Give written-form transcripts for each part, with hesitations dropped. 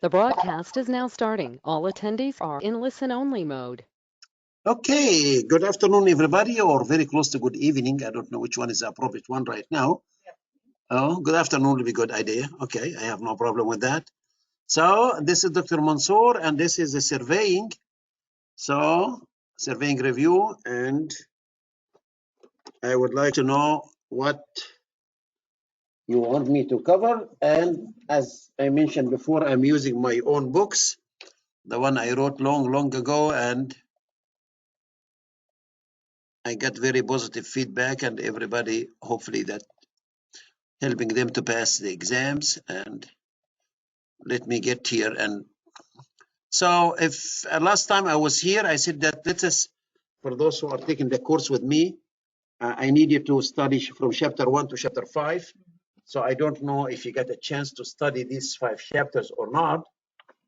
The broadcast is now starting. All attendees are in listen-only mode. Okay, good afternoon, everybody, or very close to good evening. I don't know which one is the appropriate one right now. Oh, good afternoon would be a good idea. Okay, I have no problem with that. So this is Dr. Mansour, and this is the surveying. So surveying review, and I would like to know what you want me to cover. And as I mentioned before, I'm using my own books, the one I wrote long ago, and I got very positive feedback, and everybody, hopefully that helping them to pass the exams. And let me get here. And so if last time I was here, I said that let us, for those who are taking the course with me, I need you to study from chapter 1 to chapter 5. So I don't know if you get a chance to study these 5 chapters or not.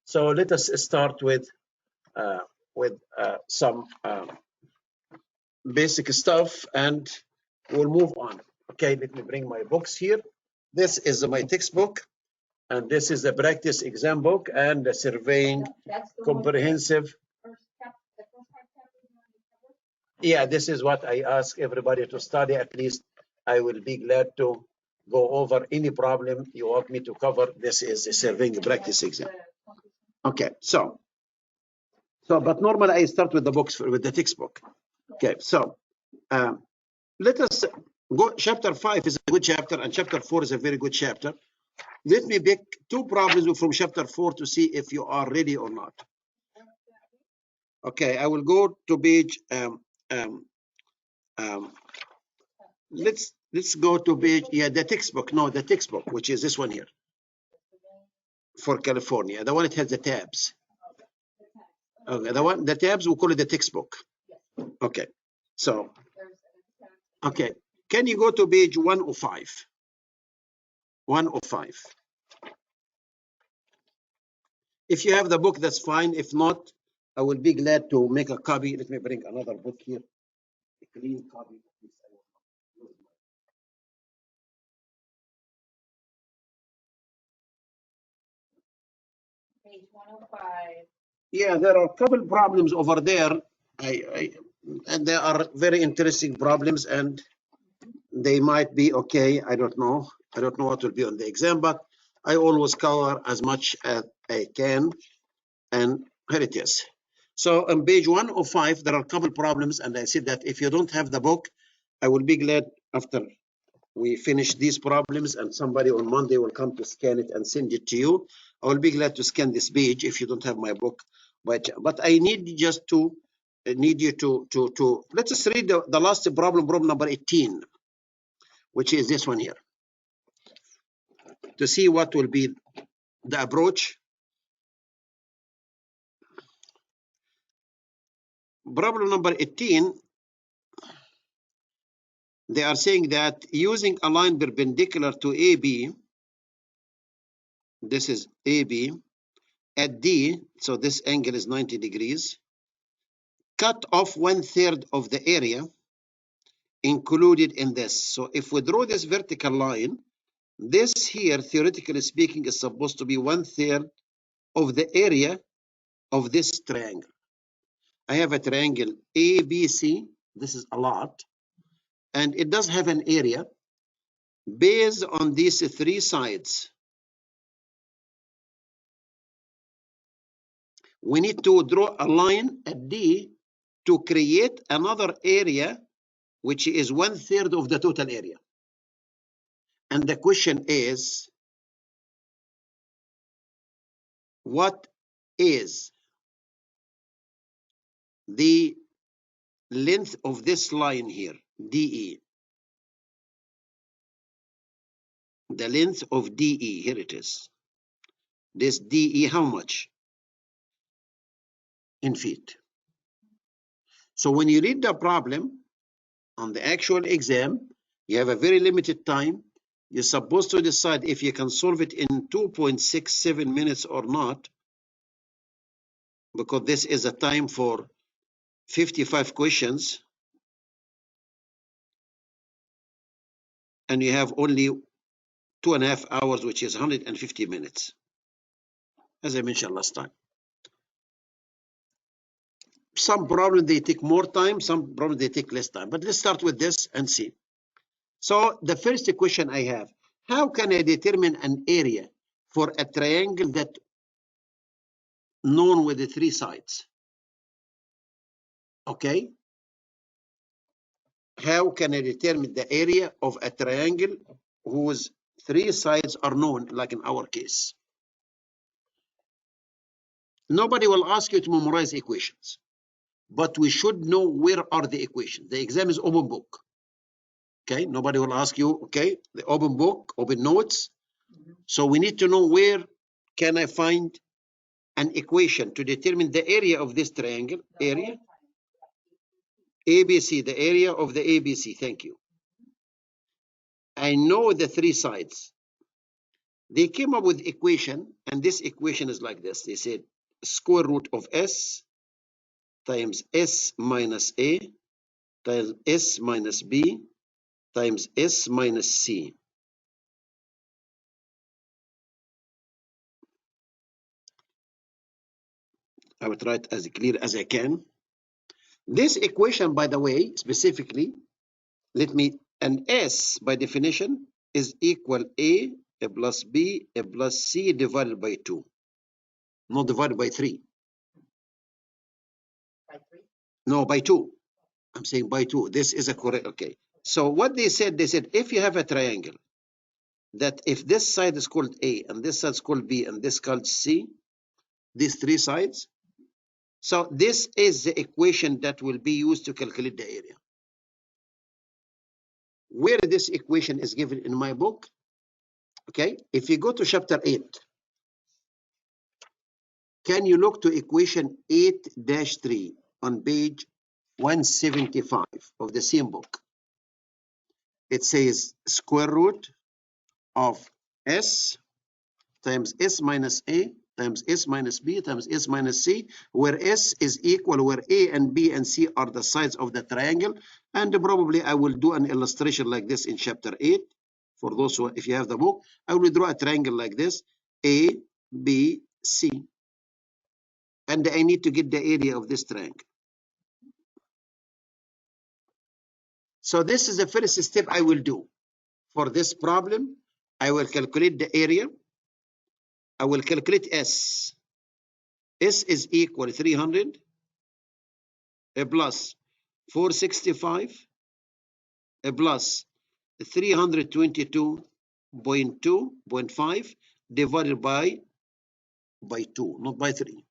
So let us start with some basic stuff, and we'll move on. Okay, let me bring my books here. This is my textbook, and this is the practice exam book and the surveying comprehensive. Yeah, this is what I ask everybody to study. At least I will be glad to go over any problem you want me to cover. This is a surveying practice exam. Okay, so but normally I start with the books, with the textbook. Okay, so let us go. Chapter 5 is a good chapter, and chapter 4 is a very good chapter. Let me pick 2 problems from chapter 4 to see if you are ready or not. Okay, I will go to page. Let's go to page. Yeah, the textbook. No, the textbook, which is this one here for California. The one that has the tabs. Okay, the tabs, we call it the textbook. Okay, so okay, can you go to page 105? 105. If you have the book, that's fine. If not, I will be glad to make a copy. Let me bring another book here, a clean copy. Page 105. Yeah, there are a couple problems over there. And they are very interesting problems, and they might be okay. I don't know. I don't know what will be on the exam, but I always cover as much as I can. And here it is. So on page 105, there are a couple problems, and I said that if you don't have the book, I will be glad after we finish these problems and somebody on Monday will come to scan it and send it to you. I will be glad to scan this page if you don't have my book. But I need just to need you to let us read the last problem number 18, which is this one here, to see what will be the approach. Problem number 18, they are saying that using a line perpendicular to AB, this is AB, at D, so this angle is 90 degrees, cut off 1/3 of the area included in this. So if we draw this vertical line, this here, theoretically speaking, is supposed to be 1/3 of the area of this triangle. I have a triangle ABC. This is a lot. And it does have an area based on these 3 sides. We need to draw a line at D to create another area, which is 1/3 of the total area. And the question is, what is the length of this line here, DE? The length of DE, here it is. This DE, how much? In feet. So when you read the problem on the actual exam, you have a very limited time. You're supposed to decide if you can solve it in 2.67 minutes or not, because this is a time for 55 questions, and you have only 2.5 hours, which is 150 minutes. as I mentioned last time. Some problems they take more time, some problems they take less time. But let's start with this and see. So the first question I have, how can I determine an area for a triangle that known with the three sides? Okay. How can I determine the area of a triangle whose three sides are known, like in our case? Nobody will ask you to memorize equations, but we should know where are the equations. The exam is open book. Okay, nobody will ask you, okay, the open book, open notes. So we need to know where can I find an equation to determine the area of this triangle, area. ABC, the area of the ABC, thank you. I know the three sides. They came up with equation, and this equation is like this. They said square root of S times S minus A times S minus B times S minus C. I will try it as clear as I can. This equation, by the way, specifically, an S by definition is equal A plus B plus C divided by 2, not divided by 3. By 3? No, by 2. I'm saying by 2. This is a correct, okay. So what they said if you have a triangle, that if this side is called A and this side is called B and this called C, these three sides, so this is the equation that will be used to calculate the area. Where this equation is given in my book, okay, if you go to chapter 8, can you look to equation 8-3 on page 175 of the same book? It says square root of S times S minus A times S minus B times S minus C, where S is equal, where A and B and C are the sides of the triangle. And probably I will do an illustration like this in chapter 8. For those who, if you have the book, I will draw a triangle like this, A, B, C. And I need to get the area of this triangle. So this is the first step I will do. For this problem, I will calculate the area. I will calculate S. S is equal 300 plus 465 plus 322.2.5 divided by 2, not by 3.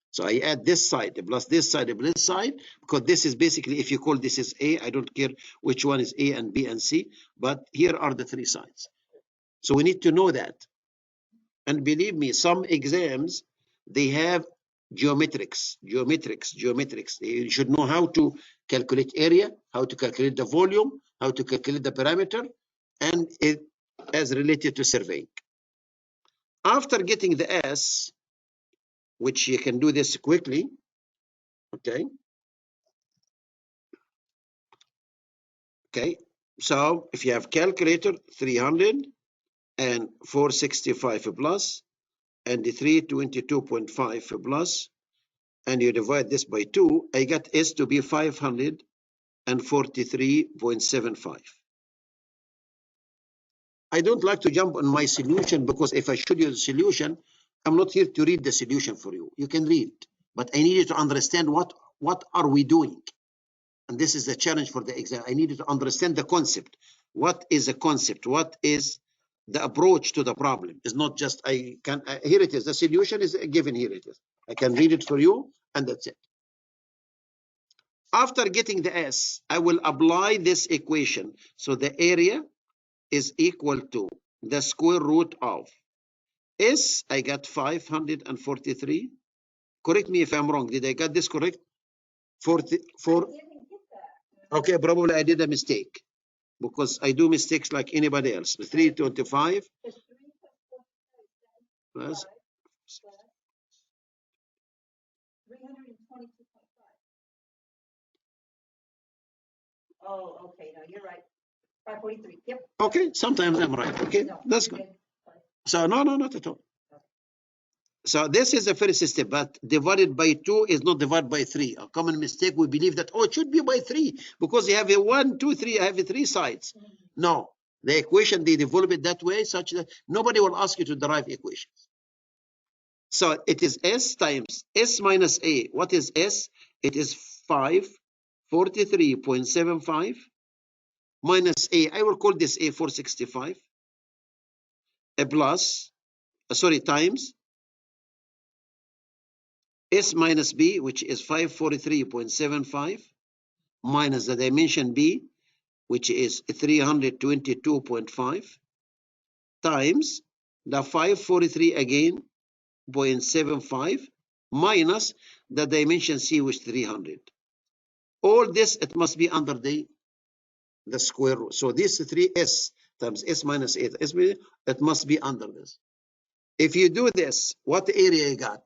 So I add this side plus this side plus this side, because this is basically, if you call this is A, I don't care which one is A and B and C, but here are the three sides. So we need to know that. And believe me, some exams, they have geometrics. You should know how to calculate area, how to calculate the volume, how to calculate the parameter, and it as related to surveying. After getting the S, which you can do this quickly, okay. Okay, so if you have calculator, 300 and 465 plus, and the 322.5 plus, and you divide this by 2, I got S to be 543.75. I don't like to jump on my solution, because if I show you the solution, I'm not here to read the solution for you. You can read, but I need you to understand what are we doing. And this is the challenge for the exam. I need you to understand the concept. What is a concept? What is the approach to the problem? It's not just here it is. The solution is given, here it is. I can read it for you, and that's it. After getting the S, I will apply this equation. So the area is equal to the square root of S. I got 543. Correct me if I'm wrong. Did I get this correct? 44. Okay, probably I did a mistake, because I do mistakes like anybody else. 325 plus 322.5. Oh, okay, no, you're right. 543, yep. okay, sometimes I'm right. Okay, No, that's you're good. good. So no, not at all. So this is the first step, but divided by 2 is not divided by 3. A common mistake, we believe that, oh, it should be by 3 because you have a 1, 2, 3, I have 3 sides. No, the equation, they develop it that way such that nobody will ask you to derive equations. So it is S times S minus A. What is S? It is 543.75 minus A. I will call this A 465. A plus, times S minus B, which is 543.75, minus the dimension B, which is 322.5, times the 543 again, 0.75, minus the dimension C, which is 300. All this, it must be under the square root. So this 3S times S minus 8, it must be under this. If you do this, what area you got?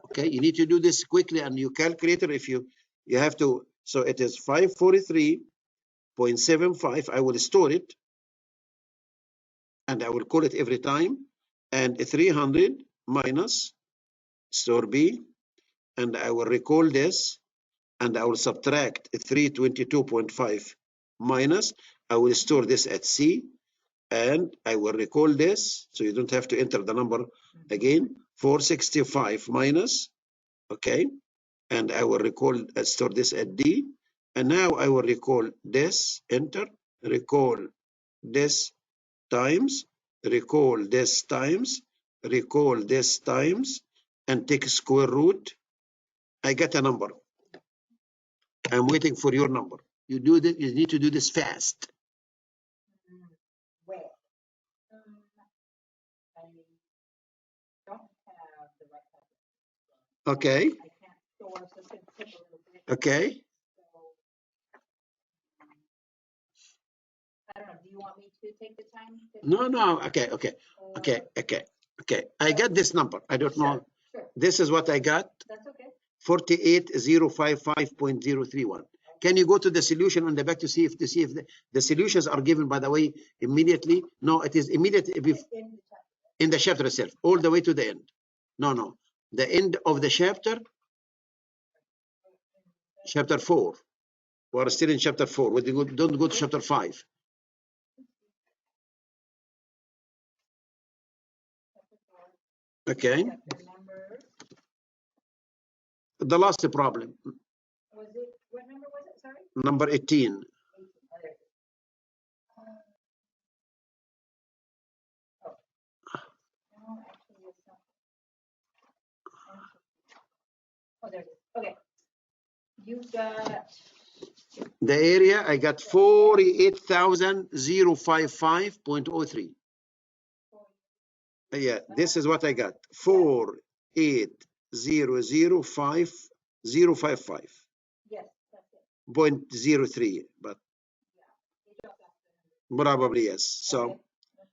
Okay, you need to do this quickly and you calculator if you have to. So it is 543.75. I will store it and I will call it every time. And 300 minus store B, and I will recall this and I will subtract 322.5 minus. I will store this at C and I will recall this. So you don't have to enter the number again. 465 minus, okay. And I will recall, store this at D. And now I will recall this, enter, recall this times, recall this times, recall this times, and take square root. I get a number. I'm waiting for your number. You do this, you need to do this fast. Where? I don't have the right calculator. Okay, I can't store, so it's gonna take a little bit. okay. So, I don't know, do you want me to take the time? No, okay. I get this number. I don't know. Sure, This is what I got, that's okay. 48055.031. Can you go to the solution on the back to see if the solutions are given, by the way, immediately? No, it is immediate in the chapter itself, all the way to the end. No. The end of the chapter 4. We're still in chapter 4. We don't go to chapter 5. Okay. The last problem. Was it, what number was it, sorry? Number 18. 18. Oh, there it is. No, actually, it's not. Oh, there it is. Okay. You got, The area, I got 48,055.03. Yeah, this is what I got. 48,005,055.03. yes, that's it. But Yeah. You dropped off the 100. probably yes. So Okay, no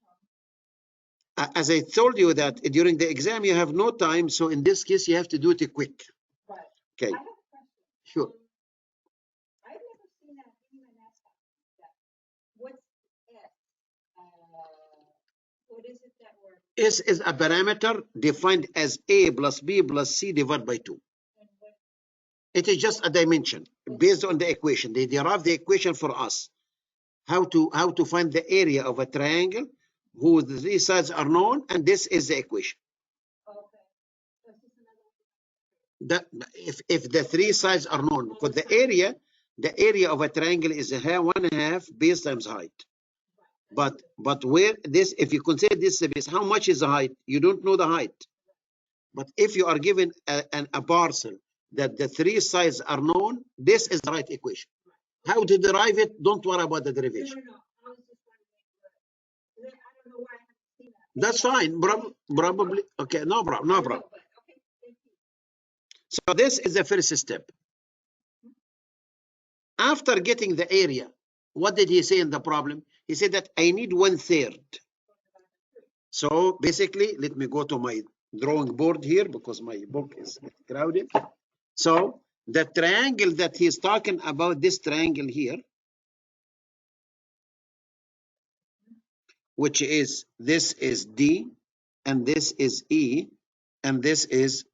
problem. as I told you that during the exam you have no time, so in this case you have to do it quick. Right. Okay, I have a question. sure. I've never seen that in an aspect. What's S? What is it that we're, S is a parameter defined as A plus B plus C divided by 2. and what, It is just a dimension based on the equation. They derive the equation for us. How to find the area of a triangle whose 3 sides are known, and this is the equation. okay. So it's just another. If the 3 sides are known, because the area of a triangle is 1/2 base times height. But where this, if you consider this a base, how much is the height? You don't know the height. But if you are given a parcel that the 3 sides are known, this is the right equation. How to derive it? Don't worry about the derivation. No. I was just trying to make sure. I don't know why I haven't seen that. That's fine. Probably. Okay, no problem. No problem. But okay, thank you. So this is the first step. After getting the area, what did he say in the problem? He said that I need 1/3. So basically, let me go to my drawing board here because my book is crowded. So the triangle that he's talking about, this triangle here, which is, this is D and this is E and this is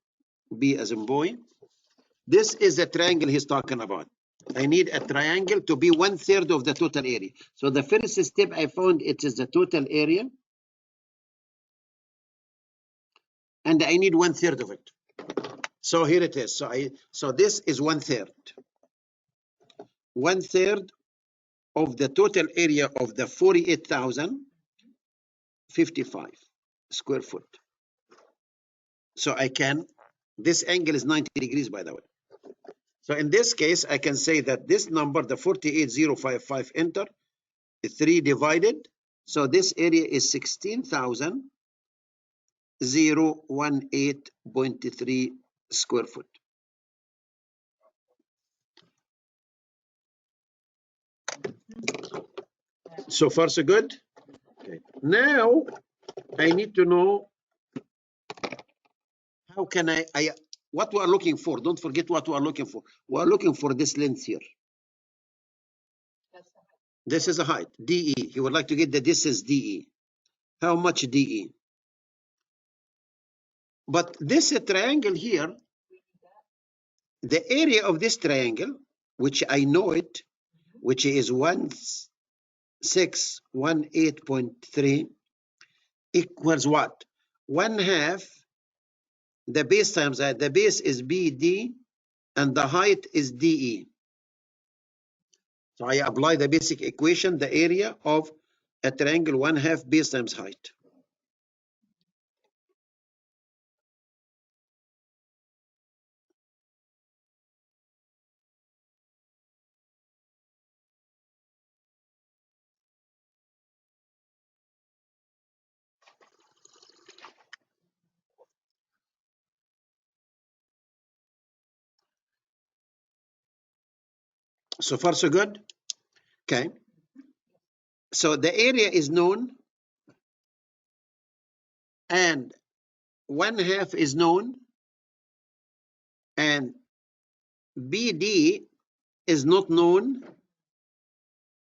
B as in boy. This is the triangle he's talking about. I need a triangle to be 1/3 of the total area. So the first step I found it is the total area, and I need 1/3 of it. So here it is. So this is 1/3. 1/3 of the total area of the 48,055 square foot. So I can, this angle is 90 degrees, by the way. So in this case, I can say that this number, the 48,055, enter, 3 divided. So this area is 16,018.3 square foot. So far, so good. Okay. Now, I need to know how can what we are looking for. Don't forget what we are looking for. We are looking for this length here. This is a height, DE. He would like to get the distance DE. How much DE? But this triangle here, the area of this triangle, which I know it, which is 1618.3, equals what? 1/2 the base times that. The base is BD and the height is DE. So I apply the basic equation, the area of a triangle 1/2 base times height. So far, so good? Okay. So the area is known and 1/2 is known and BD is not known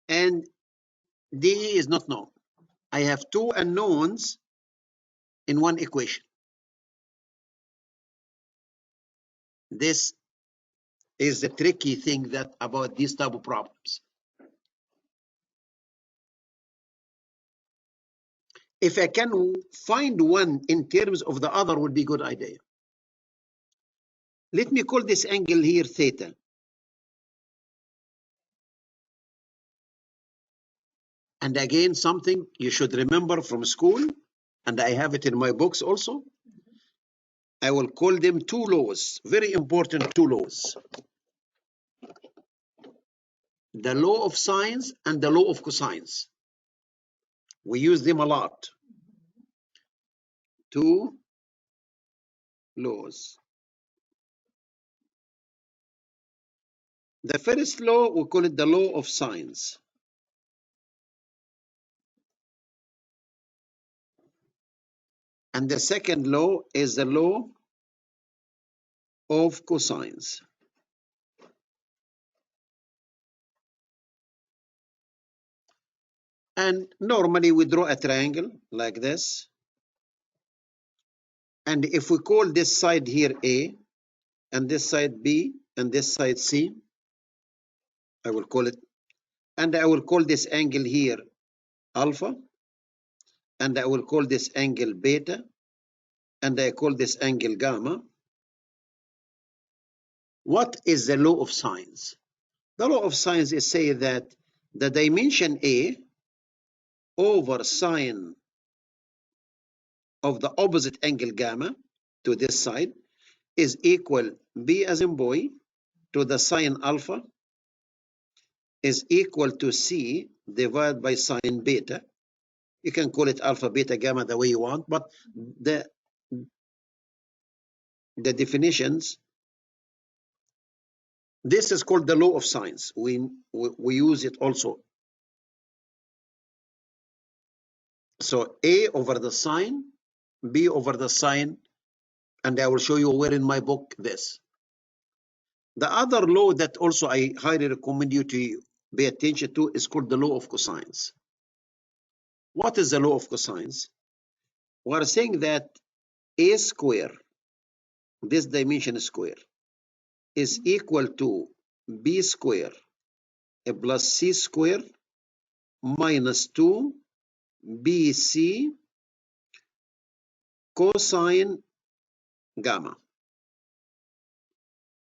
and DE is not known. I have two unknowns in one equation. This is the tricky thing that about these type of problems. If I can find one in terms of the other would be a good idea. Let me call this angle here theta. And again, something you should remember from school, and I have it in my books also. I will call them two laws, very important two laws. The law of sines and the law of cosines. We use them a lot. Two laws. The first law, we call it the law of sines. And the second law is the law of cosines. And normally we draw a triangle like this. And if we call this side here A, and this side B, and this side C, I will call it, and I will call this angle here alpha, and I will call this angle beta, and I call this angle gamma. What is the law of sines? The law of sines is say that the dimension A over sine of the opposite angle gamma to this side is equal B as in boy to the sine alpha is equal to C divided by sine beta. You can call it alpha, beta, gamma the way you want, but the definitions, this is called the law of sines. We use it also. So A over the sine, B over the sine, and I will show you where in my book this. The other law that also I highly recommend you to pay attention to is called the law of cosines. What is the law of cosines? We are saying that A square this dimension square is equal to b square plus c square minus 2 bc cosine gamma.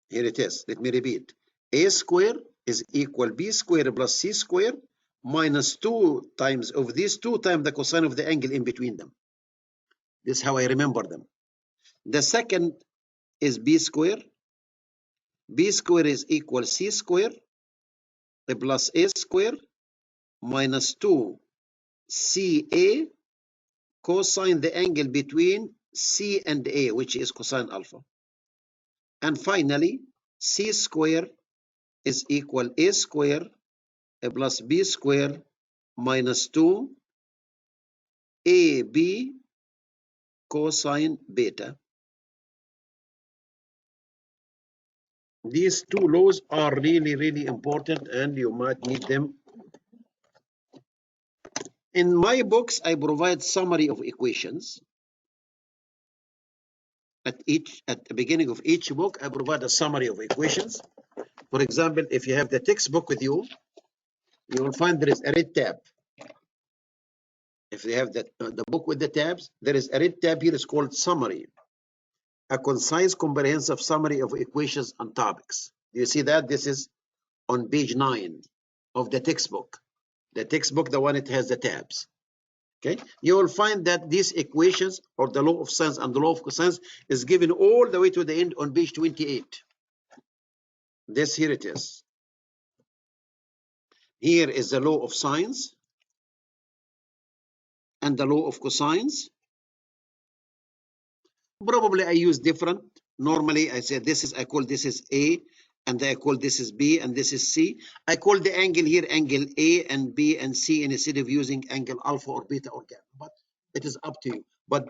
Here it is. Let me repeat. A square is equal b square plus c square minus 2 times of these 2 times the cosine of the angle in between them. This is how I remember them. The second is b square. B square is equal c square plus a square minus 2 ca cosine the angle between c and a, which is cosine alpha. And finally, c square is equal a square plus b square minus 2 ab cosine beta. These two laws are really, really important, and you might need them. In my books, I provide summary of equations. At the beginning of each book, I provide a summary of equations. For example, if you have the textbook with you, you will find there is a red tab. If you have the book with the tabs, there is a red tab here. It's called summary, a concise, comprehensive summary of equations and topics. Do you see that? This is on page 9 of the textbook. The textbook, the one it has the tabs. Okay, you will find that these equations, or the law of sines and the law of cosines, is given all the way to the end on page 28. This here it is. Here is the law of sines and the law of cosines. Probably I use different. Normally I say this is, I call this is A, and I call this is B, and this is C. I call the angle here angle A and B and C instead of using angle alpha or beta or gamma. But it is up to you. But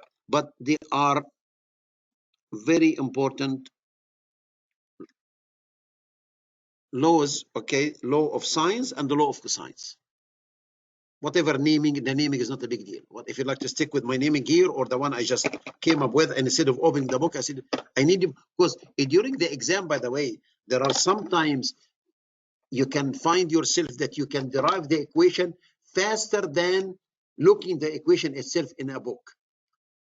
they are very important laws, okay? Law of sines and the law of cosines. Whatever naming, the naming is not a big deal. What if you like to stick with my naming here or the one I just came up with, and instead of opening the book, I said I need to, because during the exam, by the way, there are sometimes you can find yourself that you can derive the equation faster than looking the equation itself in a book.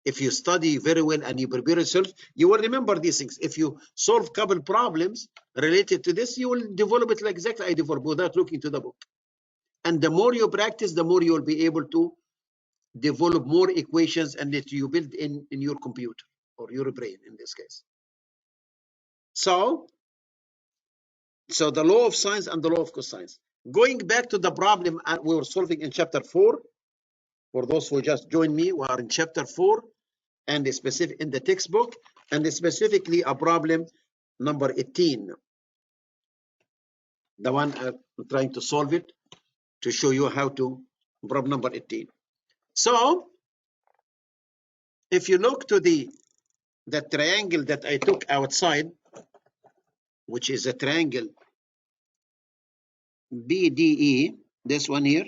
If you study very well and you prepare yourself, you will remember these things. If you solve a couple problems related to this, you will develop it like exactly I developed without looking to the book. And the more you practice, the more you will be able to develop more equations and that you build in your computer or your brain in this case. So the law of sines and the law of cosines. Going back to the problem we were solving in chapter 4, for those who just joined me, we are in chapter 4 and specific in the textbook, and specifically a problem number 18. The one I'm trying to solve it to show you how to, problem number 18. So if you look to the triangle that I took outside, which is a triangle BDE, this one here,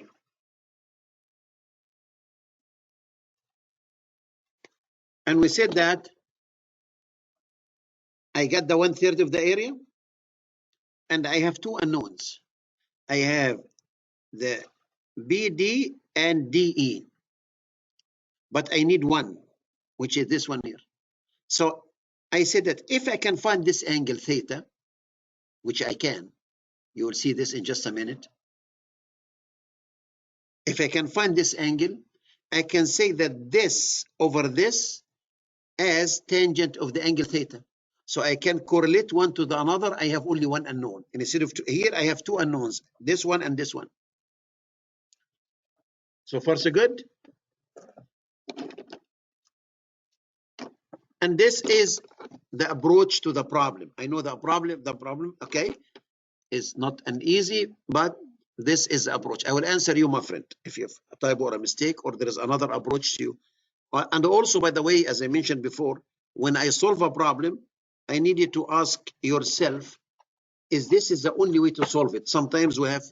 and we said that I got the 1/3 of the area, and I have two unknowns. I have the BD and DE, but I need one, which is this one here. So I said that if I can find this angle theta, which I can, you will see this in just a minute. If I can find this angle, I can say that this over this as tangent of the angle theta. So I can correlate one to the another. I have only one unknown. And instead of two, here I have two unknowns, this one and this one. So far so good. And this is the approach to the problem. I know the problem, okay, is not an easy, but this is the approach. I will answer you, my friend, if you have a typo or a mistake, or there is another approach to you. And also, by the way, as I mentioned before, when I solve a problem, I need you to ask yourself, is this the only way to solve it? Sometimes we have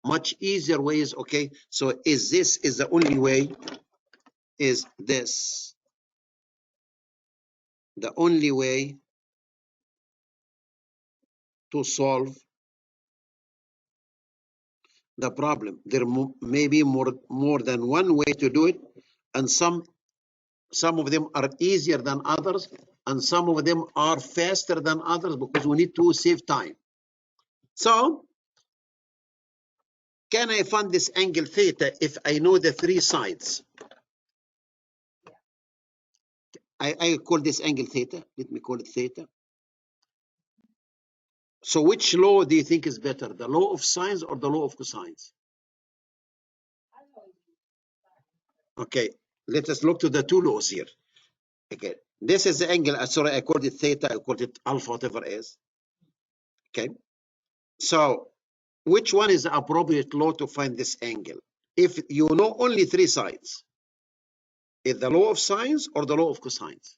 much easier ways, okay? So is this the only way? Is this the only way to solve the problem. There may be more than one way to do it, and some of them are easier than others, and some of them are faster than others because we need to save time. So, can I find this angle theta if I know the three sides? I call this angle theta. Let me call it theta. So which law do you think is better, the law of sines or the law of cosines? Okay, let us look to the two laws here. Okay, this is the angle. Sorry, I called it theta. I called it alpha, whatever it is. Okay, so which one is the appropriate law to find this angle? If you know only three sides, is the law of sines or the law of cosines?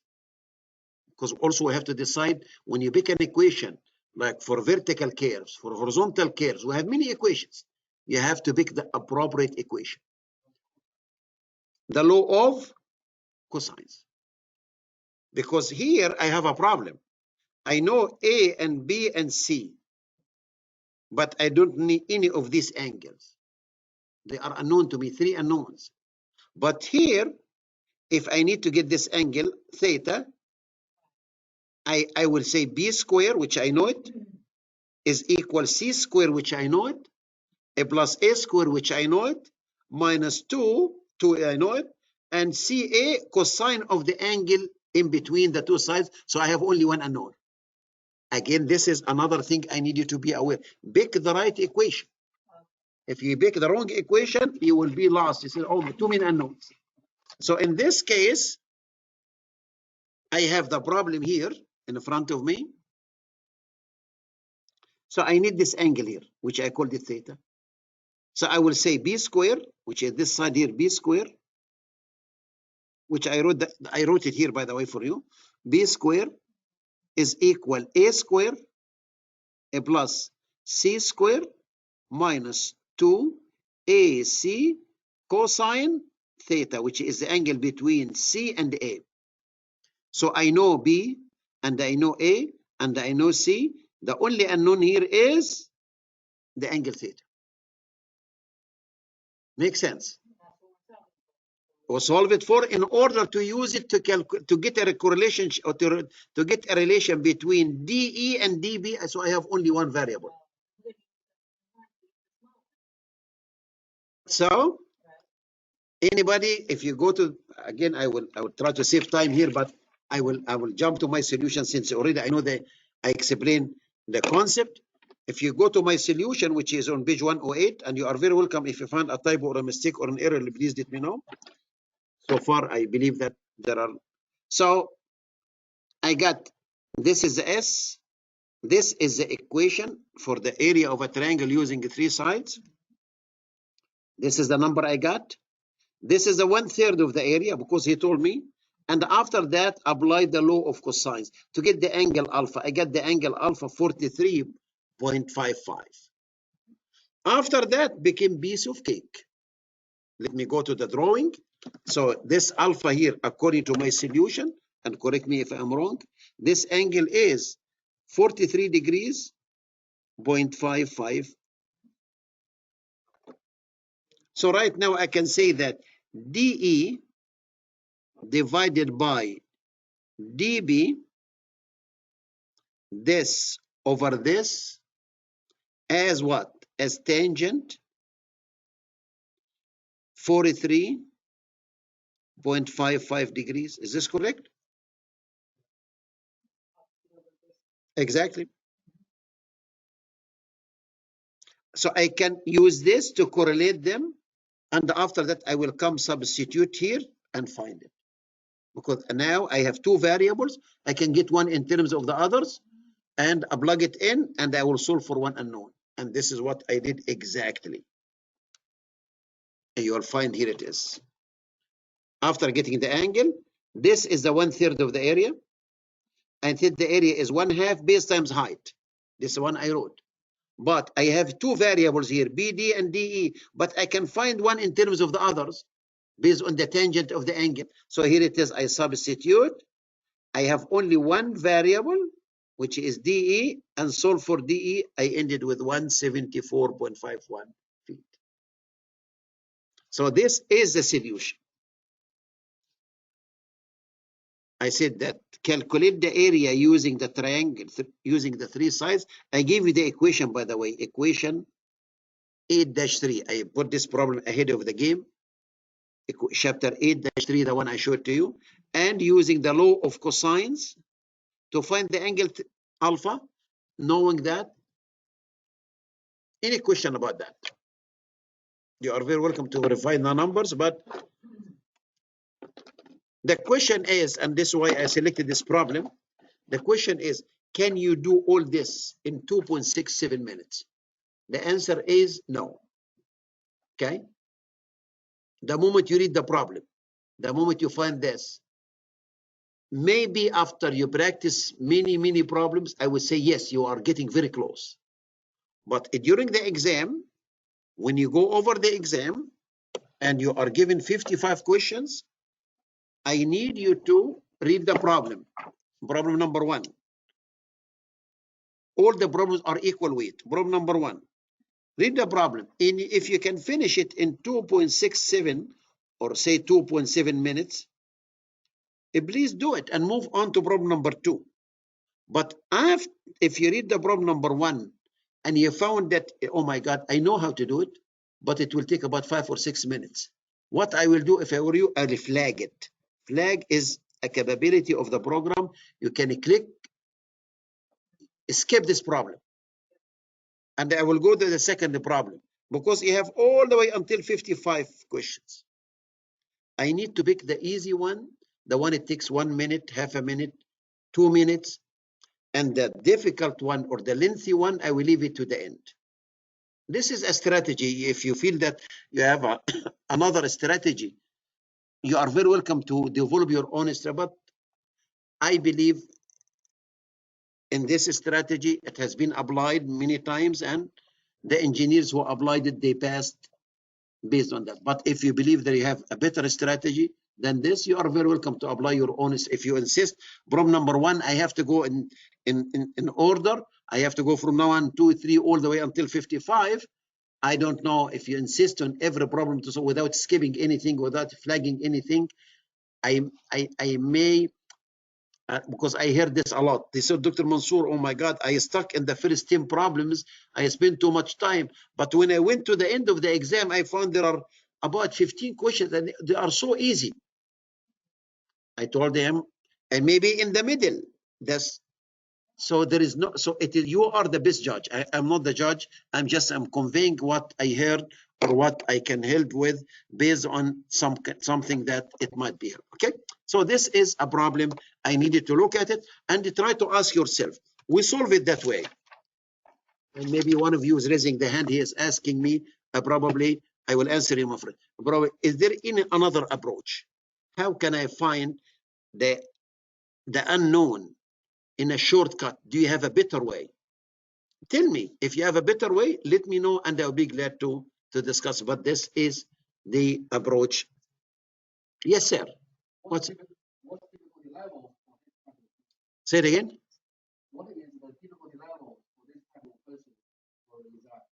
Because also we have to decide when you pick an equation, like for vertical curves, for horizontal curves, we have many equations. You have to pick the appropriate equation. The law of cosines. Because here I have a problem. I know A and B and C, but I don't need any of these angles. They are unknown to me, three unknowns. But here, if I need to get this angle, theta, I will say B square, which I know it, is equal C square, which I know it, a plus A square, which I know it, minus 2, I know it, and CA, cosine of the angle in between the two sides. So I have only one unknown. Again, this is another thing I need you to be aware. Pick the right equation. If you pick the wrong equation, you will be lost. You say, oh, too many unknowns. So in this case, I have the problem here in front of me. So I need this angle here, which I called it theta. So I will say B square, which is this side here, B square, which I wrote it here, by the way, for you. B square is equal A square, a plus C square, minus 2 AC cosine theta, which is the angle between C and A. So I know B, and I know A, and I know C. The only unknown here is the angle theta. Makes sense? Or solve it for in order to use it to get a correlation or to get a relation between DE and DB. So I have only one variable. So anybody, if you go to, again, I will try to save time here, but I will jump to my solution since already I know that I explained the concept. If you go to my solution, which is on page 108, and you are very welcome. If you find a typo or a mistake or an error, please let me know. So far, I believe that there are. So I got, this is the S. This is the equation for the area of a triangle using three sides. This is the number I got. This is the 1/3 of the area because he told me. And after that, apply the law of cosines to get the angle alpha. I got the angle alpha 43.55. After that, became piece of cake. Let me go to the drawing. So this alpha here, according to my solution, and correct me if I'm wrong, this angle is 43 degrees, 0.55. So right now I can say that DE divided by DB, this over this, as what? As tangent 43.55 degrees. Is this correct? Exactly. So I can use this to correlate them. And after that, I will come substitute here and find it. Because now I have two variables. I can get one in terms of the others and I plug it in and I will solve for one unknown. And this is what I did exactly. And you will find here it is. After getting the angle, this is the 1/3 of the area. And the area is 1/2 base times height. This is one I wrote. But I have two variables here, BD and DE, but I can find one in terms of the others based on the tangent of the angle. So here it is, I substitute. I have only one variable which is DE, and solve for DE, I ended with 174.51 feet. So this is the solution. I said that calculate the area using the triangle, using the three sides. I gave you the equation, by the way, equation 8-3. I put this problem ahead of the game. Chapter 8-3, the one I showed to you, and using the law of cosines to find the angle alpha, knowing that. Any question about that? You are very welcome to verify the numbers, but the question is, and this is why I selected this problem, the question is, can you do all this in 2.67 minutes? The answer is no. Okay? The moment you read the problem, the moment you find this, maybe after you practice many problems, I would say, yes, you are getting very close. But during the exam, when you go over the exam and you are given 55 questions, I need you to read the problem. Problem number one. All the problems are equal weight. Problem number one. Read the problem. If you can finish it in 2.67 or say 2.7 minutes, please do it and move on to problem number two. But if you read the problem number one and you found that, oh my God, I know how to do it, but it will take about 5 or 6 minutes. What I will do if I were you, I will flag it. Flag is a capability of the program. You can click, skip this problem. And I will go to the second problem because you have all the way until 55 questions. I need to pick the easy one, the one it takes 1 minute, half a minute, 2 minutes, and the difficult one or the lengthy one, I will leave it to the end. This is a strategy. If you feel that you have another strategy, you are very welcome to develop your own strategy. But I believe in this strategy. It has been applied many times, and the engineers who applied it, they passed based on that. But if you believe that you have a better strategy than this, you are very welcome to apply your own. If you insist, problem number one, I have to go in order. I have to go from now on 2, 3, all the way until 55. I don't know if you insist on every problem to solve without skipping anything, without flagging anything. I may, because I heard this a lot. They said, Dr. Mansour, oh my God, I stuck in the first 10 problems. I spent too much time. But when I went to the end of the exam, I found there are about 15 questions and they are so easy. I told them, and maybe in the middle. So there is no, so it is, you are the best judge. I'm not the judge. I'm conveying what I heard or what I can help with based on something that it might be. Okay. So this is a problem. I needed to look at it and try to ask yourself. We solve it that way. And maybe one of you is raising the hand. He is asking me. Probably I will answer him. Probably, is there any another approach? How can I find the unknown in a shortcut? Do you have a better way? Tell me if you have a better way. Let me know, and I'll be glad to discuss. But this is the approach. Yes, sir. What's difficulty level? Say it again. What is the difficulty level for this type of person for the result?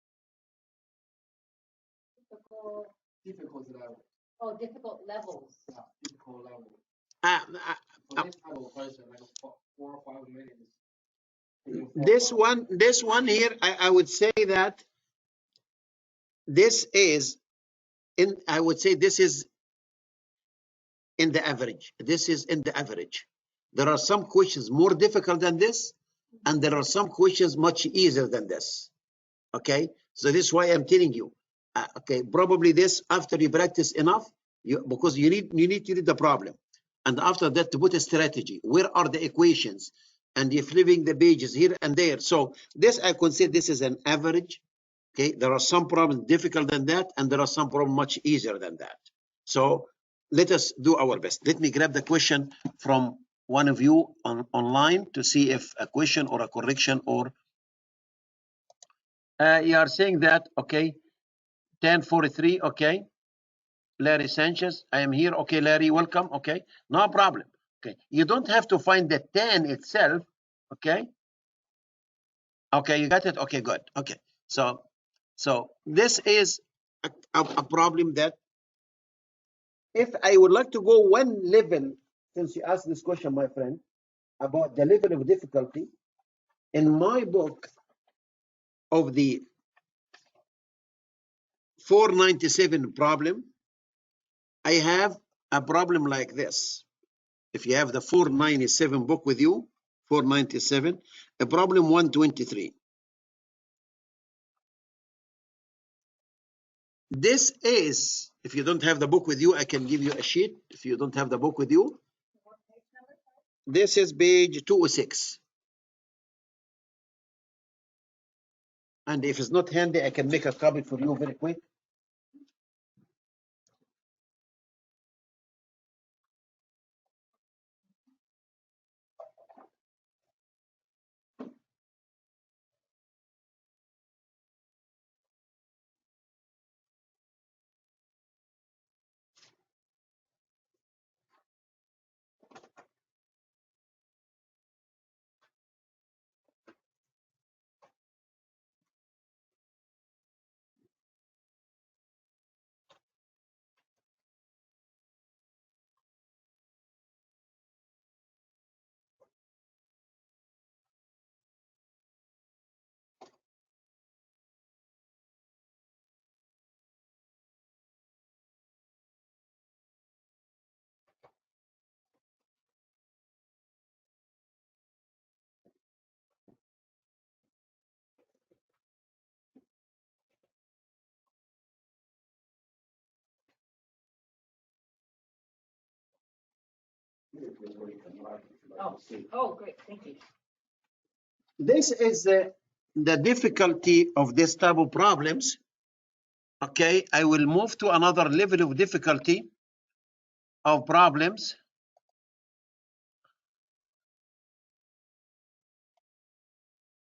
Difficult level. Oh, difficult levels. Yeah, difficult level. For this type of person, like 4 or 5 minutes. This one here, I would say that this is I would say this is in the average. This is in the average. There are some questions more difficult than this, and there are some questions much easier than this. Okay, so this is why I'm telling you. Okay, probably this after you practice enough, because you need to read the problem, and after that to put a strategy. Where are the equations? And you're flipping the pages here and there. So this I consider this is an average. Okay, there are some problems difficult than that, and there are some problems much easier than that. So let us do our best. Let me grab the question from one of you online to see if a question or a correction or you are saying that, okay, 1043, okay. Larry Sanchez, I am here. Okay, Larry, welcome. Okay, no problem. Okay, you don't have to find the 10 itself. Okay, Okay, you got it? Okay, good. Okay. So this is a problem that if I would like to go one level, since you asked this question, my friend, about the level of difficulty, in my book of the 497 problem, I have a problem like this. If you have the 497 book with you, 497, a problem 123. This is, if you don't have the book with you, I can give you a sheet. If you don't have the book with you, this is page 206. And if it's not handy, I can make a copy for you very quick. Oh, great, thank you. This is the difficulty of this type of problems. Okay, I will move to another level of difficulty of problems.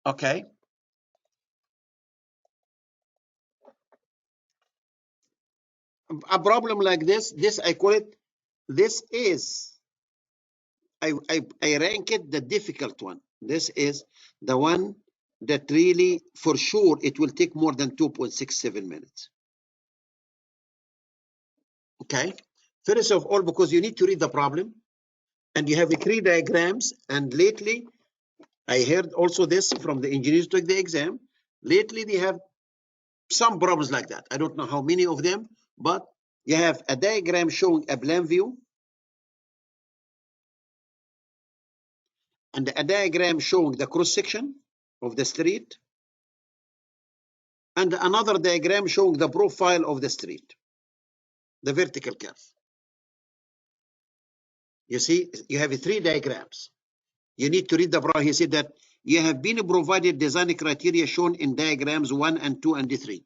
Okay. A problem like this I call it, this is, I rank it the difficult one. This is the one that really, for sure, it will take more than 2.67 minutes. Okay. First of all, because you need to read the problem and you have the 3 diagrams. And lately, I heard also this from the engineers who took the exam. Lately, they have some problems like that. I don't know how many of them, but you have a diagram showing a plan view and a diagram showing the cross section of the street, and another diagram showing the profile of the street, the vertical curve. You see, you have 3 diagrams. You need to read the problem. He said that you have been provided design criteria shown in diagrams 1 and 2 and 3.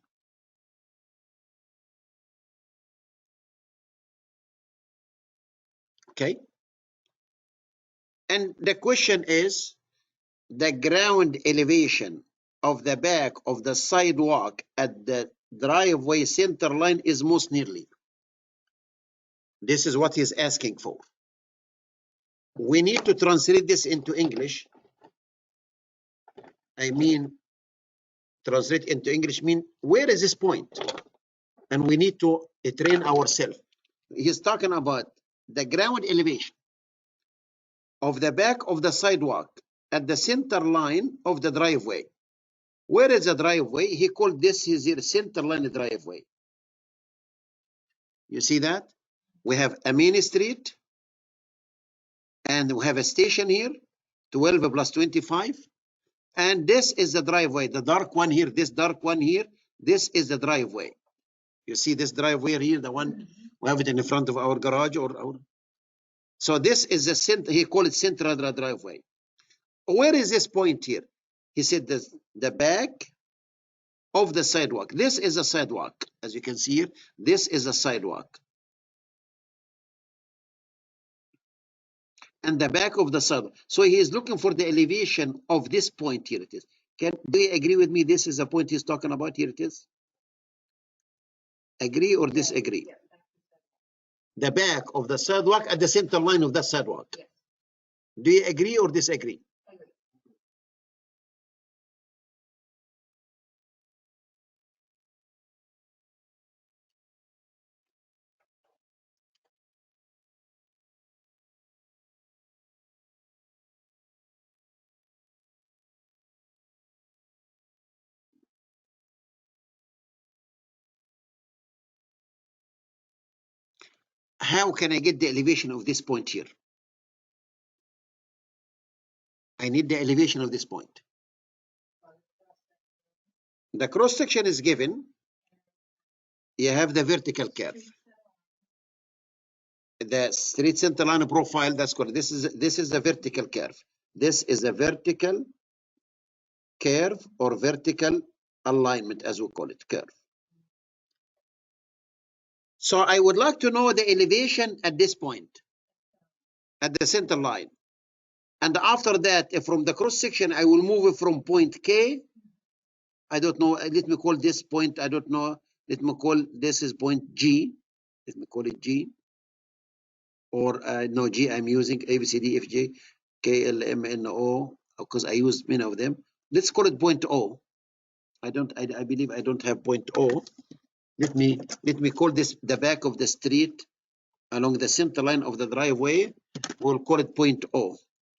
Okay. And the question is, the ground elevation of the back of the sidewalk at the driveway center line is most nearly. This is what he's asking for. We need to translate this into English. I mean, translate into English mean, where is this point? And we need to train ourselves. He's talking about the ground elevation of the back of the sidewalk at the center line of the driveway. Where is the driveway? He called this his center line driveway. You see that? We have a main street and we have a station here, 12 plus 25. And this is the driveway, the dark one here, this dark one here. This is the driveway. You see this driveway here, the one we have it in the front of our garage or our. So this is the center, he called it central driveway. Where is this point here? He said this, the back of the sidewalk. This is a sidewalk. As you can see here, this is a sidewalk. And the back of the sidewalk. So he is looking for the elevation of this point here. It is. Do you agree with me? This is the point he's talking about. Here it is. Agree or disagree? Yeah. The back of the sidewalk at the center line of that sidewalk. Yes. Do you agree or disagree? Agree. How can I get the elevation of this point here? I need the elevation of this point. The cross section is given. You have the vertical curve. The street center line profile, that's correct. This is the vertical curve. This is a vertical curve or vertical alignment, as we call it, curve. So I would like to know the elevation at this point, at the center line. And after that, from the cross section, I will move from point K. I don't know. Let me call this point. I don't know. Let me call this is point G. Let me call it G. Or no G. I'm using A, B, C, D, F, G, K, L, M, N, O, because I use many of them. Let's call it point O. I believe I don't have point O. Let me call this the back of the street along the center line of the driveway. We'll call it point O.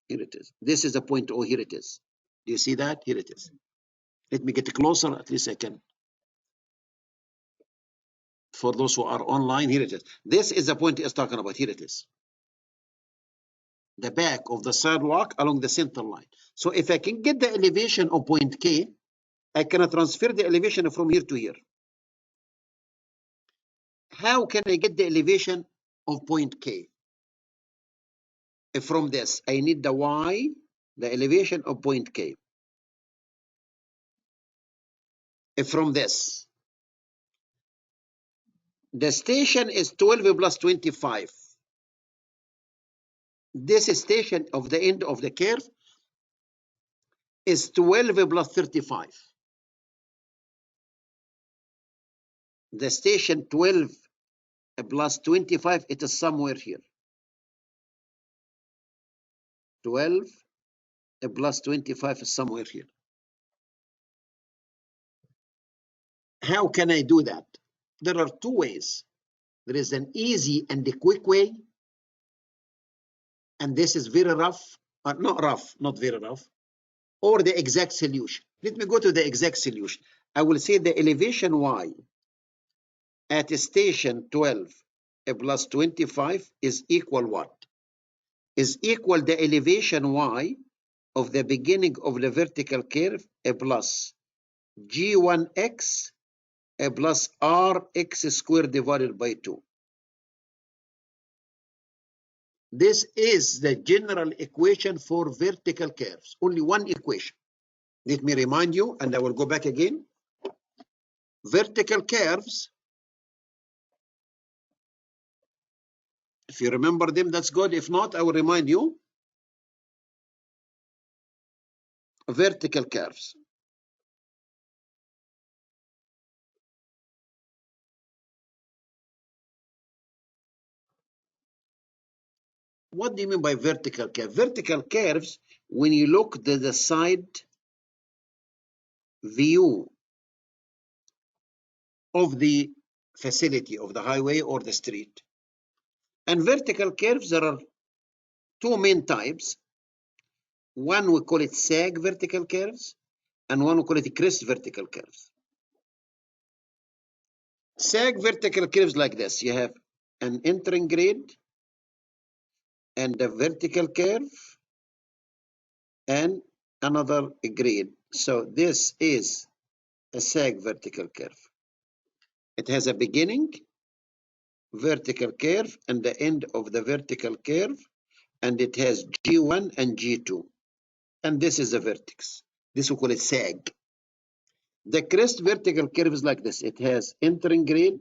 Here it is. This is the point O. Here it is. Do you see that? Here it is. Let me get closer. At least I can. For those who are online, here it is. This is the point it's talking about. Here it is. The back of the sidewalk along the center line. So if I can get the elevation of point K, I can transfer the elevation from here to here. How can I get the elevation of point K? From this, I need the Y, the elevation of point K. From this, the station is 12 plus 25. This station of the end of the curve is 12 plus 35. The station 12 plus 25, it is somewhere here. 12 plus 25 is somewhere here. How can I do that? There are two ways. There is an easy and a quick way, and this is very rough, not very rough, or the exact solution. Let me go to the exact solution. I will say the elevation Y at station 12 plus 25 is equal what? Is equal the elevation Y of the beginning of the vertical curve plus G1x plus Rx squared divided by 2. This is the general equation for vertical curves. Only one equation. Let me remind you, and I will go back again. Vertical curves, if you remember them, that's good. If not, I will remind you. Vertical curves. What do you mean by vertical curve? Vertical curves, when you look at the side view of the facility, of the highway or the street. And vertical curves, there are two main types. One, we call it sag vertical curves, and one we call it crest vertical curves. Sag vertical curves like this. You have an entering grade and a vertical curve and another grade. So this is a sag vertical curve. It has a beginning vertical curve and the end of the vertical curve, and it has G1 and G2. And this is the vertex. This we call it sag. The crest vertical curve is like this. It has entering grade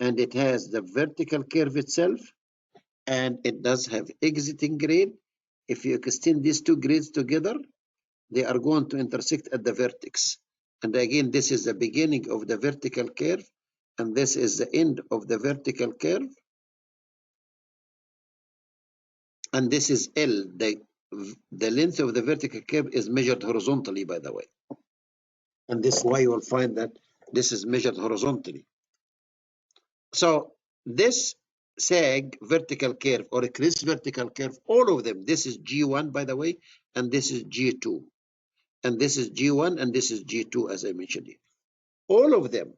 and it has the vertical curve itself, and it does have exiting grade. If you extend these two grades together, they are going to intersect at the vertex. And again, this is the beginning of the vertical curve, and this is the end of the vertical curve. And this is L. The length of the vertical curve is measured horizontally, by the way. And this is why you will find that this is measured horizontally. So this sag vertical curve or a crest vertical curve, all of them, this is G1, by the way, and this is G2. And this is G1 and this is G2, as I mentioned here. All of them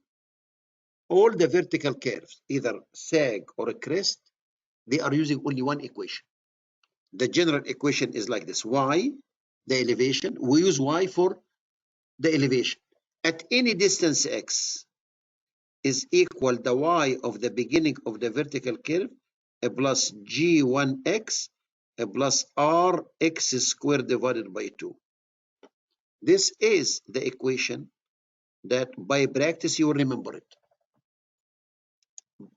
All the vertical curves, either sag or a crest, they are using only one equation. The general equation is like this: y, the elevation. We use y for the elevation. At any distance x is equal the y of the beginning of the vertical curve plus g1x plus rx squared divided by 2. This is the equation that by practice you will remember it.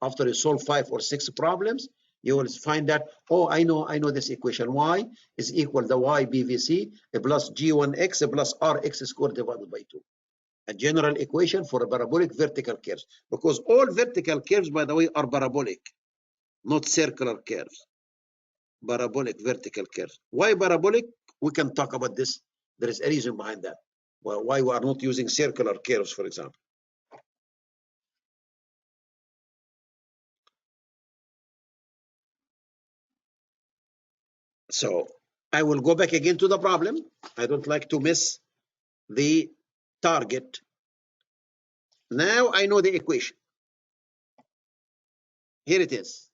After you solve 5 or 6 problems, you will find that, oh, I know this equation. Y is equal to y BVC plus g1x plus rx squared divided by 2. A general equation for a parabolic vertical curves, because all vertical curves, by the way, are parabolic, not circular curves. Parabolic vertical curves. Why parabolic? We can talk about this. There is a reason behind that. Well, why we are not using circular curves, for example. So I will go back again to the problem. I don't like to miss the target. Now I know the equation. Here it is.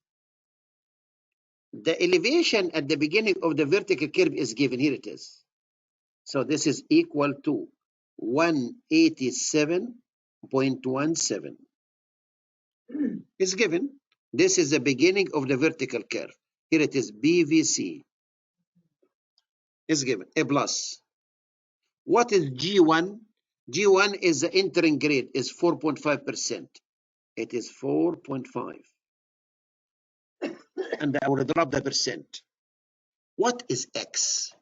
The elevation at the beginning of the vertical curve is given. Here it is. So this is equal to 187.17. It's given. This is the beginning of the vertical curve. Here it is, BVC. Is given, A plus. What is G1? G1 is the entering grade, is 4.5%. It is 4.5. And I will drop the percent. What is X?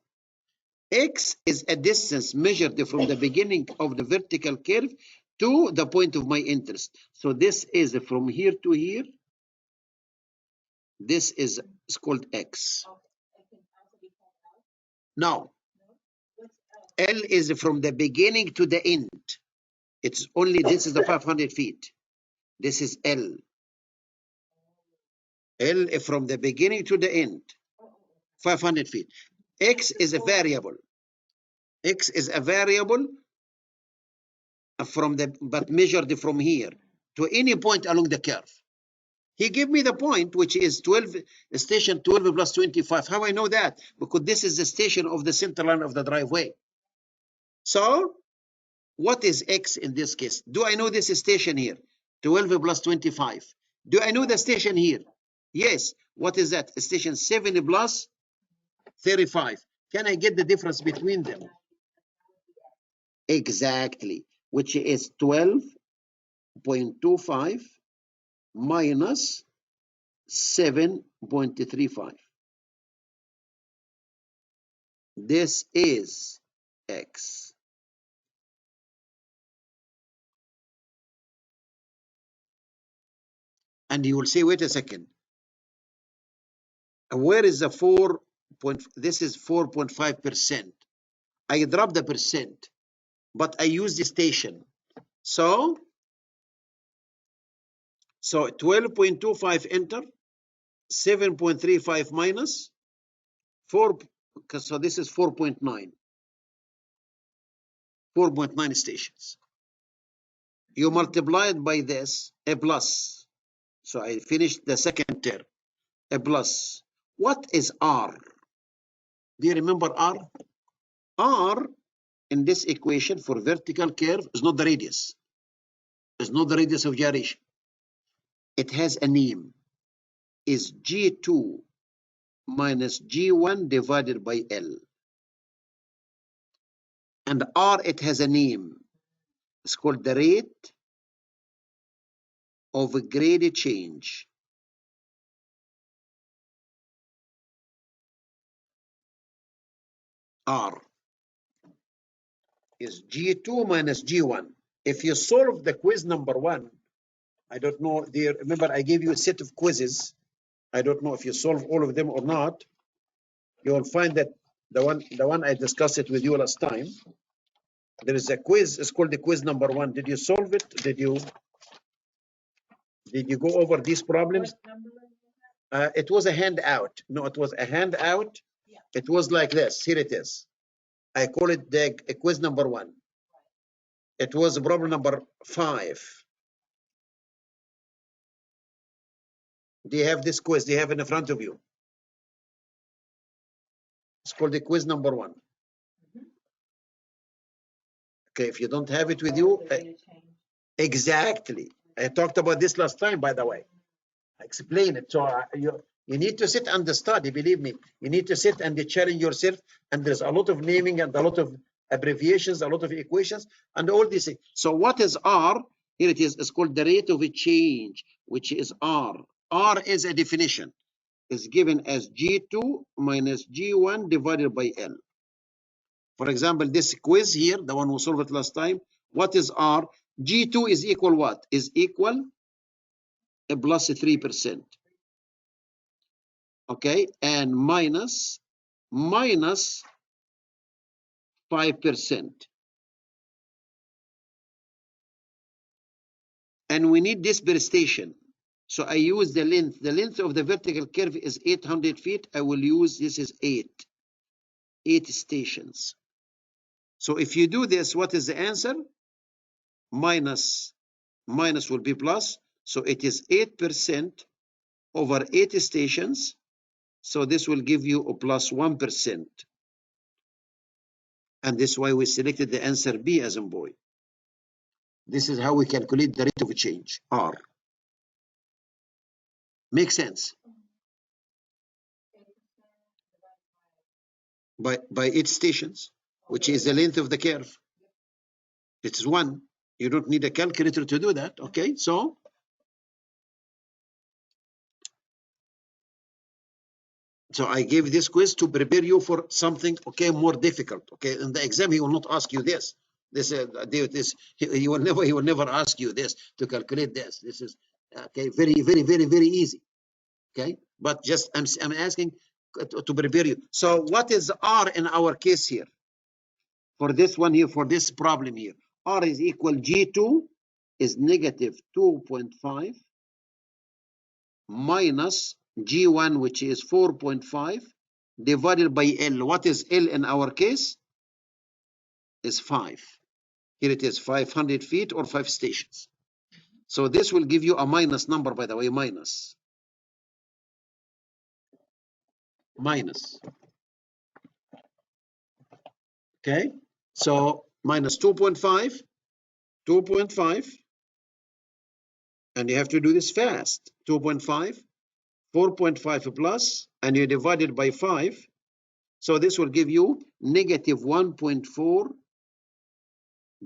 X is a distance measured from the beginning of the vertical curve to the point of my interest. So this is from here to here. This is called X. Now, L is from the beginning to the end. It's only, this is the 500 feet. This is L. L from the beginning to the end, 500 feet. X is a variable. X is a variable from the, but measured from here to any point along the curve. He gave me the point, which is 12, station 12 plus 25. How I know that? Because this is the station of the center line of the driveway. So what is X in this case? Do I know this station here? 12 plus 25. Do I know the station here? Yes. What is that? Station 7 plus 35. Can I get the difference between them? Exactly. Which is 12.25 minus 7.35. This is X. And you will say, wait a second. Where is the 4. This is 4.5%. I drop the percent, but I use the station. So 12.25 enter, 7.35 minus 4. So this is 4.9. 4.9 stations. You multiply it by this, a plus. So I finished the second term, a plus. What is R? Do you remember R? R in this equation for vertical curve is not the radius. It's not the radius of gyration. It has a name. Is G2 minus G1 divided by L. And R, it has a name. It's called the rate of grade change. R is G2 minus G1. If you solve the quiz number 1, I don't know, dear, remember I gave you a set of quizzes. I don't know if you solve all of them or not. You will find that the one I discussed it with you last time. There is a quiz, it's called the quiz number 1. Did you solve it? Did you go over these problems? It was a handout. No, it was a handout. Yeah. It was like this. Here it is. I call it the quiz number 1. It was problem number 5. Do you have this quiz? Do you have it in front of you? It's called the quiz number 1. Okay, if you don't have it with you, exactly. I talked about this last time, by the way. I explained it. So you need to sit and study, believe me. You need to sit and challenge yourself. And there's a lot of naming and a lot of abbreviations, a lot of equations, and all these things. So what is R? Here it is. It's called the rate of a change, which is R. R is a definition. It's given as G2 minus G1 divided by L. For example, this quiz here, the one we solved it last time, what is R? G2 is equal what? Is equal a plus 3%. Okay, and minus 5%. And we need this per station. So I use the length. The length of the vertical curve is 800 feet. I will use, this is 8 stations. So if you do this, what is the answer? Minus will be plus. So it is 8% over 8 stations. So this will give you a plus 1%. And this is why we selected the answer B as in boy. This is how we calculate the rate of change, R. Makes sense? By 8 stations, which is the length of the curve. It's 1. You don't need a calculator to do that, okay? So I gave this quiz to prepare you for something, okay, more difficult, okay? In the exam, he will not ask you this. He will never ask you this to calculate this. This is, okay, very, very, very, very easy, okay? But just, I'm asking to prepare you. So what is R in our case here? For this one here, for this problem here, R is equal G2 is negative 2.5 minus G1, which is 4.5 divided by L. What is L in our case? Is 5. Here it is 500 feet or 5 stations. So this will give you a minus number, by the way, minus. Okay, so minus 2.5, and you have to do this fast. 2.5, 4.5 plus, and you divide it by 5. So this will give you negative 1.4%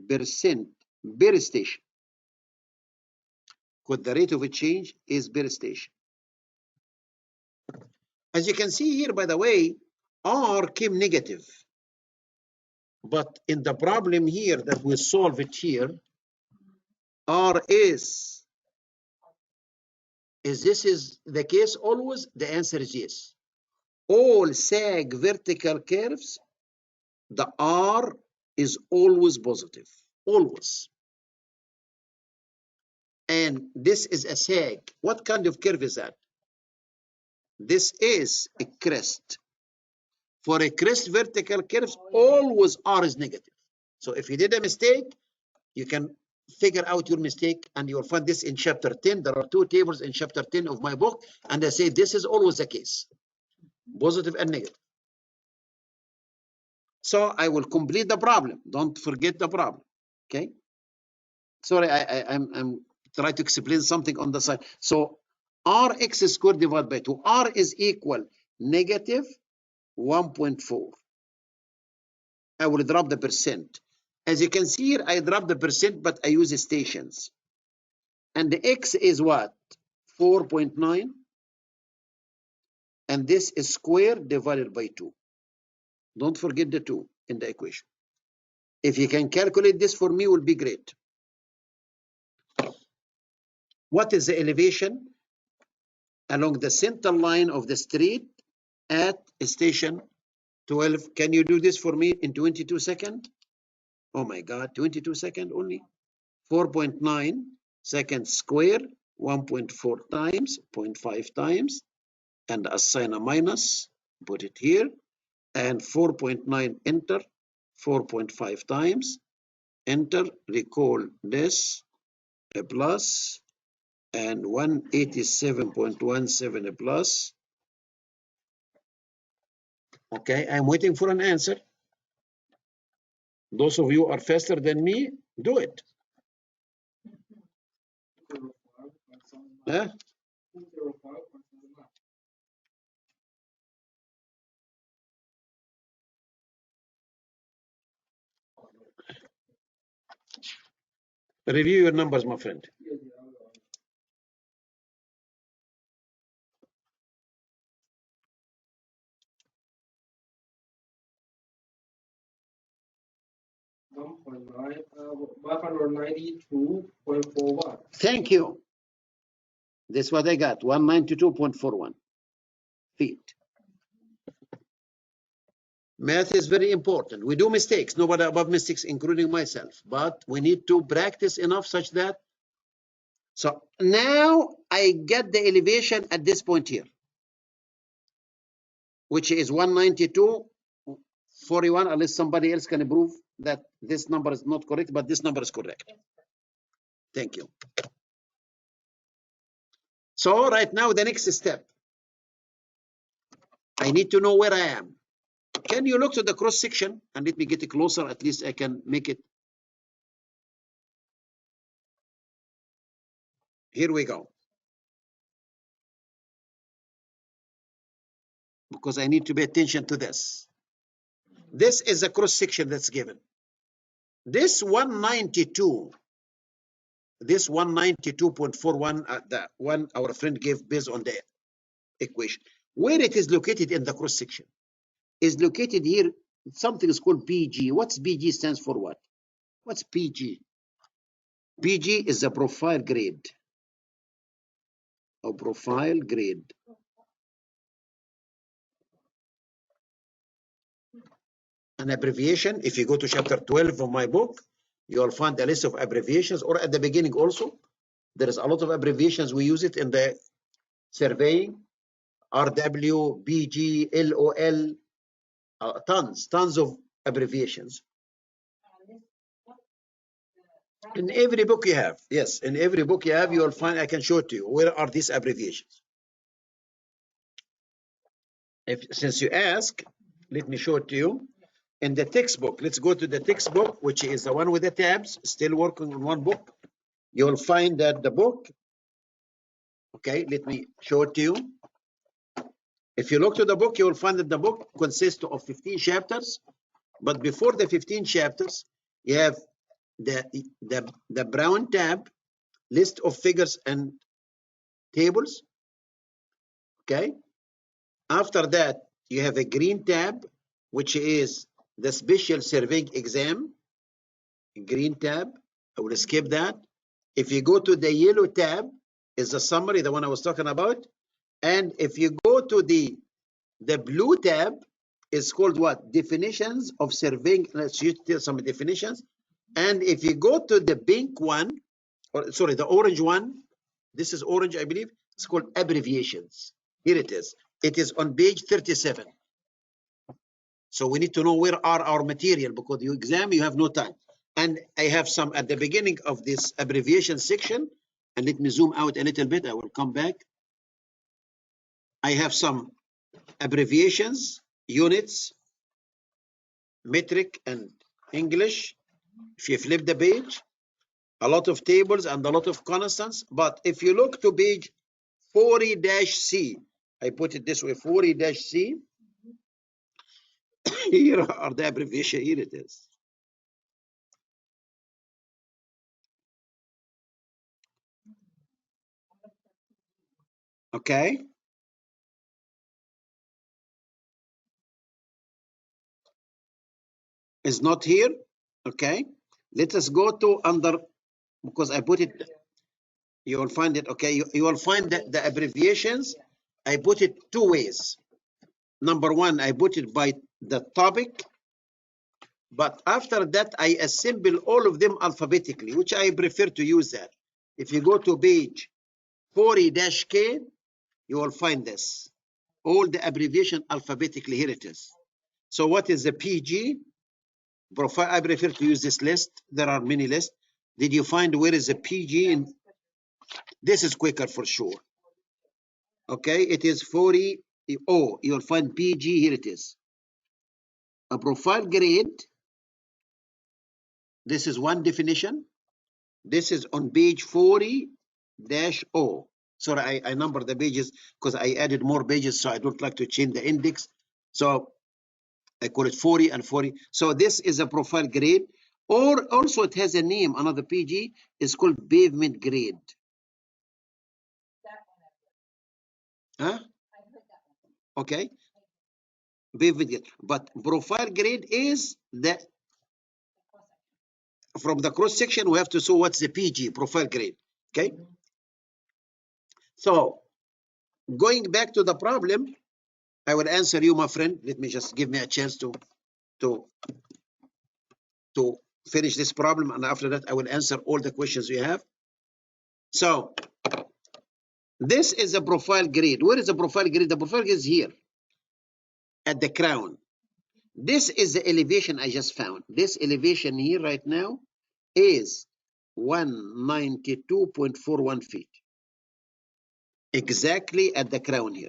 per station. Because the rate of a change is per station. As you can see here, by the way, R came negative. But in the problem here that we solve it here, R is this is the case always? The answer is yes. All sag vertical curves, the R is always positive, always. And this is a sag. What kind of curve is that? This is a crest. For a crest vertical curves, always R is negative. So if you did a mistake, you can figure out your mistake, and you'll find this in chapter 10. There are 2 tables in chapter 10 of my book, and I say this is always the case, positive and negative. So I will complete the problem. Don't forget the problem. Okay. Sorry, I'm trying to explain something on the side. So Rx squared divided by 2. R is equal negative 1.4. I will drop the percent. As you can see here, I drop the percent, but I use stations. And the X is what? 4.9. And this is squared divided by 2. Don't forget the 2 in the equation. If you can calculate this for me, it will be great. What is the elevation along the center line of the street at station 12? Can you do this for me in 22 seconds? Oh my God, 22 seconds only? 4.9 seconds square, 1.4 times, 0.5 times, and assign a minus, put it here, and 4.9 enter, 4.5 times, enter, recall this, a plus, and 187.17 plus. Okay, I'm waiting for an answer. Those of you are faster than me, do it. Huh? Review your numbers, my friend. Thank you. That's what I got, 192.41 feet. Math is very important. We do mistakes, nobody above mistakes, including myself, but we need to practice enough such that. So now I get the elevation at this point here, which is 192.41, unless somebody else can prove that this number is not correct, but this number is correct. Thank you. So right now, the next step, I need to know where I am. Can you look to the cross section and let me get it closer? At least I can make it. Here we go. Because I need to pay attention to this. This is a cross section that's given. This 192, this 192.41, the one our friend gave based on the equation, where it is located in the cross section is located here. Something is called PG. What's PG stands for what? What's PG? PG is a profile grade. A profile grade. An abbreviation, if you go to chapter 12 of my book, you'll find a list of abbreviations, or at the beginning also. There is a lot of abbreviations. We use it in the surveying. RW, BG, LOL, tons of abbreviations. In every book you have, yes, in every book you have, you will find, I can show it to you, where are these abbreviations? Since you ask, let me show it to you. In the textbook, let's go to the textbook, which is the one with the tabs, still working on one book. You'll find that the book, okay, let me show it to you. If you look to the book, you will find that the book consists of 15 chapters. But before the 15 chapters, you have the brown tab, list of figures and tables. Okay. After that, you have a green tab, which is the special surveying exam. Green tab. I will skip that. If you go to the yellow tab, is the summary, the one I was talking about. And if you go to the blue tab, is called what? Definitions of surveying. Let's use some definitions. And if you go to the pink one, or sorry, the orange one, this is orange, I believe, it's called abbreviations. Here it is. It is on page 37. So we need to know where are our material, because you exam, you have no time. And I have some at the beginning of this abbreviation section. And let me zoom out a little bit. I will come back. I have some abbreviations, units, metric, and English. If you flip the page, a lot of tables and a lot of constants. But if you look to page 40-C, I put it this way, 40-C, here are the abbreviation, here it is. Okay. It's not here. Okay. Let us go to under, because I put it, you will find it. Okay. You will find the abbreviations. I put it two ways. Number one, I put it by the topic. But after that, I assemble all of them alphabetically, which I prefer to use that. If you go to page 40-K, you will find this. All the abbreviation alphabetically, here it is. So what is the PG? Profile, I prefer to use this list. There are many lists. Did you find where is the PG? This is quicker for sure. Okay, it is 40. Oh, you'll find PG. Here it is. A profile grade. This is one definition. This is on page 40-0. Sorry, I numbered the pages because I added more pages, so I don't like to change the index. So I call it 40 and 40. So this is a profile grade, or also it has a name. Another PG is called pavement grade. That one Huh? I heard that one. Okay. Pavement grade. But profile grade is the from the cross section. We have to show what's the PG profile grade. Okay. So going back to the problem, I will answer you, my friend. Let me just give me a chance to finish this problem, and after that I will answer all the questions you have. So this is a profile grid. Where is the profile grid? The profile grid is here at the crown. This is the elevation I just found. This elevation here right now is 192.41 feet. Exactly at the crown here.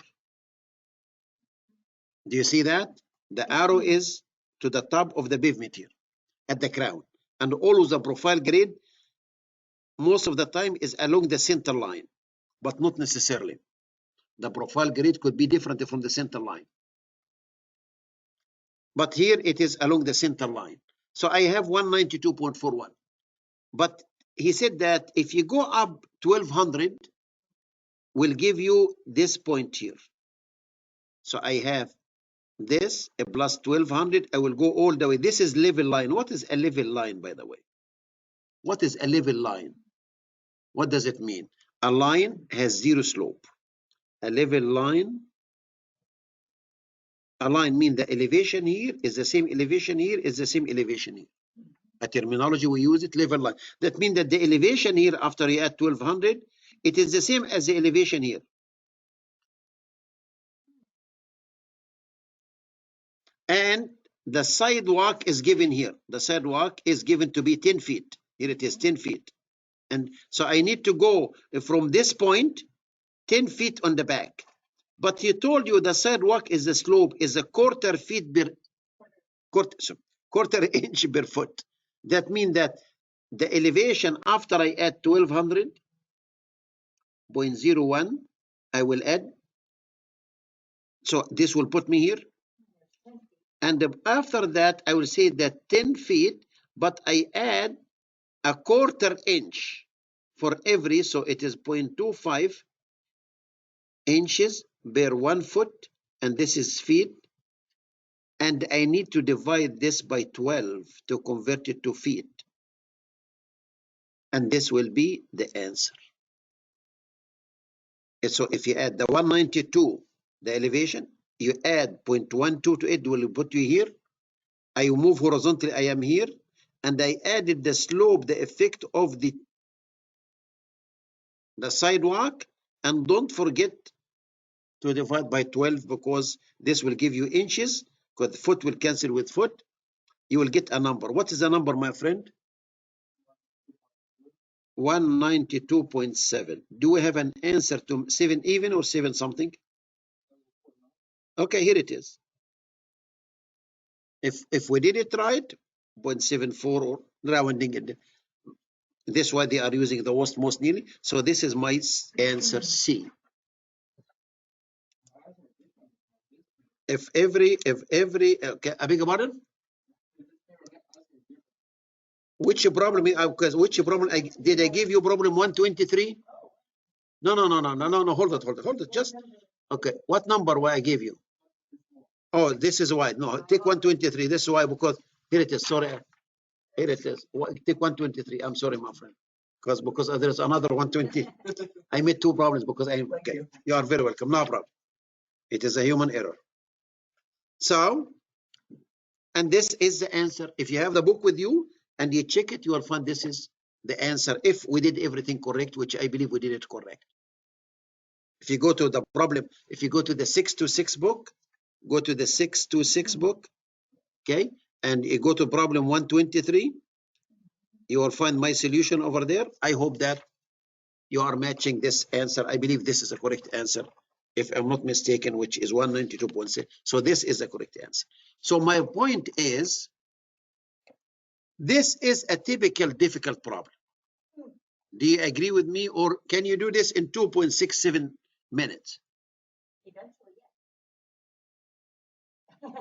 Do you see that? The arrow is to the top of the pavement here at the crown. And always the profile grid most of the time is along the center line, but not necessarily. The profile grid could be different from the center line. But here it is along the center line. So I have 192.41. But he said that if you go up 1200, will give you this point here. So I have this a plus 1200. I will go all the way. This is level line. What is a level line, by the way? What is a level line? What does it mean? A line has zero slope. A level line, a line means the elevation here is the same elevation here is the same elevation here. A terminology we use it, level line. That means that the elevation here after you add 1200, it is the same as the elevation here. And the sidewalk is given here. The sidewalk is given to be 10 feet. Here it is 10 feet. And so I need to go from this point 10 feet on the back. But he told you the sidewalk is the slope is a quarter inch per foot. That means that the elevation after I add 1200.01, I will add. So this will put me here. And after that, I will say that 10 feet, but I add a quarter inch for every, so it is 0.25 inches per 1 foot, and this is feet. And I need to divide this by 12 to convert it to feet. And this will be the answer. And so if you add the 192, the elevation, you add 0.12 to it, will put you here. I move horizontally, I am here, and I added the slope, the effect of the sidewalk, and don't forget to divide by 12 because this will give you inches, because the foot will cancel with foot. You will get a number. What is the number, my friend? 192.7. Do we have an answer to 7 even or 7 something? Okay, here it is. If we did it right, 0.74 or rounding it. This is why they are using the most nearly. So this is my answer C. If every, okay, I beg your pardon? Which problem? Because which problem? Did I give you problem 123? No. Hold it. Just okay. What number will I give you? Oh, this is why. No, take 123. This is why, because here it is. Sorry, here it is. Take 123. I'm sorry, my friend, because there's another 120. I made 2 problems because I. Okay, you are very welcome. No problem. It is a human error. So, and this is the answer. If you have the book with you and you check it, you will find this is the answer. If we did everything correct, which I believe we did it correct. If you go to the problem, if you go to the 626 book, go to the 626 book, okay, and you go to problem 123, you will find my solution over there. I hope that You are matching this answer. I believe this is a correct answer, if I'm not mistaken, which is 192.6. So this is the correct answer. So my point is, this is a typical difficult problem. Do you agree with me, or can you do this in 2.67 minutes? Eventually, yes.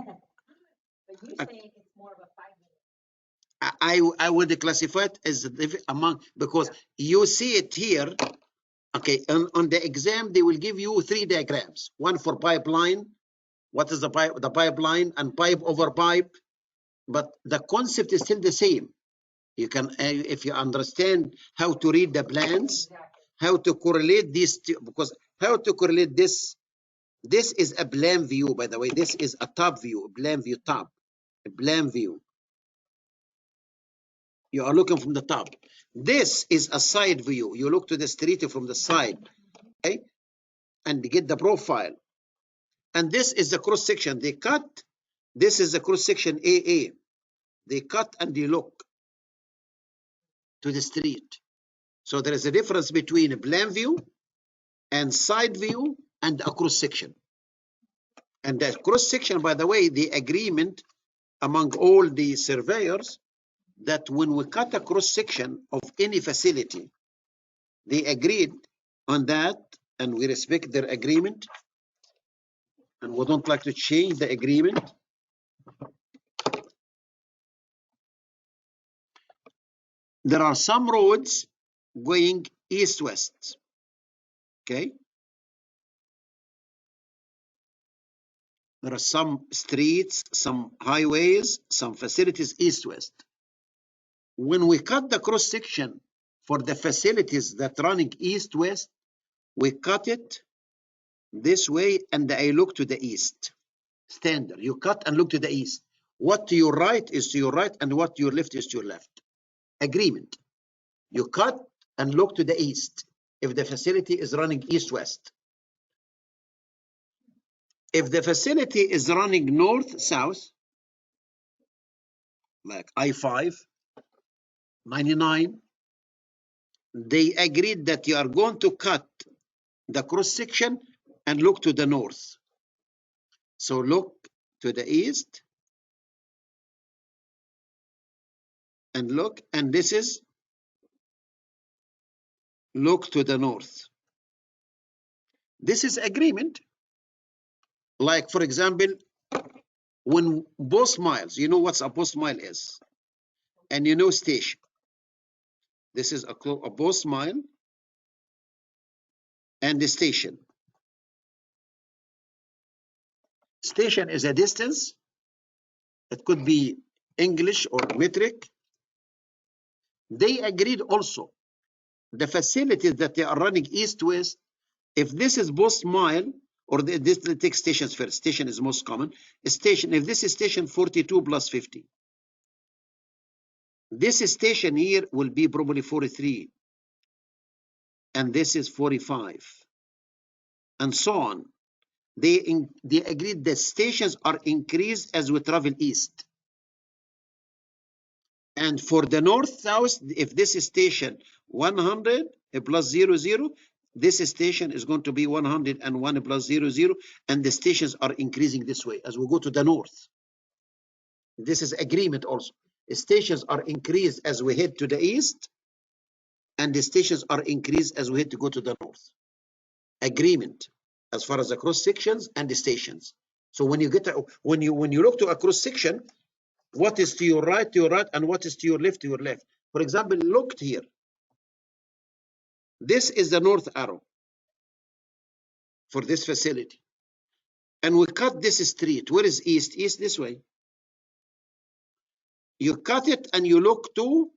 But you're saying it's more of a 5 minute. I would classify it as among, because you see it here. Okay, on the exam, they will give you 3 diagrams. One for pipeline. What is the pipeline, and pipe over pipe. But the concept is still the same. You can, if you understand how to read the plans, how to correlate these two, because how to correlate this. This is a plan view, by the way. This is a top view, a plan view top, a plan view. You are looking from the top. This is a side view. You look to the street from the side, okay, and get the profile. And this is the cross section. They cut. This is the cross section AA. They cut and they look to the street. So there is a difference between a plan view and side view and a cross section. And that cross section, by the way, the agreement among all the surveyors, that when we cut a cross section of any facility, they agreed on that, and we respect their agreement, and we don't like to change the agreement. There are some roads going east-west, okay? There are some streets, some highways, some facilities east-west. When we cut the cross-section for the facilities that running east-west, we cut it this way, and I look to the east. Standard, you cut and look to the east. What to your right is to your right, and what to your left is to your left. Agreement. You cut and look to the east if the facility is running east-west. If the facility is running north-south, like I-5, 99, they agreed that you are going to cut the cross-section and look to the north. So look to the east and look, and this is look to the north. This is agreement. Like, for example, when post miles, you know what a post mile is, and you know station. This is a post mile and the station. Station is a distance. It could be English or metric. They agreed also, the facilities that they are running east-west, if this is post mile, or this, let's take stations first. Station is most common. Station, if this is station 42 plus 50, this station here will be probably 43, and this is 45, and so on. They agreed the stations are increased as we travel east. And for the north-south, if this is station 100 plus 00, this station is going to be 101 plus 00, and the stations are increasing this way as we go to the north. This is agreement also. The stations are increased as we head to the east, and the stations are increased as we head to go to the north. Agreement as far as the cross sections and the stations. So when you get when you look to a cross section, what is to your right, and what is to your left, For example, look here. This is the north arrow for this facility. And we cut this street. Where is east? East this way. You cut it and you look to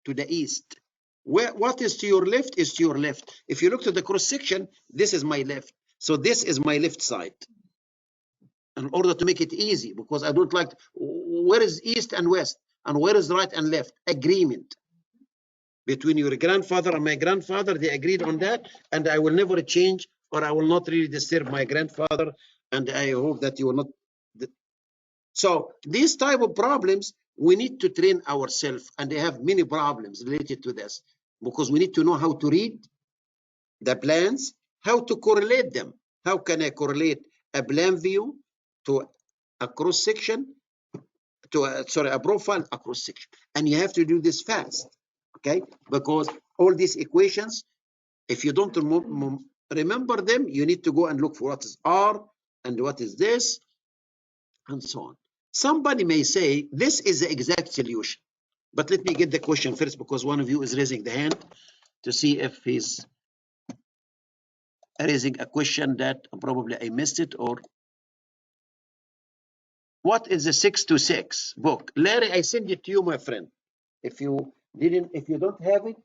the east. What is to your left is to your left. If you look to the cross section, this is my left. So this is my left side. In order to make it easy, because I don't like, where is east and west, and where is right and left? Agreement between your grandfather and my grandfather. They agreed on that, and I will never change, or I will not really disturb my grandfather, and I hope that you will not. So these type of problems, we need to train ourselves, and they have many problems related to this, because we need to know how to read, the plans, how to correlate them. How can I correlate a plan view to a cross section, to a profile, a cross section? And you have to do this fast, okay? Because all these equations, if you don't remember them, you need to go and look for what is R and what is this, and so on. Somebody may say this is the exact solution, but let me get the question first, because one of you is raising the hand to see if he's raising a question that probably I missed it. Or what is the 626 book? Larry, I sent it to you, my friend. If you don't have it,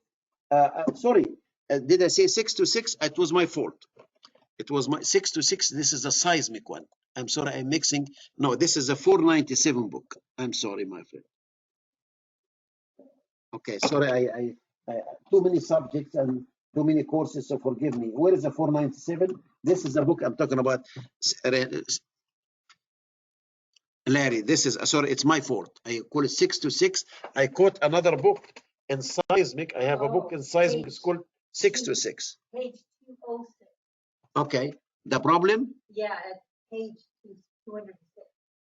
sorry, did I say 626? It was my fault. It was my 626. This is a seismic one. I'm sorry, I'm mixing. No, this is a 497 book. I'm sorry, my friend. Okay, sorry, I too many subjects and too many courses, so forgive me. Where is the 497? This is the book I'm talking about. Larry, this is, sorry, it's my fault. I call it 626. I quote another book in seismic. I have a book in seismic. It's called 626. Page 206. Okay. The problem? Yeah, at page 206.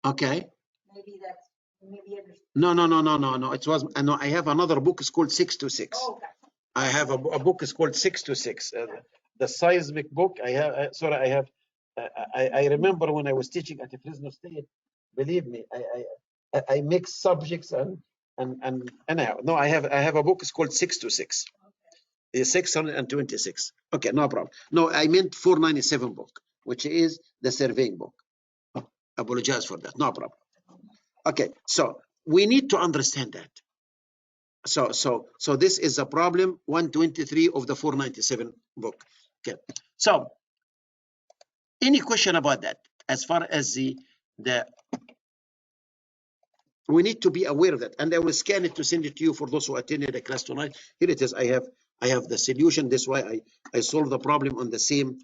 Okay. Maybe that's, maybe there's. No. It was, no, I have another book. It's called 626. Oh, gotcha. I have a book is called 626. The seismic book. I have, sorry, I have, I remember when I was teaching at the Fresno State, believe me, I mix subjects and anyhow, no, I have a book. It's called 626. It's 626. Okay, no problem. No, I meant 497 book, which is the surveying book. Apologize for that. No problem. Okay, so we need to understand that. So this is a problem 123 of the 497 book. Okay. So any question about that? As far as the we need to be aware of that, and I will scan it to send it to you for those who attended the class tonight. Here it is. I have the solution. This way I solve the problem on the same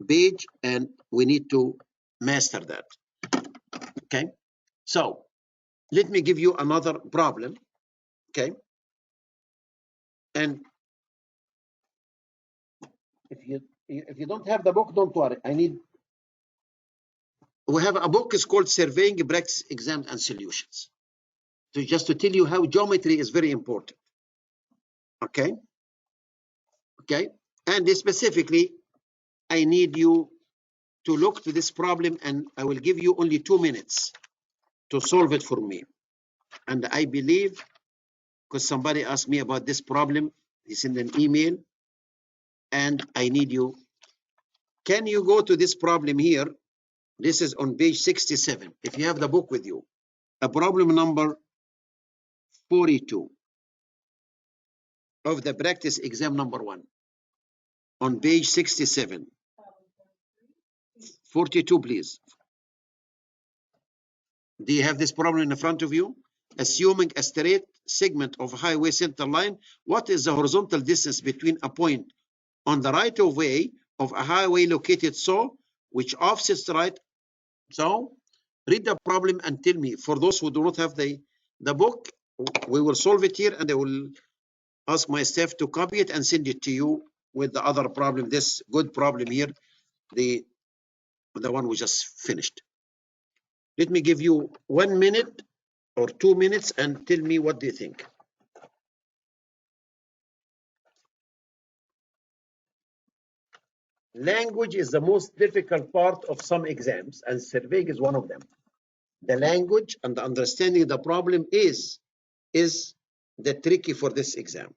page, and we need to master that. Okay. So let me give you another problem. Okay. And if you don't have the book, don't worry. We have a book is called Surveying Practice Exams and Solutions. So just to tell you how geometry is very important. Okay. Okay. And specifically, I need you to look to this problem, and I will give you only 2 minutes to solve it for me. And I believe, because somebody asked me about this problem, he sent an email, and I need you. Can you go to this problem here? This is on page 67. If you have the book with you, a problem number 42 of the practice exam number 1 on page 67. 42, please. Do you have this problem in front of you? Assuming a straight segment of highway center line, what is the horizontal distance between a point on the right of way of a highway located so, which offsets the right? So read the problem and tell me. For those who do not have the book, we will solve it here, and I will ask my staff to copy it and send it to you with the other problem, this good problem here, the one we just finished. Let me give you 1 minute or 2 minutes and tell me what do you think. Language is the most difficult part of some exams, and surveying is one of them. The language and the understanding of the problem is the tricky for this exam.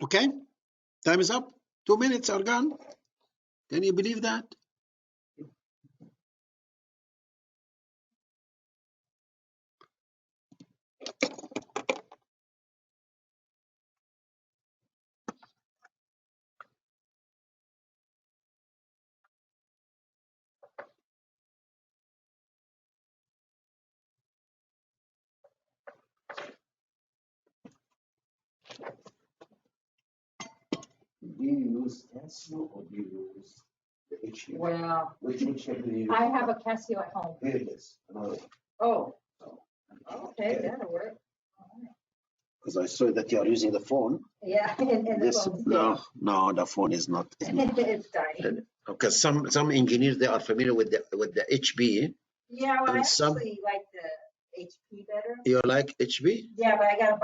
Okay, time is up. 2 minutes are gone. Can you believe that? Do you use Casio or do you use the HU? Well, Which HU do you use? I have a Casio at home. Here it is. Oh, okay, that'll work. Because I saw that you are using the phone. Yeah, and the This phone's no, the phone is not. It's tiny. Because some engineers, they are familiar with the HB. Yeah, well, I And some- actually like the HP better. You like HB? Yeah, but I gotta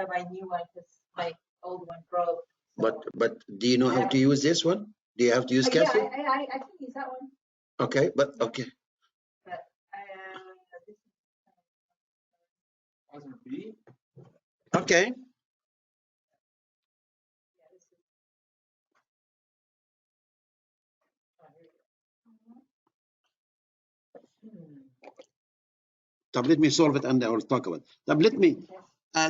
buy a new one because my old one broke. so- But do you know how to use this one? Do you have to use Oh, yeah, Casio? I can use that one, Okay, but okay. but this is. Okay. Yeah, this is. Oh, here we go. طب let me solve it and I will talk about it. طب let me,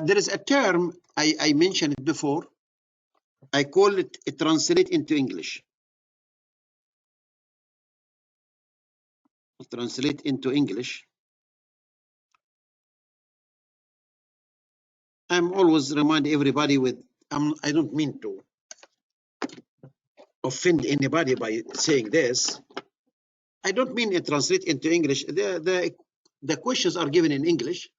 there is a term, I mentioned it before. I call it translate into English. Translate into English. I'm always remind everybody with, I don't mean to offend anybody by saying this. I don't mean it translate into English. The questions are given in English.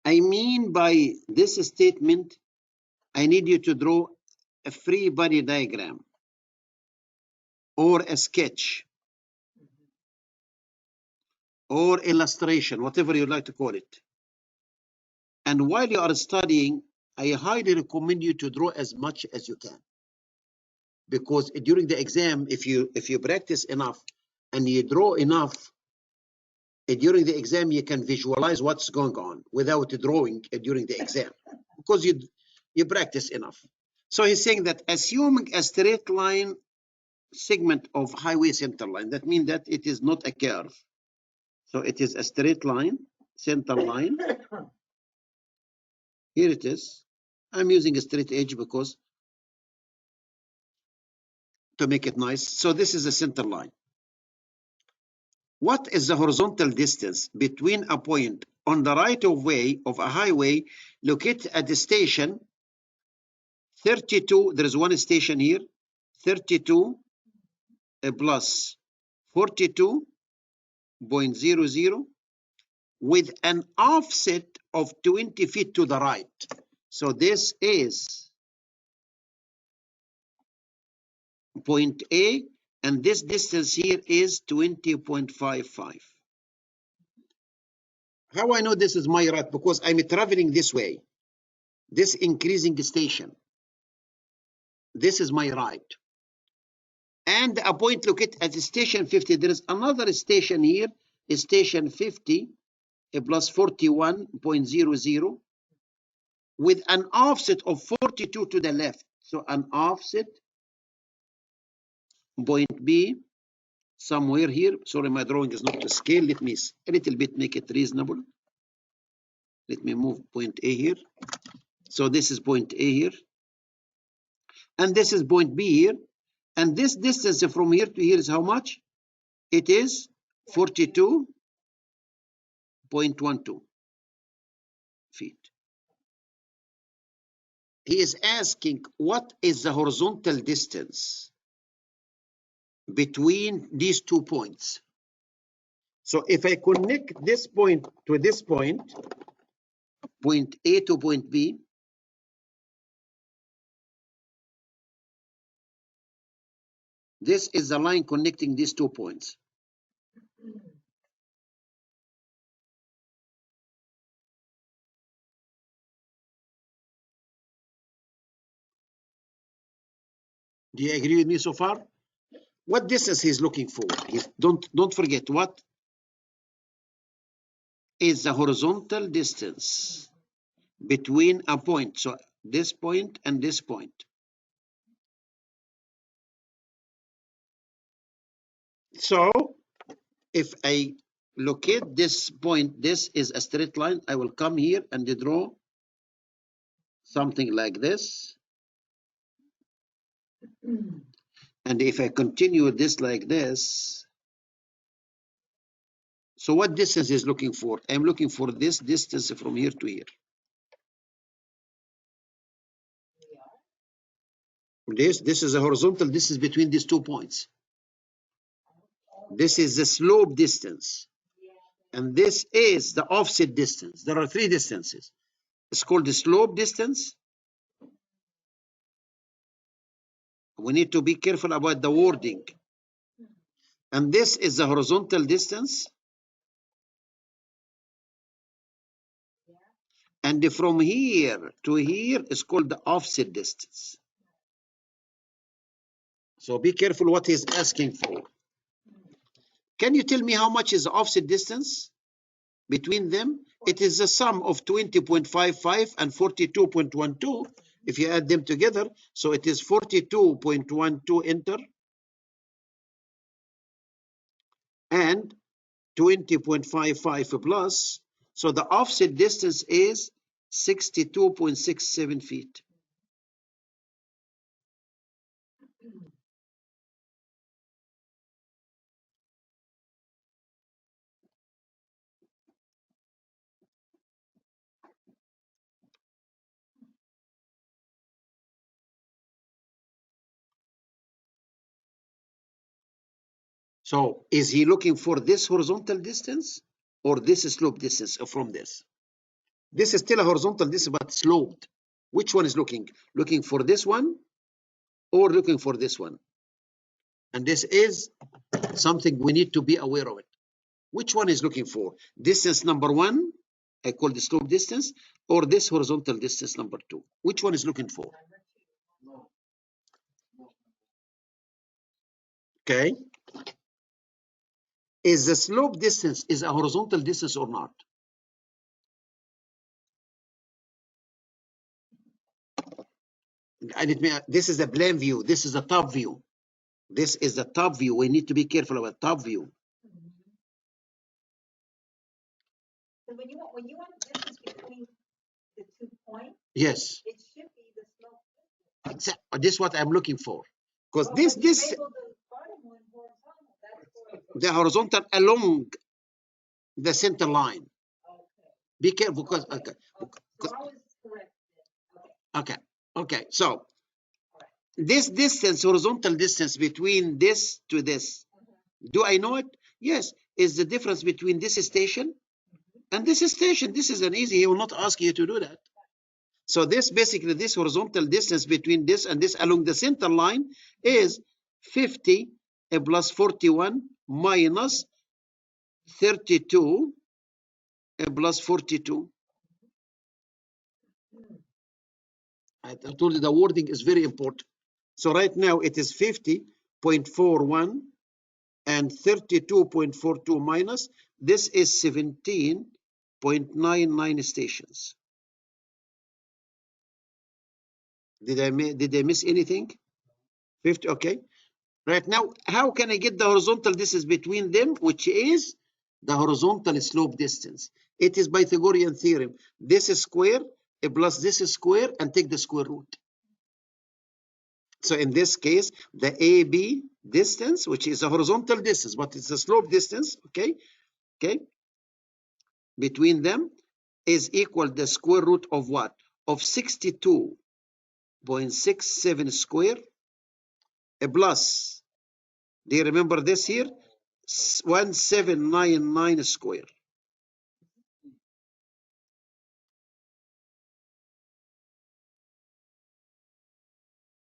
I mean by this statement, I need you to draw a free body diagram or a sketch or illustration, whatever you like to call it. And while you are studying, I highly recommend you to draw as much as you can. Because during the exam, if you practice enough and you draw enough, during the exam, you can visualize what's going on without drawing during the exam, because you practice enough. So he's saying that assuming a straight line segment of highway center line, that means that it is not a curve. So it is a straight line, center line. Here it is. I'm using a straight edge because to make it nice. So this is a center line. What is the horizontal distance between a point on the right of way of a highway located at the station 32, there is one station here, 32 plus 42.00 with an offset of 20 feet to the right. So this is point A, and this distance here is 20.55. How I know this is my right? Because I'm traveling this way. This increasing station. This is my right. And a point located at station 50. There is another station here, station 50 plus 41.00 with an offset of 42 to the left. So an offset, point B, somewhere here. Sorry, my drawing is not to scale. Let me a little bit make it reasonable. Let me move point A here. So this is point A here. And this is point B here. And this distance from here to here is how much? It is 42.12 feet. He is asking, what is the horizontal distance between these 2 points? So if I connect this point to this point, point A to point B, This is the line connecting these 2 points. Do you agree with me so far? What distance he's looking for? Don't forget, what is the horizontal distance between a point? So this point and this point. So if I locate this point, this is a straight line. I will come here and draw something like this. And if I continue this like this, so what distance is looking for? I'm looking for this distance from here to here. This is a horizontal distance between these 2 points. This is the slope distance. And this is the offset distance. There are 3 distances. It's called the slope distance. We need to be careful about the wording. And this is the horizontal distance. And from here to here is called the offset distance. So be careful what he's asking for. Can you tell me how much is the offset distance between them? It is the sum of 20.55 and 42.12 if you add them together. So it is 42.12 enter and 20.55 plus. So the offset distance is 62.67 feet. So is he looking for this horizontal distance or this slope distance from this? This is still a horizontal distance, but sloped. Which one is looking? Looking for this one or looking for this one? And this is something we need to be aware of it. Which one is looking for? Distance number 1, I call the slope distance, or this horizontal distance number 2? Which one is looking for? Okay. Is the slope distance is a horizontal distance or not? This is the plan view. This is the top view. This is the top view. We need to be careful about top view. So when you want the distance between the 2 points, Yes. it should be the slope distance. This is what I'm looking for. Because Oh, this but you labeled the bottom one horizontal. That's for the horizontal along the center line. okay. Be careful because Okay. So I was correct then. Okay. okay. So this distance, horizontal distance between this to this, do I know it? Yes. Is the difference between this station and this station. This is an easy. He will not ask you to do that. So this basically, this horizontal distance between this and this along the center line is 50 plus 41 minus 32 plus 42. I told you the wording is very important. So right now it is 50.41 and 32.42 minus. This is 17.99 stations. Did I miss anything? 50. Okay. Right now, how can I get the horizontal distance between them, which is the horizontal slope distance? It is Pythagorean theorem. This is square plus this is square and take the square root. So in this case, the AB distance, which is a horizontal distance, but it's a slope distance, okay, between them is equal the square root of what? Of 62.67 square plus, do you remember this here? 1799 square.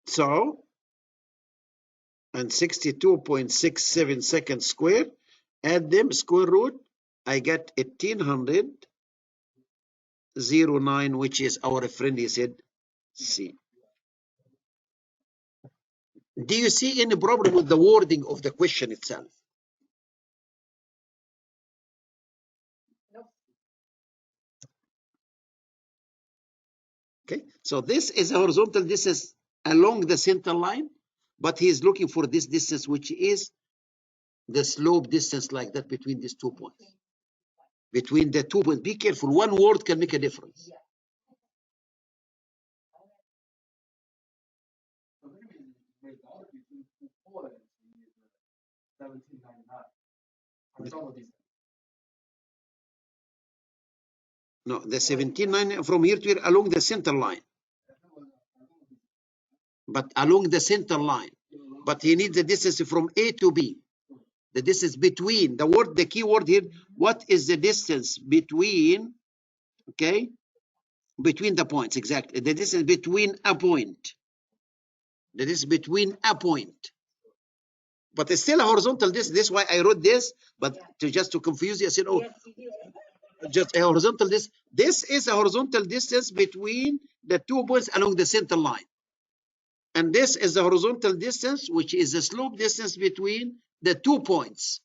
So and 62.67 seconds square. Add them, square root, I get 1809, which is our friend, he said, C. Do you see any problem with the wording of the question itself? Okay, so this is a horizontal distance along the center line, but he is looking for this distance, which is the slope distance like that between these 2 points. Between the 2 points, be careful, one word can make a difference. No, the 17.9 from here to here along the center line. But along the center line. But he needs the distance from A to B. The distance between, the key word here, what is the distance between, okay, between the points, exactly. The distance between a point. The distance between a point. But it's still a horizontal distance. This is why I wrote this, but just to confuse you, I said, oh, just a horizontal distance. This is a horizontal distance between the 2 points along the center line. And this is the horizontal distance, which is the slope distance between the 2 points.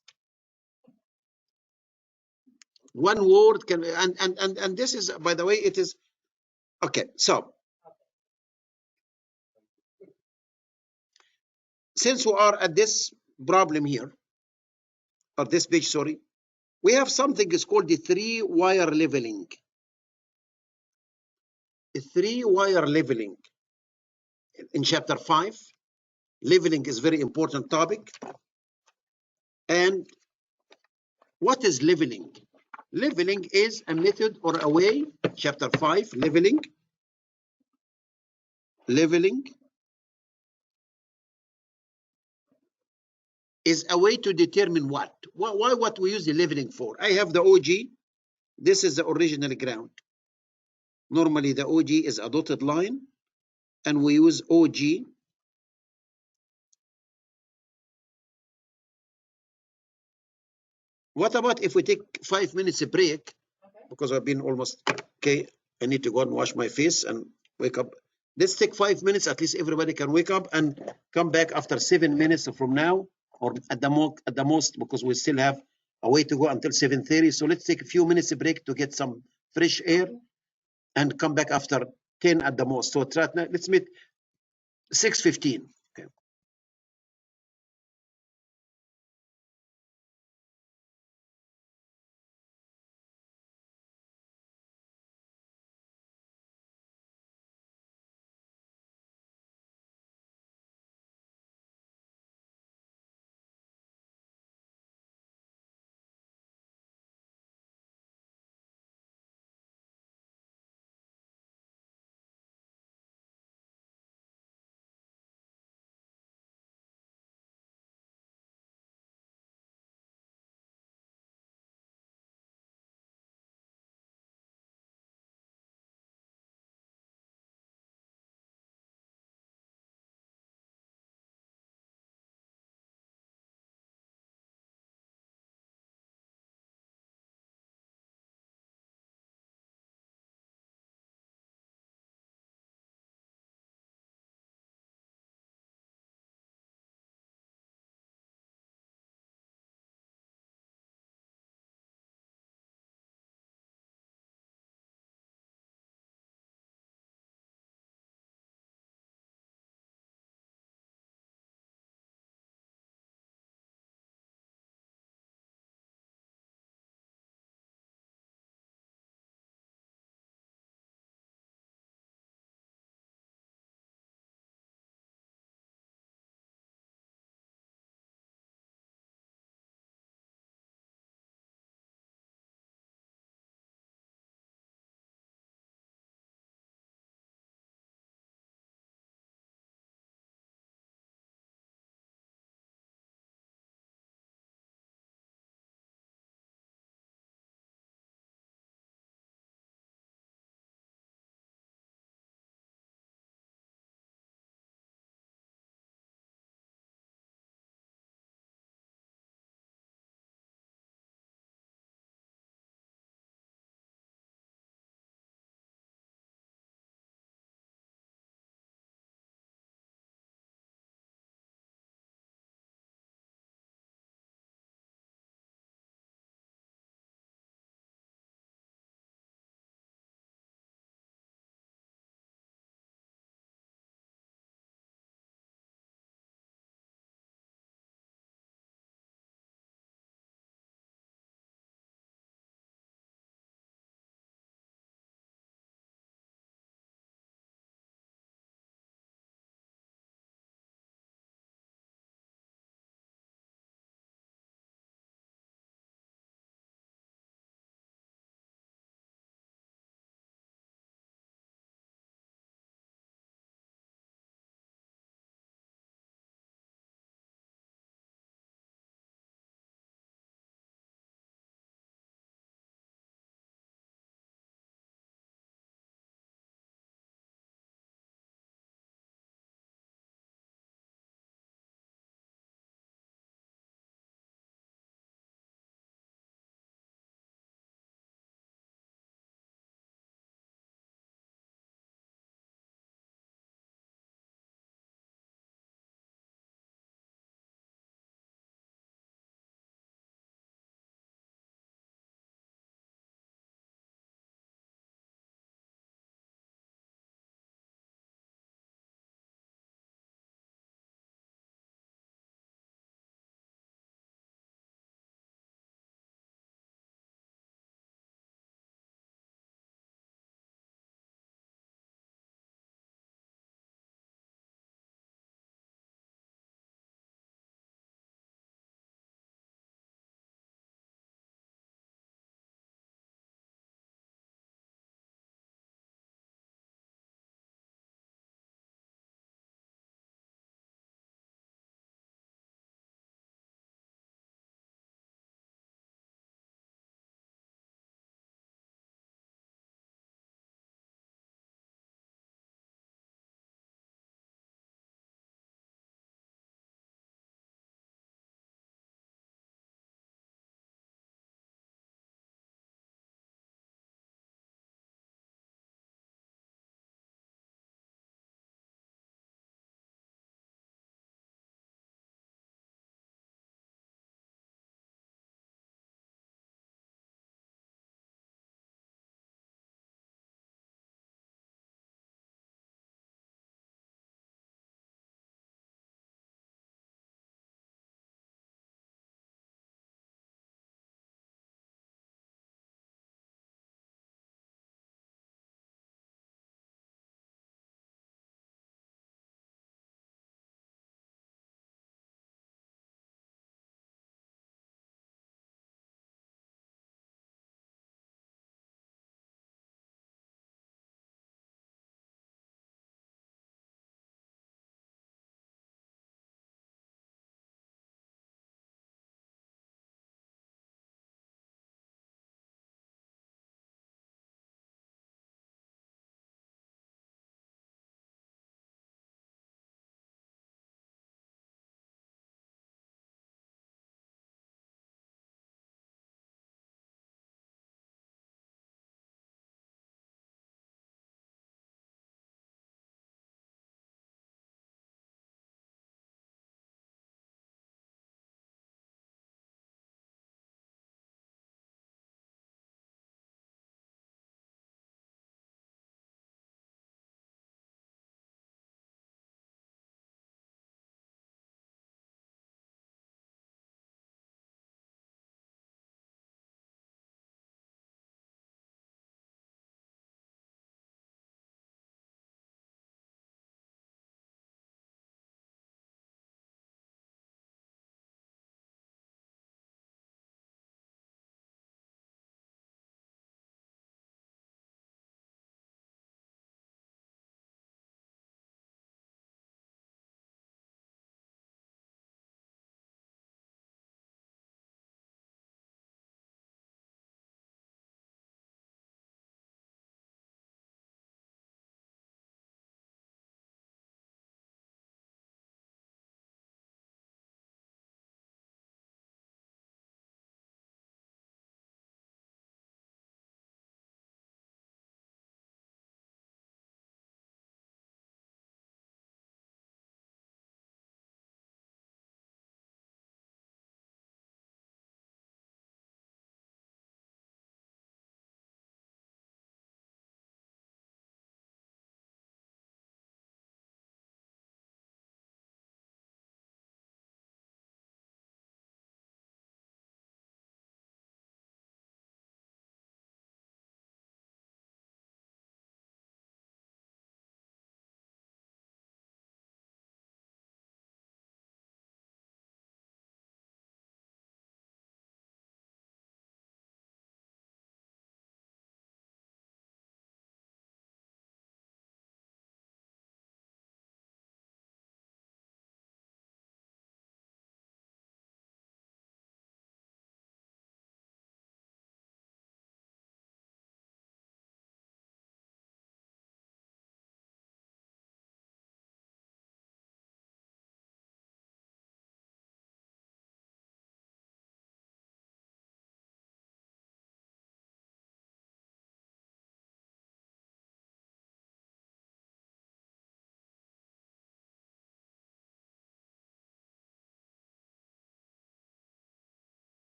One word can, and this is, by the way, it is, okay, so. Since we are at this problem here, or this page, sorry, we have something is called the 3-wire leveling. A 3-wire leveling. In chapter 5, leveling is very important topic. And what is leveling? Leveling is a method or a way, chapter 5, leveling. Leveling is a way to determine what? Why what we use the leveling for? I have the OG. This is the original ground. Normally the OG is a dotted line, and we use OG. What about if we take 5 minutes break? Because I've been almost, okay, I need to go and wash my face and wake up. Let's take 5 minutes, at least everybody can wake up and come back after 7 minutes from now, or at the most, because we still have a way to go until 7:30. So let's take a few minutes break to get some fresh air and come back after 10 at the most. So let's meet 6:15.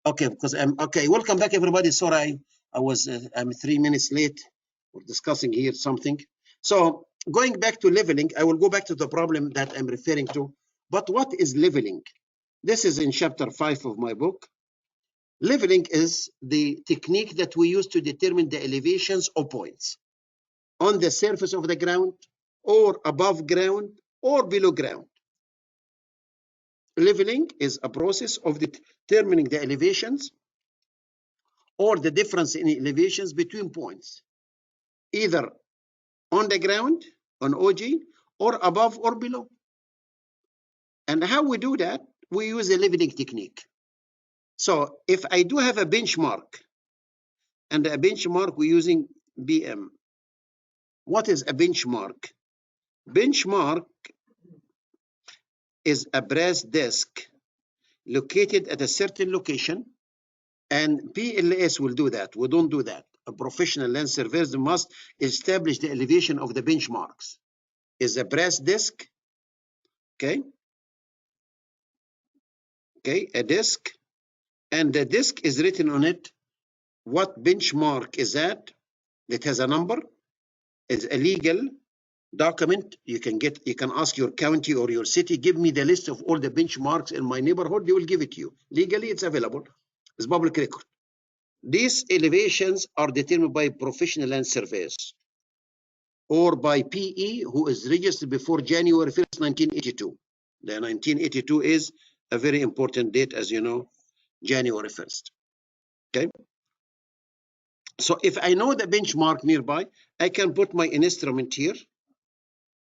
Okay, because I'm okay. Welcome back, everybody. Sorry, I'm 3 minutes late. We're discussing here something. So going back to leveling, I will go back to the problem that I'm referring to. But what is leveling? This is in chapter 5 of my book. Leveling is the technique that we use to determine the elevations or points on the surface of the ground, or above ground, or below ground. Leveling is a process of determining the elevations or the difference in elevations between points, either on the ground, on OG, or above or below. And how we do that? We use a leveling technique. So if I do have a benchmark, and a benchmark we're using BM. What is a benchmark? Benchmark is a brass disc located at a certain location, and PLS will do that. We don't do that. A professional land surveyors must establish the elevation of the benchmarks. Is a brass disc, okay? Okay, a disc, and the disc is written on it. What benchmark is that? It has a number. It's a legal document. You can ask your county or your city, give me the list of all the benchmarks in my neighborhood. They will give it to you. Legally, it's available. It's public record. These elevations are determined by professional land surveyors or by PE, who is registered before January 1st, 1982. The 1982 is a very important date, as you know, January 1st. Okay. So if I know the benchmark nearby, I can put my instrument here,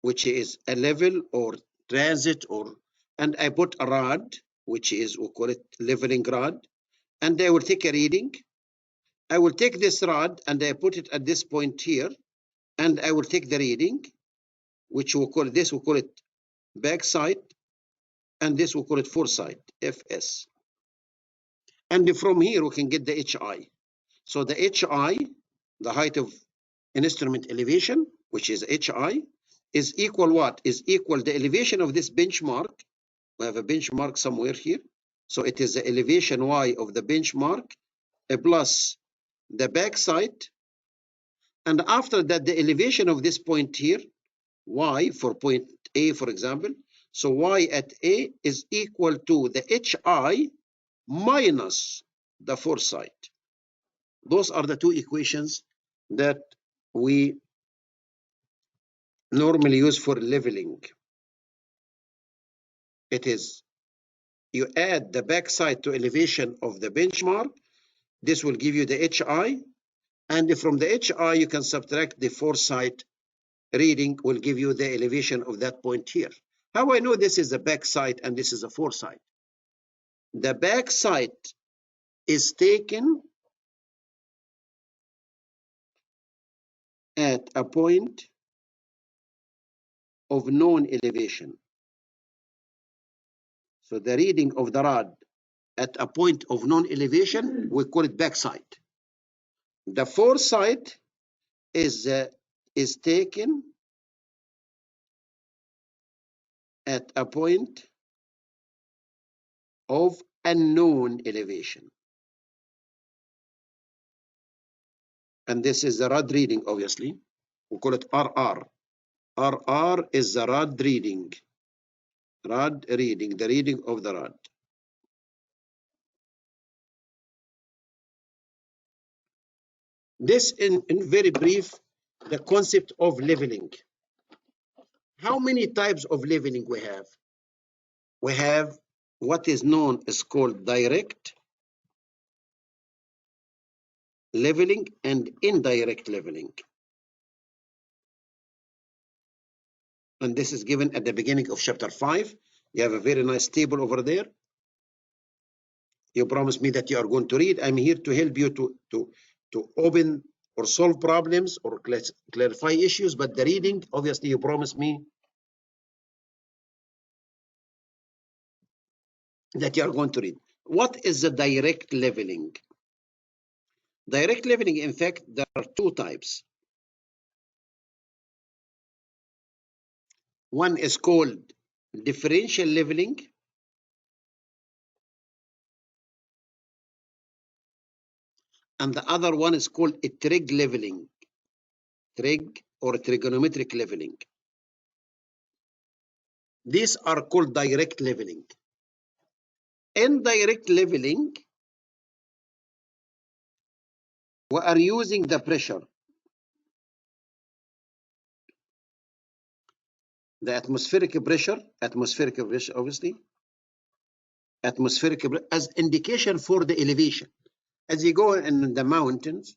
which is a level or transit, and I put a rod, which is, we call it leveling rod, and I will take a reading. I will take this rod and I put it at this point here, and I will take the reading, which we call it backside, and this we call it foresight, FS. And from here we can get the HI. So the HI, the height of instrument elevation, which is HI, is equal what? Is equal the elevation of this benchmark. We have a benchmark somewhere here. So it is the elevation Y of the benchmark plus the backside. And after that, the elevation of this point here, Y for point A, for example. So Y at A is equal to the HI minus the foresight. Those are the two equations that we normally use for leveling. It is, you add the backside to elevation of the benchmark. This will give you the HI. And from the HI, you can subtract the foresight reading, will give you the elevation of that point here. How I know this is the backside and this is a foresight? The backside is taken at a point of known elevation. So the reading of the rod at a point of known elevation, we call it backside. The foresight is taken at a point of unknown elevation. And this is the rod reading, obviously. We call it RR. RR is the rod reading. Rod reading, the reading of the rod. This in very brief, the concept of leveling. How many types of leveling we have? We have what is known as called direct leveling and indirect leveling. And this is given at the beginning of chapter 5. You have a very nice table over there. You promised me that you are going to read. I'm here to help you to open or solve problems or clarify issues, but the reading, obviously, you promised me that you are going to read. What is the direct leveling? Direct leveling, in fact, there are two types. One is called differential leveling, and the other one is called a trig leveling. Trig or trigonometric leveling. These are called direct leveling. Indirect leveling, we are using the pressure, the atmospheric pressure, obviously, atmospheric pressure as indication for the elevation. As you go in the mountains,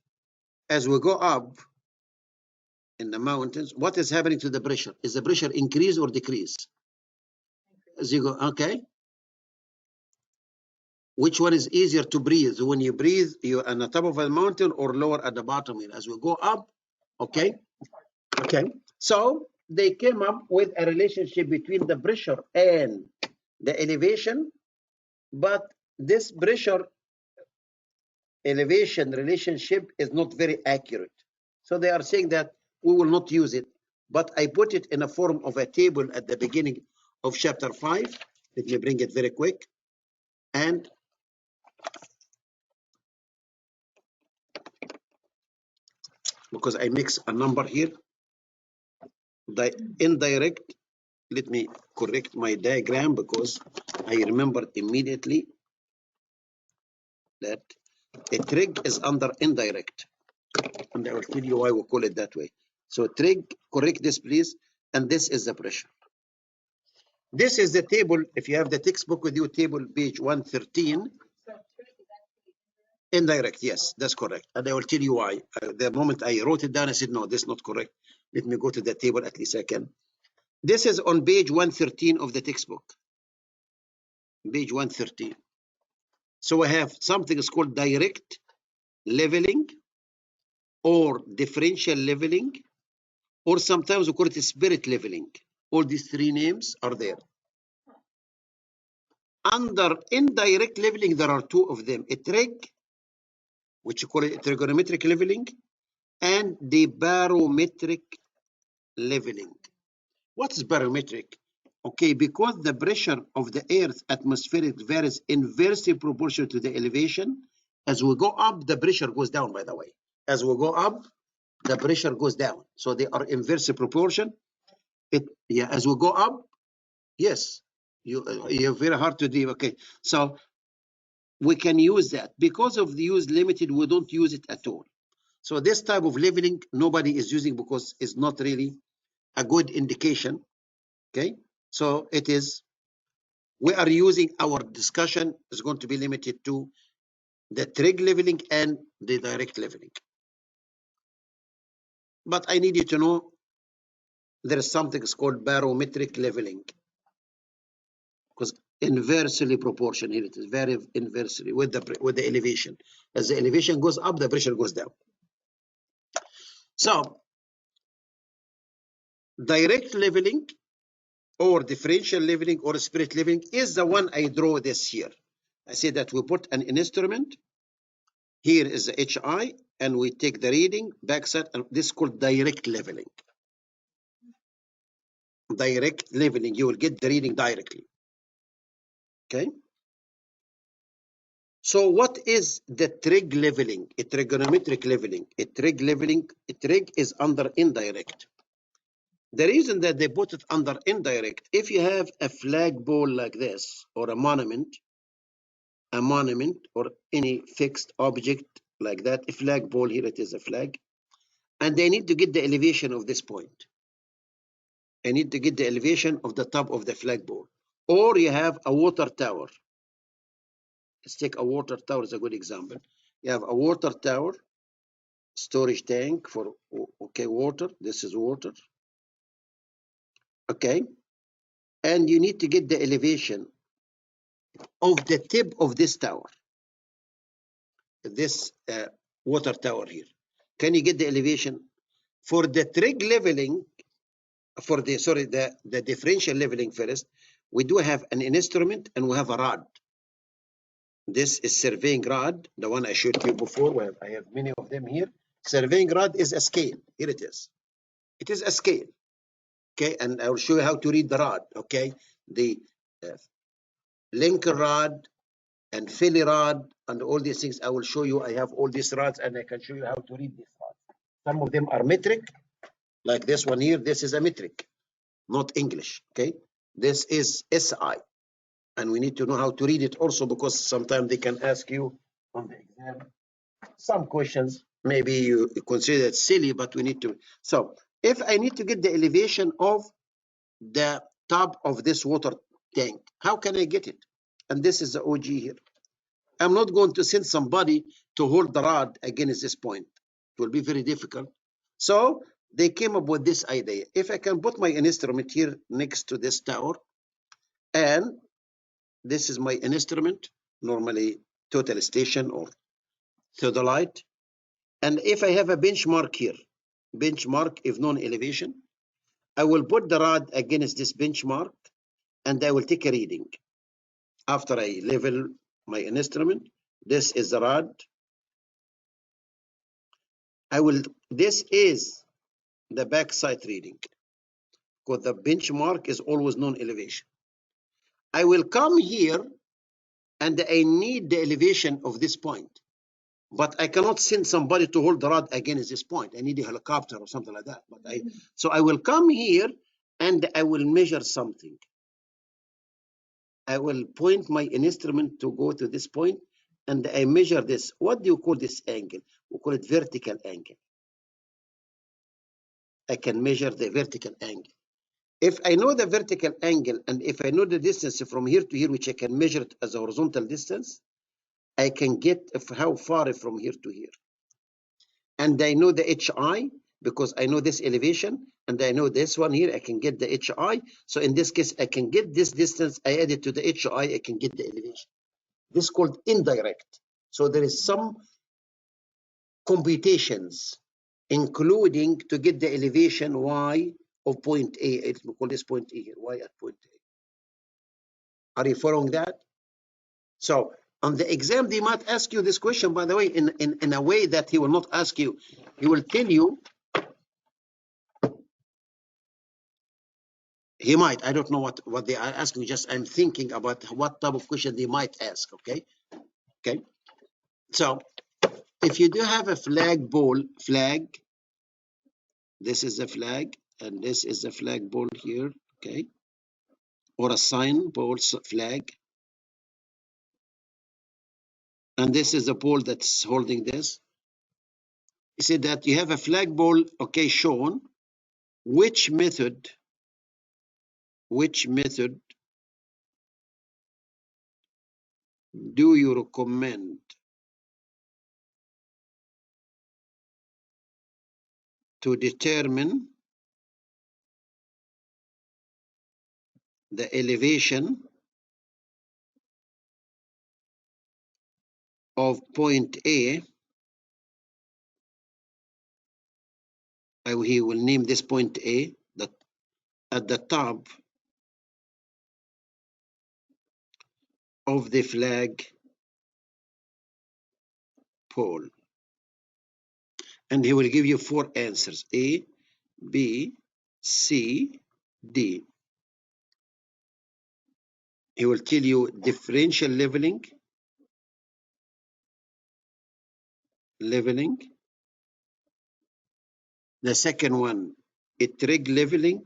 as we go up in the mountains, what is happening to the pressure? Is the pressure increase or decrease? As you go, okay. Which one is easier to breathe? When you breathe, you're on the top of a mountain or lower at the bottom here? As we go up, okay? Okay. So they came up with a relationship between the pressure and the elevation, but this pressure elevation relationship is not very accurate. So they are saying that we will not use it, but I put it in a form of a table at the beginning of chapter 5. Let me bring it very quick. And because I mix a number here, the indirect, let me correct my diagram because I remembered immediately that a trig is under indirect. And I will tell you why we call it that way. So trig, correct this please, and this is the pressure. This is the table, if you have the textbook with you, table page 113. Indirect, yes, that's correct. And I will tell you why. The moment I wrote it down, I said, no, this is not correct. Let me go to the table at least I can. This is on page 113 of the textbook. Page 113. So we have something is called direct leveling or differential leveling, or sometimes we call it spirit leveling. All these three names are there. Under indirect leveling, there are two of them, a trig, which you call it trigonometric leveling, and the barometric leveling. What is barometric? Okay, because the pressure of the Earth's atmosphere varies inversely proportional to the elevation. As we go up, the pressure goes down, by the way. As we go up, the pressure goes down. So they are inversely proportion. As we go up, yes, you're very hard to do. Okay, so we can use that. Because of the use limited, we don't use it at all. So this type of leveling, nobody is using because it's not really a good indication. Okay, so it is, we are using, our discussion is going to be limited to the trig leveling and the direct leveling. But I need you to know there is something called barometric leveling, because inversely proportional, here it is very inversely with the elevation. As the elevation goes up, the pressure goes down. So direct leveling or differential leveling or spirit leveling is the one I draw this here. I say that we put an instrument, here is the HI, and we take the reading backside, and this is called direct leveling. Direct leveling, you will get the reading directly. Okay. So what is the trig leveling? A trigonometric leveling. A trig leveling, a trig is under indirect. The reason that they put it under indirect, if you have a flagpole like this, or a monument or any fixed object like that, a flagpole, here it is a flag, and they need to get the elevation of this point. I need to get the elevation of the top of the flagpole. Or you have a water tower. Let's take a water tower as a good example. You have a water tower, storage tank for, okay, water. This is water. Okay. And you need to get the elevation of the tip of this tower. This water tower here. Can you get the elevation? For the trig leveling, for the, sorry, the differential leveling first, we do have an instrument and we have a rod. This is surveying rod, the one I showed you before, where I have many of them here. Surveying rod is a scale. Here it is. It is a scale. Okay, and I will show you how to read the rod. Okay, the Lincoln rod and Philly rod and all these things. I will show you. I have all these rods and I can show you how to read these rods. Some of them are metric, like this one here. This is a metric, not English. Okay, this is SI, and we need to know how to read it also, because sometimes they can ask you on the exam some questions. Maybe you consider it silly, but we need to. So if I need to get the elevation of the top of this water tank, how can I get it? And this is the OG here. I'm not going to send somebody to hold the rod against this point. It will be very difficult. So they came up with this idea. If I can put my instrument here next to this tower, and this is my instrument, normally total station or theodolite. And if I have a benchmark here, benchmark if known elevation, I will put the rod against this benchmark and I will take a reading. After I level my instrument, this is the rod. This is the backside reading, because the benchmark is always known elevation. I will come here and I need the elevation of this point, but I cannot send somebody to hold the rod against this point. I need a helicopter or something like that. So I will come here and I will measure something. I will point my instrument to go to this point and I measure this. What do you call this angle? We call it vertical angle. I can measure the vertical angle. If I know the vertical angle and if I know the distance from here to here, which I can measure it as a horizontal distance, I can get how far from here to here. And I know the HI because I know this elevation and I know this one here, I can get the HI. So in this case, I can get this distance, I add it to the HI, I can get the elevation. This is called indirect. So there is some computations, including to get the elevation Y of point A. We call this point A here, Y at point A. Are you following that? So on the exam, they might ask you this question, by the way, in a way that he will not ask you. He will tell you, he might, I don't know what they are asking, just I'm thinking about what type of question they might ask, okay? Okay. So if you do have a flag, this is a flag, and this is a flag pole here, okay? Or a sign pole flag. And this is the pole that's holding this. You see that you have a flag pole, okay, shown. Which method do you recommend to determine the elevation of point A? He will name this point A, that at the top of the flag pole. And he will give you 4 answers, A, B, C, D. He will tell you differential leveling, the second one, a trig leveling,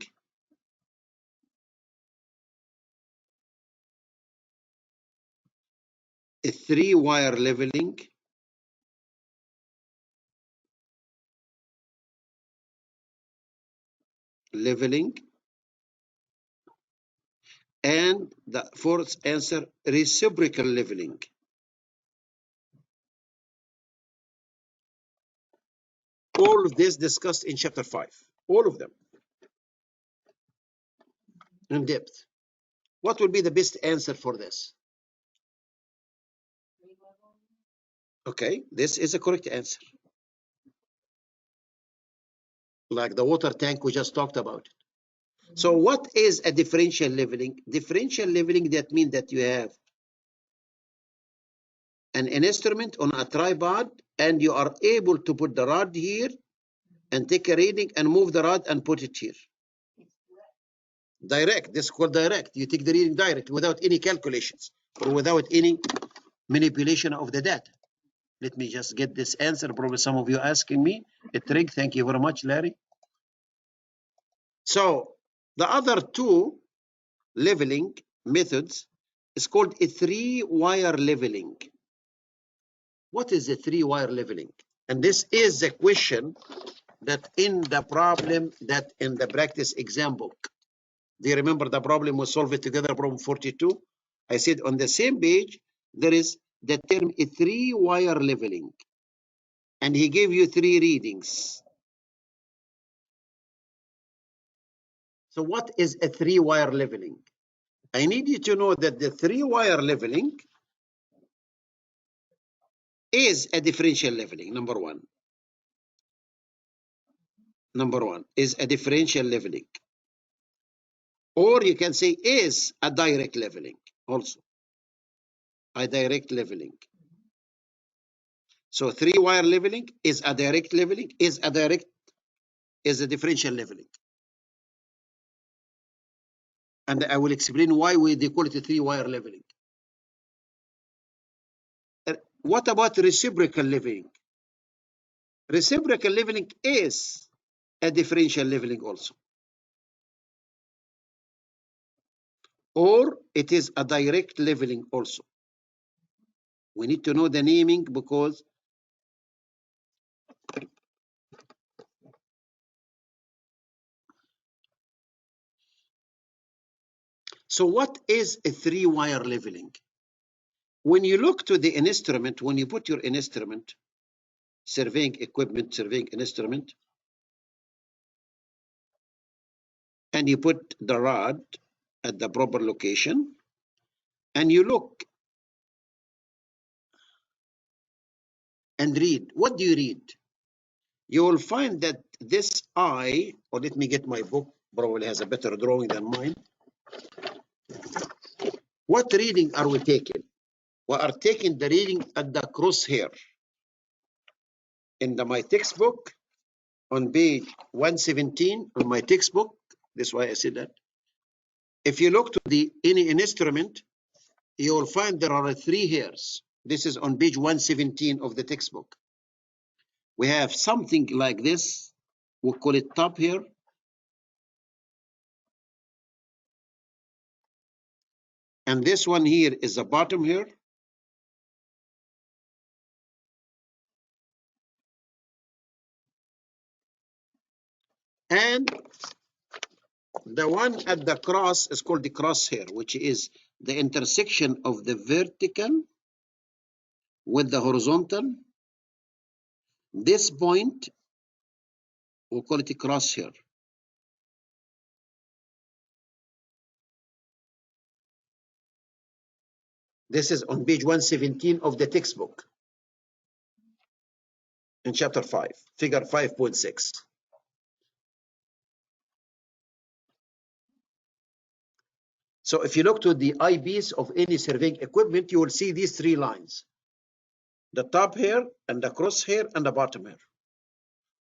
a 3-wire leveling, and the 4th answer, reciprocal leveling. All of this discussed in chapter 5, all of them in depth. What will be the best answer for this? Okay, this is a correct answer. Like the water tank we just talked about. So what is a differential leveling? Differential leveling, that means that you have an instrument on a tripod and you are able to put the rod here and take a reading and move the rod and put it here. Direct, this is called direct. You take the reading direct without any calculations or without any manipulation of the data. Let me just get this answer. Probably some of you asking me a trick. Thank you very much, Larry. So the other two leveling methods is called a three-wire leveling. What is a three-wire leveling? And this is the question that in the problem that in the practice exam book. Do you remember the problem we solved it together, problem 42? I said on the same page, there is the term a three-wire leveling. And he gave you three readings. So what is a three-wire leveling? I need you to know that the three-wire leveling is a differential leveling, number one. Number one is a differential leveling. Or you can say is a direct leveling also. A direct leveling. So three-wire leveling is a direct leveling, is a differential leveling. And I will explain why they call it a three-wire leveling. What about reciprocal leveling? Reciprocal leveling is a differential leveling also. Or it is a direct leveling also. We need to know the naming because so what is a three-wire leveling? When you look to the instrument, when you put your instrument, surveying equipment, surveying instrument, and you put the rod at the proper location, and you look and read, what do you read? You will find that this eye, or let me get my book, probably has a better drawing than mine. What reading are we taking? We are taking the reading at the crosshair. In my textbook, on page 117 on my textbook, that's why I said that. If you look to any instrument, you will find there are three hairs. This is on page 117 of the textbook. We have something like this. We'll call it top hair. And this one here is the bottom hair. And the one at the cross is called the crosshair, which is the intersection of the vertical with the horizontal. This point, we'll call it a crosshair. This is on page 117 of the textbook in chapter 5, figure 5.6. So if you look to the eyepiece of any surveying equipment, you will see these three lines. The top hair and the crosshair and the bottom hair.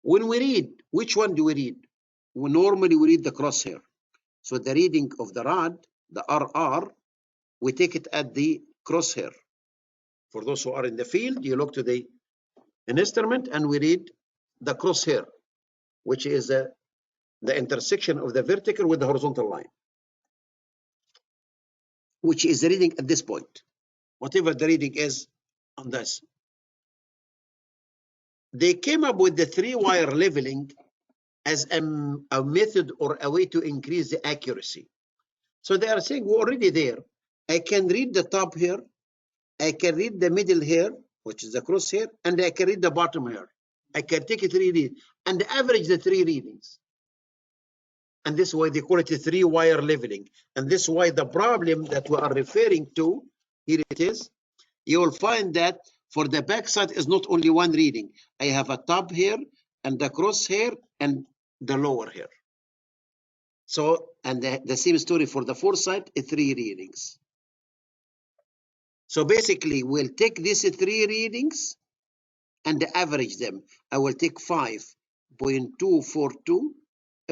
When we read, which one do we read? Normally we read the crosshair. So the reading of the rod, the RR, we take it at the crosshair. For those who are in the field, you look to the instrument and we read the crosshair, which is the intersection of the vertical with the horizontal line, which is the reading at this point. Whatever the reading is on this. They came up with the three-wire leveling as a method or a way to increase the accuracy. So they are saying, we're already there. I can read the top hair, I can read the middle hair, which is the crosshair, and I can read the bottom hair. I can take a three read and average the three readings. And this is why they call it a three-wire leveling. And this is why the problem that we are referring to, here it is, you will find that for the backside is not only one reading. I have a top hair and the crosshair and the lower hair. So, and the same story for the foresight, three readings. So basically, we'll take these three readings and average them. I will take 5.242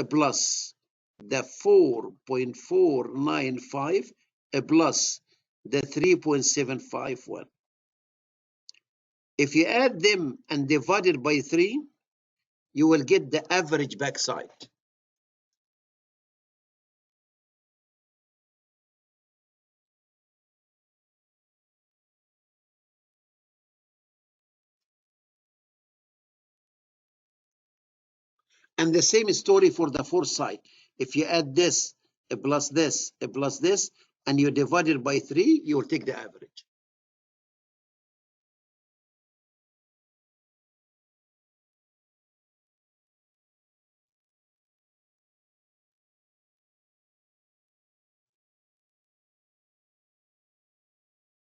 plus the 4.495 plus the 3.751. If you add them and divide it by 3, you will get the average backside. And the same story for the fourth side. If you add this plus this plus this, and you divide it by 3, you will take the average.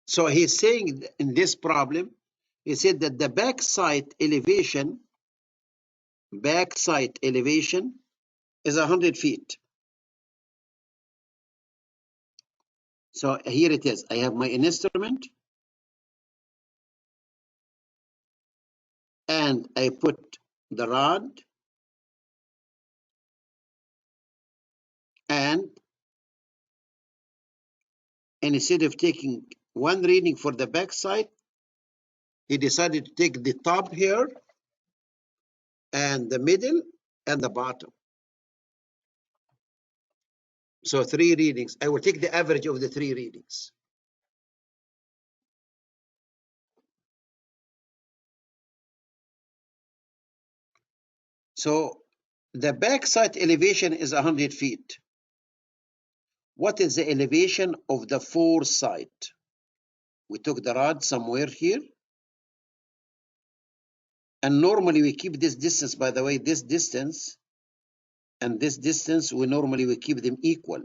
So he's saying in this problem, he said that the backside elevation is 100 feet. So here it is. I have my instrument and I put the rod, and instead of taking one reading for the backside, he decided to take the top here and the middle and the bottom. So 3 readings. I will take the average of the 3 readings. So the backside elevation is 100 feet. What is the elevation of the foreside? We took the rod somewhere here. And normally we keep this distance, by the way, this distance and this distance, we keep them equal.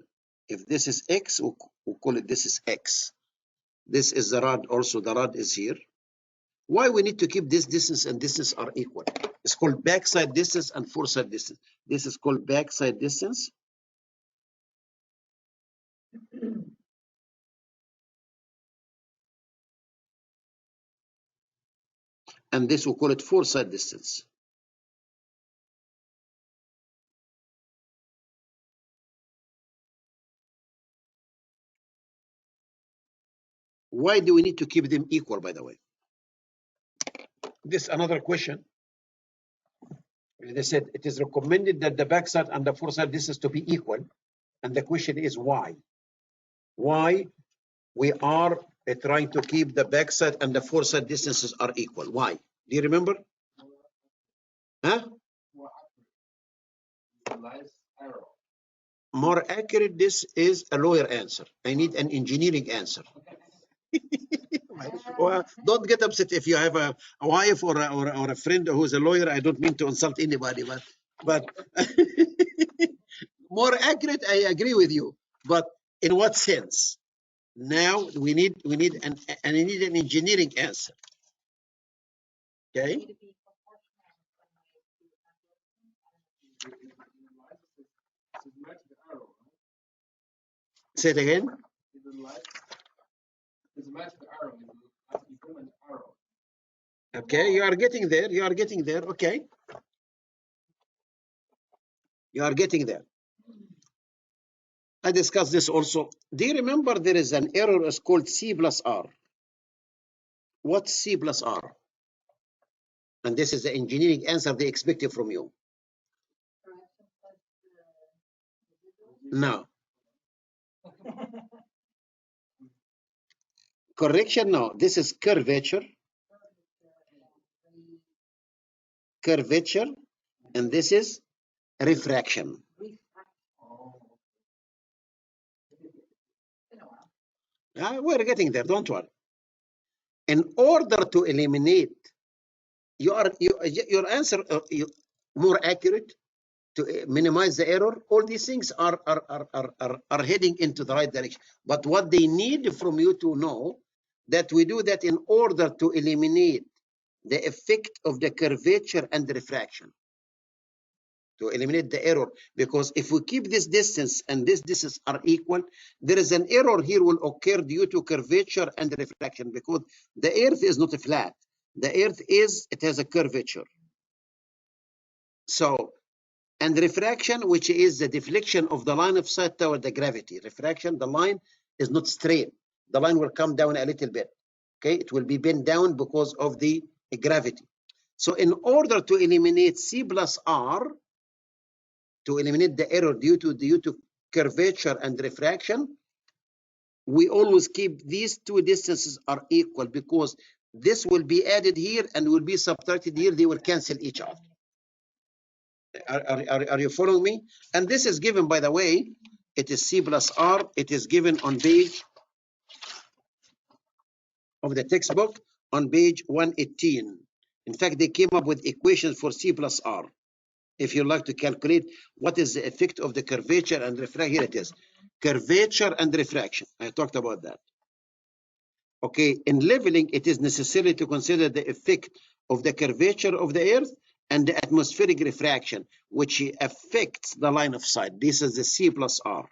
If this is X, we'll call it this is X. This is the rod also, the rod is here. Why we need to keep this distance and distance are equal? It's called backside distance and foreside distance. This is called backside distance. And this we'll call it foreside distance. Why do we need to keep them equal, by the way? This is another question. They said it is recommended that the backside and the foreside distance to be equal. And the question is why? Why we are trying to keep the backside and the foreside distances are equal? Why? Do you remember? Huh? More accurate, this is a lawyer answer. I need an engineering answer. Well, don't get upset if you have a wife or a friend who's a lawyer. I don't mean to insult anybody, but more accurate, I agree with you. But in what sense? Now we need an engineering answer. Okay. Say it again. Okay, you are getting there. You are getting there. Okay. You are getting there. I discussed this also. Do you remember there is an error is called C plus R? What's C plus R? And this is the engineering answer they expected from you. No. Correction, no. This is curvature. Curvature. And this is refraction. We're getting there, don't worry. In order to eliminate your answer more accurate, to minimize the error, all these things are heading into the right direction. But what they need from you to know that we do that in order to eliminate the effect of the curvature and the refraction, to eliminate the error. Because if we keep this distance and this distance are equal, there is an error here will occur due to curvature and refraction, because the earth is not flat. The earth it has a curvature. So, and refraction, which is the deflection of the line of sight toward the gravity. Refraction, the line is not straight. The line will come down a little bit. Okay, it will be bent down because of the gravity. So in order to eliminate C plus R, to eliminate the error due to curvature and refraction, we always keep these two distances are equal, because this will be added here and will be subtracted here. They will cancel each other. Are you following me? And this is given, by the way, it is C plus R. It is given on page of the textbook on page 118. In fact, they came up with equations for C plus R. If you like to calculate what is the effect of the curvature and refraction, here it is. Curvature and refraction. I talked about that. Okay, in leveling, it is necessary to consider the effect of the curvature of the earth and the atmospheric refraction, which affects the line of sight. This is the C plus R.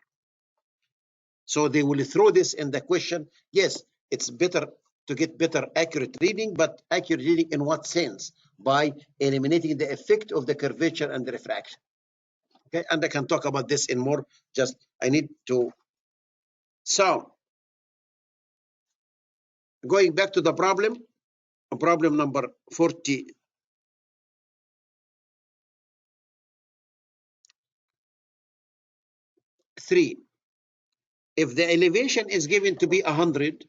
So they will throw this in the question. Yes, it's better to get better accurate reading, but accurate reading in what sense? By eliminating the effect of the curvature and the refraction. Okay, and I can talk about this in more, just I need to. So going back to the problem number 43. If the elevation is given to be 100,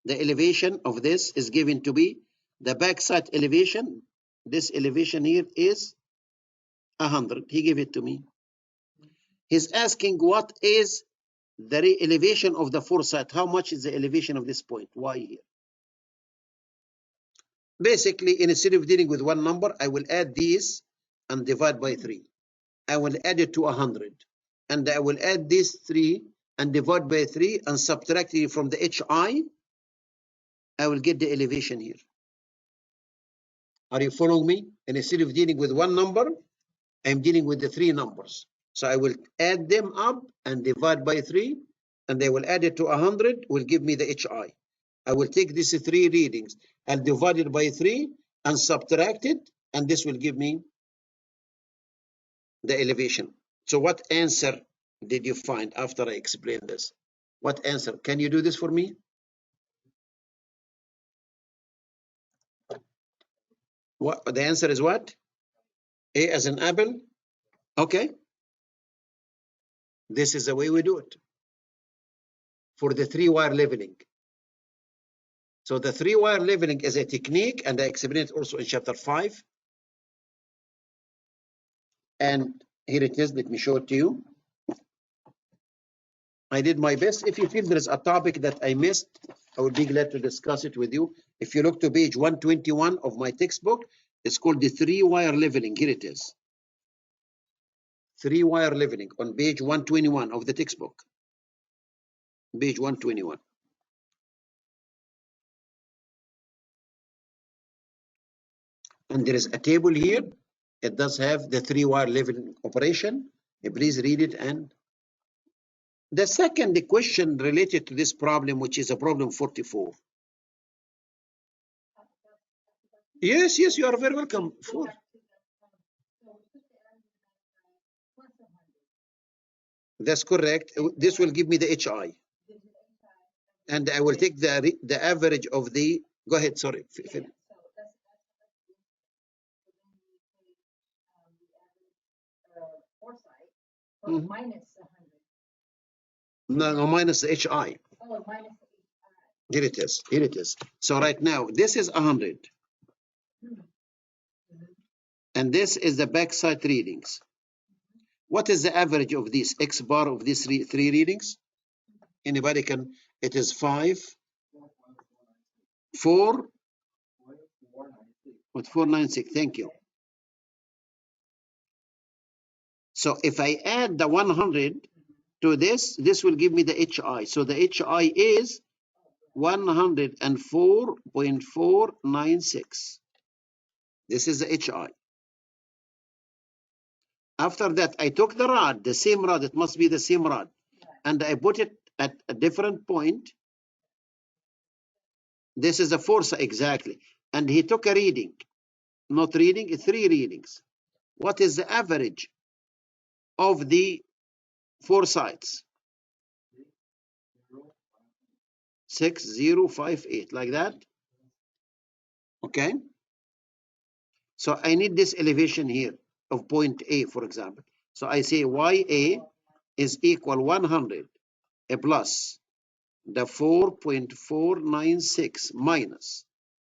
the elevation of this is given to be the backside elevation. This elevation here is 100. He gave it to me. He's asking what is the elevation of the foresight. How much is the elevation of this point? Why here? Basically, instead of dealing with one number, I will add these and divide by 3. I will add it to 100. And I will add these 3 and divide by 3 and subtract it from the HI. I will get the elevation here. Are you following me? And instead of dealing with one number, I'm dealing with the 3 numbers. So I will add them up and divide by 3, and I will add it to 100, will give me the HI. I will take these 3 readings and divide it by 3 and subtract it, and this will give me the elevation. So what answer did you find after I explained this? What answer? Can you do this for me? What the answer is what? A as an apple? Okay. This is the way we do it for the 3-wire leveling. So the 3-wire leveling is a technique, and I explained it also in chapter 5. And here it is. Let me show it to you. I did my best. If you feel there is a topic that I missed, I would be glad to discuss it with you. If you look to page 121 of my textbook, it's called the 3-wire leveling. Here it is. 3-wire leveling on page 121 of the textbook. Page 121. And there is a table here. It does have the 3-wire leveling operation. Please read it. And the second question related to this problem, which is a problem 44. Yes, yes, you are very welcome. That's correct. This will give me the HI. And I will take the average of the, go ahead, sorry. Mhm. Minus 100. No, minus the HI. Oh, minus the HI. Here it is. Here it is. So right now, this is 100. And this is the backside readings. What is the average of these X bar of these 3 readings? Anybody can, it is 5, 4, what 496, thank you. So if I add the 100 to this, this will give me the HI. So the HI is 104.496. This is the HI. After that, I took the rod, the same rod, it must be the same rod, and I put it at a different point. This is the force exactly. And he took a reading, not reading, 3 readings. What is the average of the 4 sides? 6058, like that. Okay. So I need this elevation here of point A, for example. So I say YA is equal 100 plus the 4.496 minus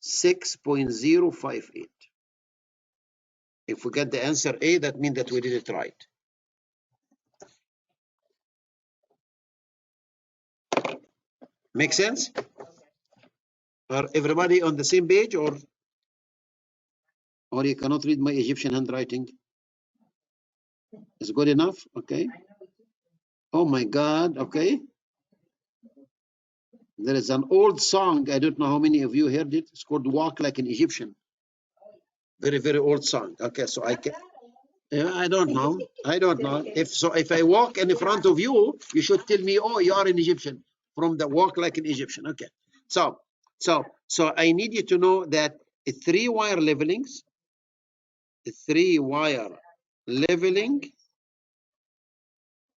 6.058. If we get the answer A, that means that we did it right. Make sense? Are everybody on the same page, or you cannot read my Egyptian handwriting? Is good enough? Okay. Oh my God. Okay. There is an old song. I don't know how many of you heard it. It's called Walk Like an Egyptian. Very, very old song. Okay. So I can. Yeah, I don't know. I don't know. If I walk in front of you, you should tell me, oh, you are an Egyptian from the Walk Like an Egyptian. Okay. So I need you to know that a 3-wire levelings,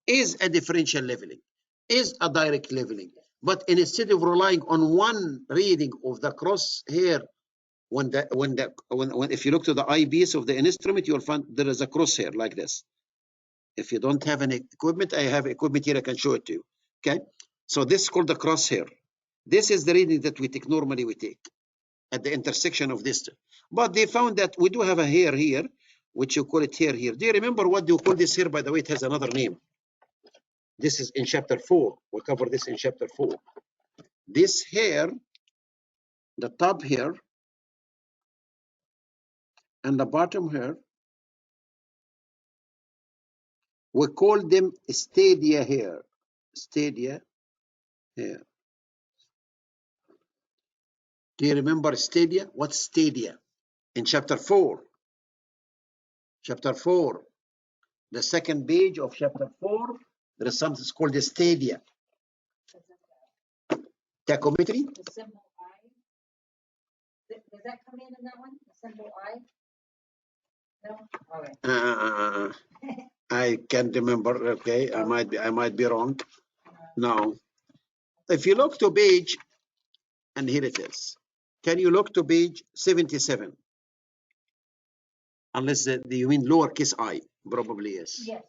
is a differential leveling, is a direct leveling. But instead of relying on one reading of the cross here, when if you look to the eyepiece of the instrument, you'll find there is a crosshair like this. If you don't have any equipment, I have equipment here, I can show it to you. Okay. So this is called the crosshair. This is the reading that we take normally at the intersection of this. But they found that we do have a hair here, which you call it hair here. Do you remember what you call this hair? By the way, it has another name. This is in chapter 4. We'll cover this in chapter 4. This hair, the top hair, and the bottom hair, we call them stadia hair. Stadia hair. Do you remember stadia? What's stadia? In chapter 4. Chapter 4. The second page of chapter 4, there is something called the stadia. Tachometry? The symbol I. Does that come in that one? The symbol I? No? All right. I can't remember. Okay, I might be wrong. Now, if you look to page, and here it is. Can you look to page 77? Unless you mean lowercase I, probably yes. Yes.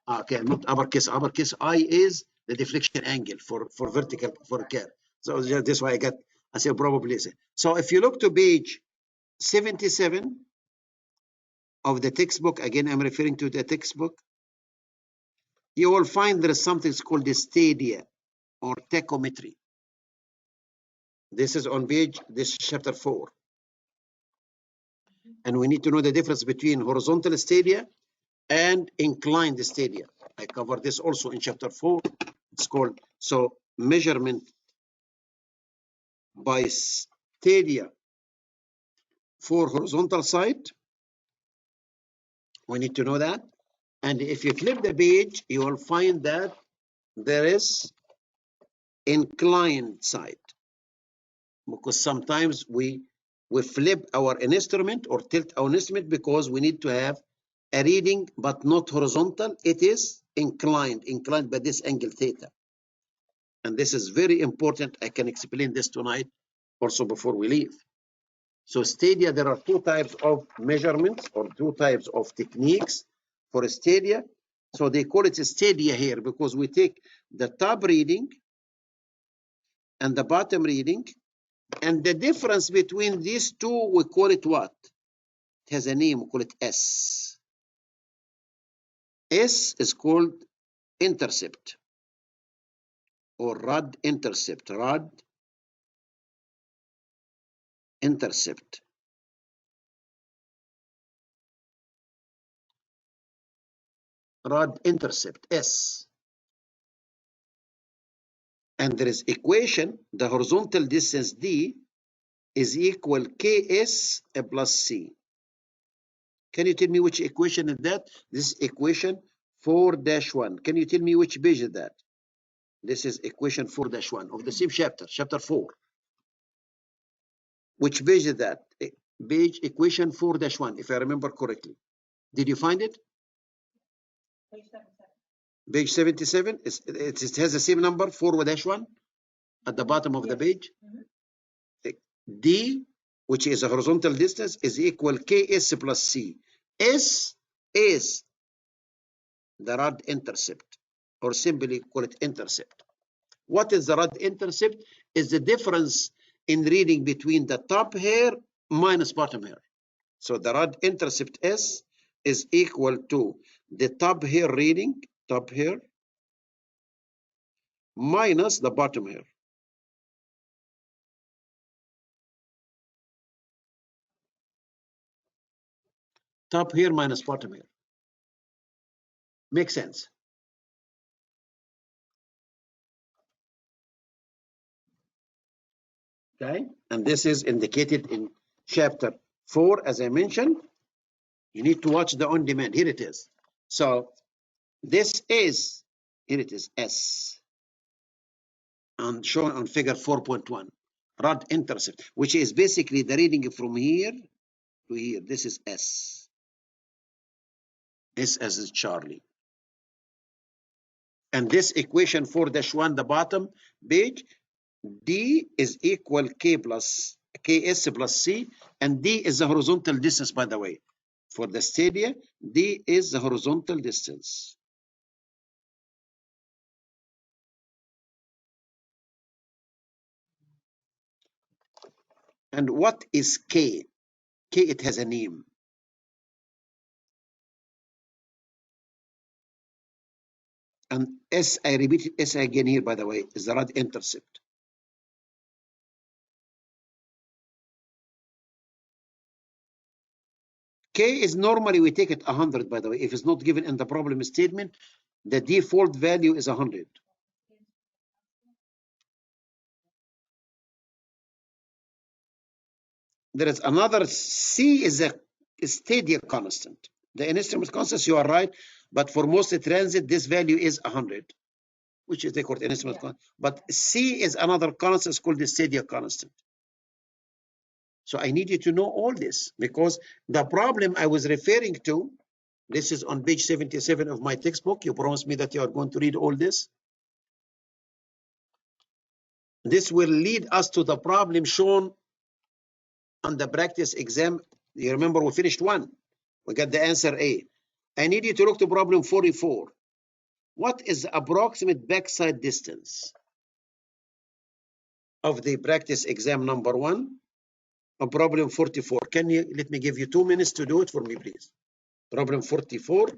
Okay, not uppercase. Uppercase I is the deflection angle for vertical, for care. So that's why I say probably yes. So if you look to page 77 of the textbook, again, I'm referring to the textbook, you will find there is something called the stadia or tachometry. This is on page, this is chapter 4. And we need to know the difference between horizontal stadia and inclined stadia. I covered this also in chapter 4. It's called, so measurement by stadia for horizontal side. We need to know that. And if you flip the page, you will find that there is inclined side. Because sometimes we flip our instrument or tilt our instrument because we need to have a reading, but not horizontal. It is inclined by this angle theta. And this is very important. I can explain this tonight also before we leave. So stadia, there are 2 types of measurements or 2 types of techniques for stadia. So they call it a stadia here because we take the top reading and the bottom reading, and the difference between these 2, we call it what? It has a name, we call it S. S is called intercept or rod intercept. Rod intercept. Rod intercept, S. And there is equation, the horizontal distance D is equal KS plus C. Can you tell me which equation is that? This is equation 4-1. Can you tell me which page is that? This is equation 4-1 of the same chapter, chapter 4. Which page is that? Page equation 4-1, if I remember correctly. Did you find it? Page 77. Page 77. It has the same number, 4-1. at the bottom of the Yes. page? D, which is a horizontal distance, is equal KS plus C. S is the rod intercept, or simply call it intercept. What is the rod intercept? Is the difference in reading between the top hair minus bottom hair. So the rod intercept S is equal to the top hair reading, top hair, minus the bottom hair. Top hair minus bottom hair. Makes sense. Okay, and this is indicated in chapter 4, as I mentioned. You need to watch the on demand. Here it is. So this is, here it is, S, and shown on figure 4.1, rod intercept, which is basically the reading from here to here. This is S. S as is Charlie. And this equation 4-1, the bottom page, D is equal KS plus C, and D is the horizontal distance, by the way. For the stadia, D is the horizontal distance. And what is K? K, it has a name. And S, I repeat it, S again here, by the way, is the rod intercept. K is normally, we take it 100, by the way. If it's not given in the problem statement, the default value is 100. There is another, C is a stadia constant. The instrument constant, you are right, but for most transit, this value is 100, which is the correct instrument constant. But C is another constant, it's called the stadia constant. So I need you to know all this, because the problem I was referring to, this is on page 77 of my textbook. You promised me that you are going to read all this. This will lead us to the problem shown on the practice exam. You remember we finished one. We got the answer A. I need you to look to problem 44. What is the approximate backside distance of the practice exam number 1 on problem 44? Can you let me give you 2 minutes to do it for me, please? Problem 44.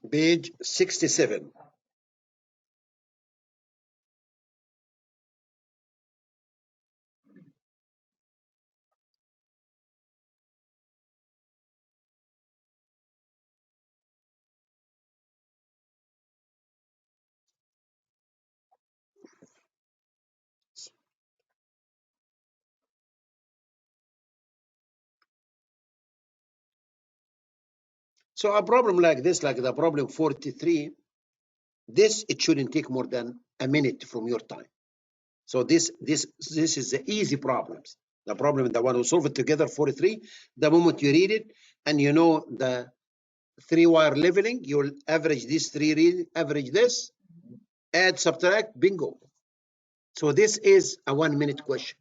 Page 67. So a problem like this, like the problem 43, this, it shouldn't take more than a minute from your time. So this is the easy problems. The problem, the one who solve it together, 43, the moment you read it and you know the 3-wire leveling, you'll average these 3 read, average this, add, subtract, bingo. So this is a 1-minute question.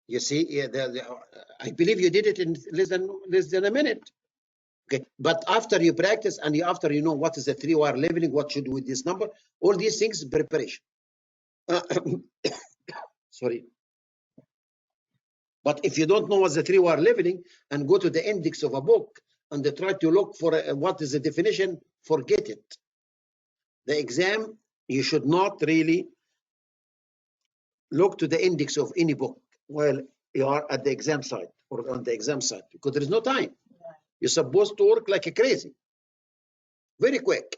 You see, yeah, I believe you did it in less than a minute. Okay, but after you practice and after you know what is the 3-wire leveling, what should do with this number, all these things, preparation. Sorry. But if you don't know what's the 3-wire leveling and go to the index of a book and they try to look for what is the definition, forget it. The exam, you should not really look to the index of any book while you are at the exam site or on the exam site, because there is no time. You're supposed to work like a crazy, very quick.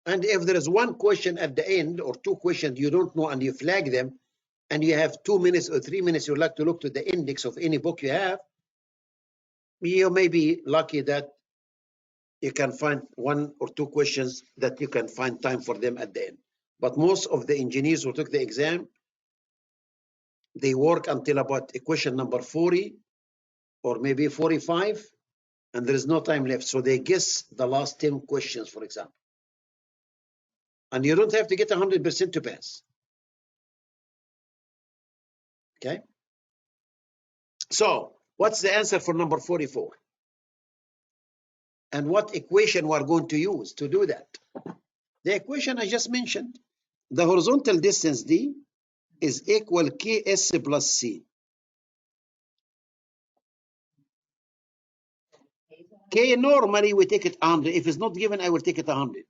And if there is one question at the end or 2 questions you don't know and you flag them, and you have 2 minutes or 3 minutes, you'd like to look to the index of any book you have, you may be lucky that you can find 1 or 2 questions that you can find time for them at the end. But most of the engineers who took the exam, They work until about equation number 40 or maybe 45, and there is no time left. So they guess the last 10 questions, for example. And you don't have to get 100% to pass. Okay. So what's the answer for number 44? And what equation we are going to use to do that? The equation I just mentioned, the horizontal distance D is equal Ks plus C. K normally we take it 100. If it's not given, I will take it 100.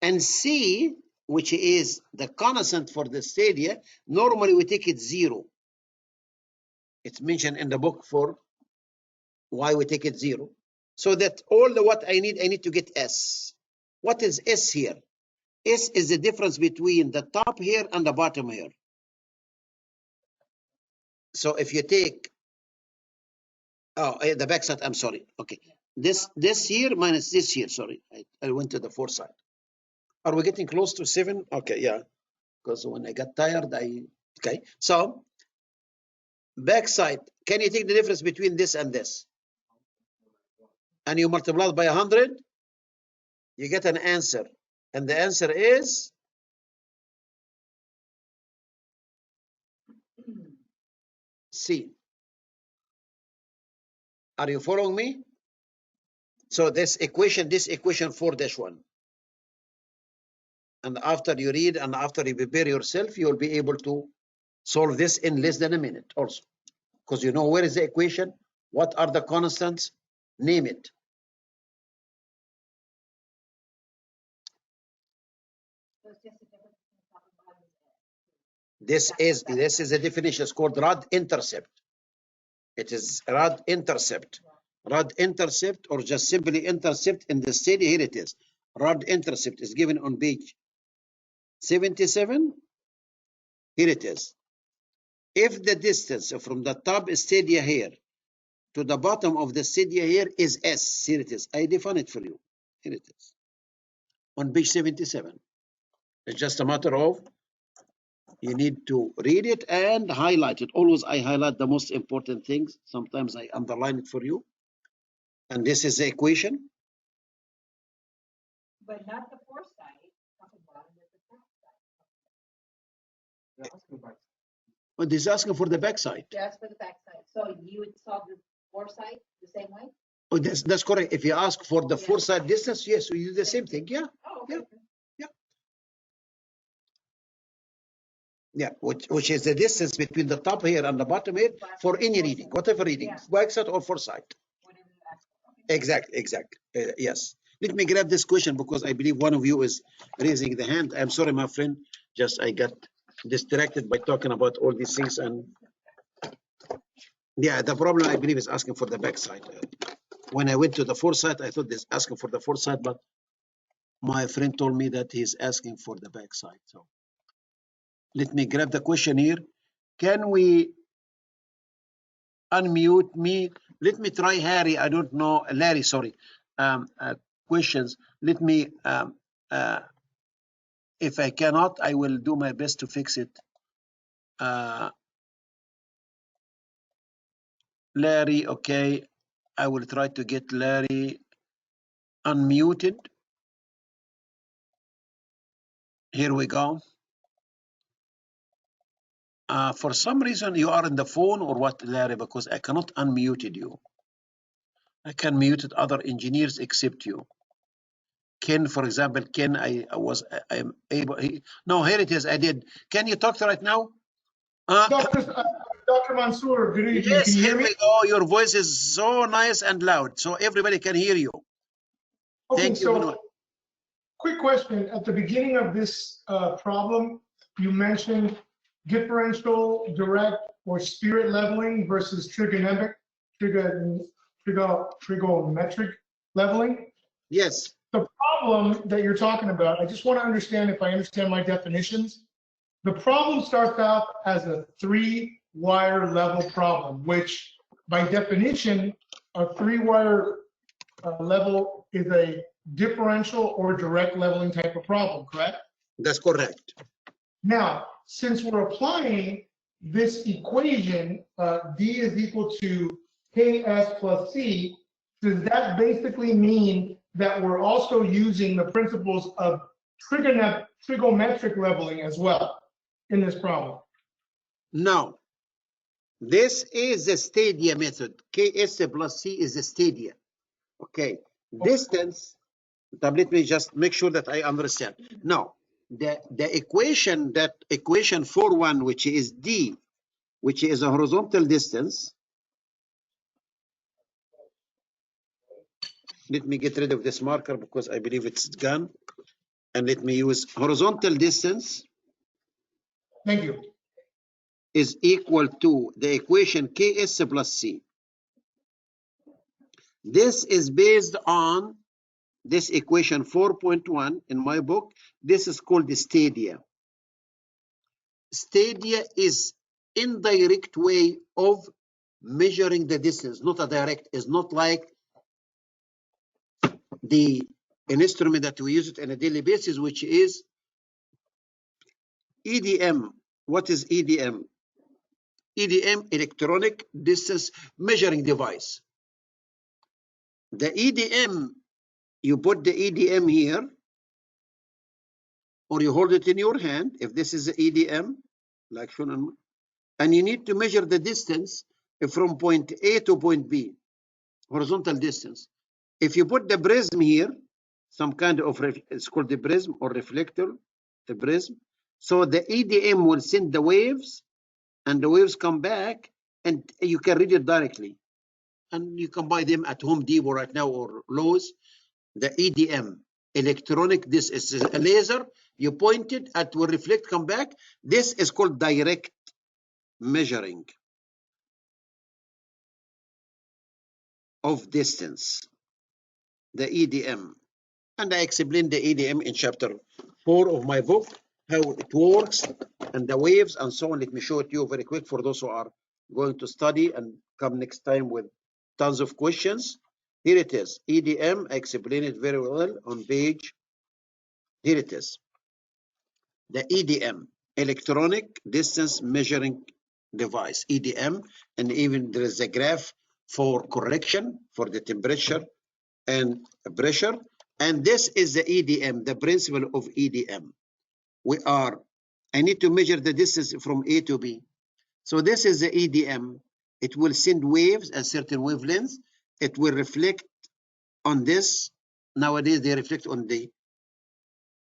And C, which is the constant for the stadia, normally we take it 0. It's mentioned in the book for why we take it 0. So that all the what I need to get S. What is S here? S is the difference between the top here and the bottom here. So if you take, the back side, I'm sorry. Okay. This here minus this here, sorry. I went to the 4 side. Are we getting close to 7? Okay, yeah. Because when I got tired, okay. So back side, can you take the difference between this and this? And you multiply it by 100, you get an answer. And the answer is C. Are you following me? So this equation 4-1. And after you read and after you prepare yourself, you will be able to solve this in less than a minute also. Because you know where is the equation, what are the constants, name it. So it's just a difference between top and bottom. This is a definition. It's called rod intercept. It is rod intercept. Rod intercept, or just simply intercept in the study. Here it is. Rod intercept is given on page 77. Here it is. If the distance from the top stadia here to the bottom of the stadia here is S, here it is. I define it for you. Here it is. On page 77. It's just a matter of you need to read it and highlight it. Always I highlight the most important things. Sometimes I underline it for you. And this is the equation. But not the 4 side, top and bottom, but the back side. But this is asking for the back side. Just for the back side. So you would solve the 4 side the same way? Oh, that's correct. If you ask for the 4 side distance, yes, we do the same thing. Yeah. Oh, okay. Yeah, which is the distance between the top here and the bottom here for any reading, whatever reading, back side or 4 side. Whatever you ask for. Okay. Exactly. Yes. Let me grab this question because I believe one of you is raising the hand. I'm sorry, my friend. Just I got distracted by talking about all these things, and yeah, the problem I believe is asking for the back side. When I went to the 4 side, I thought this asking for the 4 side, but my friend told me that he's asking for the back side. So let me grab the question here. Can we unmute me? Let me try Harry. I don't know. Larry, sorry. Questions. Let me, if I cannot, I will do my best to fix it. Larry, okay. I will try to get Larry unmuted. Here we go. For some reason, you are on the phone or what, Larry? Because I cannot unmute you. I can mute other engineers except you. Ken, for example, Ken, I am able. No, here it is. I did. Can you talk right now? Dr. Mansour, good evening. Yes, can you hear here me? we go. Your voice is so nice and loud, so everybody can hear you. Okay, Thank you very much. quick question. At the beginning of this problem, you mentioned differential, direct, or spirit leveling versus trigonometric leveling. Yes. The problem that you're talking about, I just want to understand if I understand my definitions. The problem starts out as a 3-wire level problem, which by definition, a 3-wire level is a differential or direct leveling type of problem, correct? That's correct. Now, since we're applying this equation, D is equal to KS plus C, does that basically mean that we're also using the principles of trigonometric leveling as well in this problem? No, this is the stadia method. KS plus C is the stadia. Okay, distance. Let me just make sure that I understand. Now, the equation, that equation 4-1, which is D, which is a horizontal distance. Let me get rid of this marker because I believe it's gone. And let me use horizontal distance. Thank you. Is equal to the equation KS plus C. This is based on this equation 4.1 in my book. This is called the stadia. Stadia is indirect way of measuring the distance, not a direct. It's not like an instrument that we use it on a daily basis, which is EDM. What is EDM? EDM, electronic distance measuring device. The EDM, you put the EDM here, or you hold it in your hand, if this is the EDM, like shown, and you need to measure the distance from point A to point B, horizontal distance. If you put the prism here, some kind of, it's called the prism or reflector, the prism. So the EDM will send the waves, and the waves come back, and you can read it directly. And you can buy them at Home Depot right now or Lowe's. The EDM, electronic, this is a laser. You point it, it will reflect, come back. This is called direct measuring of distance, the EDM. And I explained the EDM in chapter 4 of my book, how it works and the waves and so on. Let me show it to you very quick for those who are going to study and come next time with tons of questions. Here it is, EDM. I explain it very well on page. Here it is. The EDM, electronic distance measuring device, EDM, and even there is a graph for correction for the temperature and pressure. And this is the EDM, the principle of EDM. I need to measure the distance from A to B. So this is the EDM. It will send waves at certain wavelengths. It will reflect on this. Nowadays they reflect on the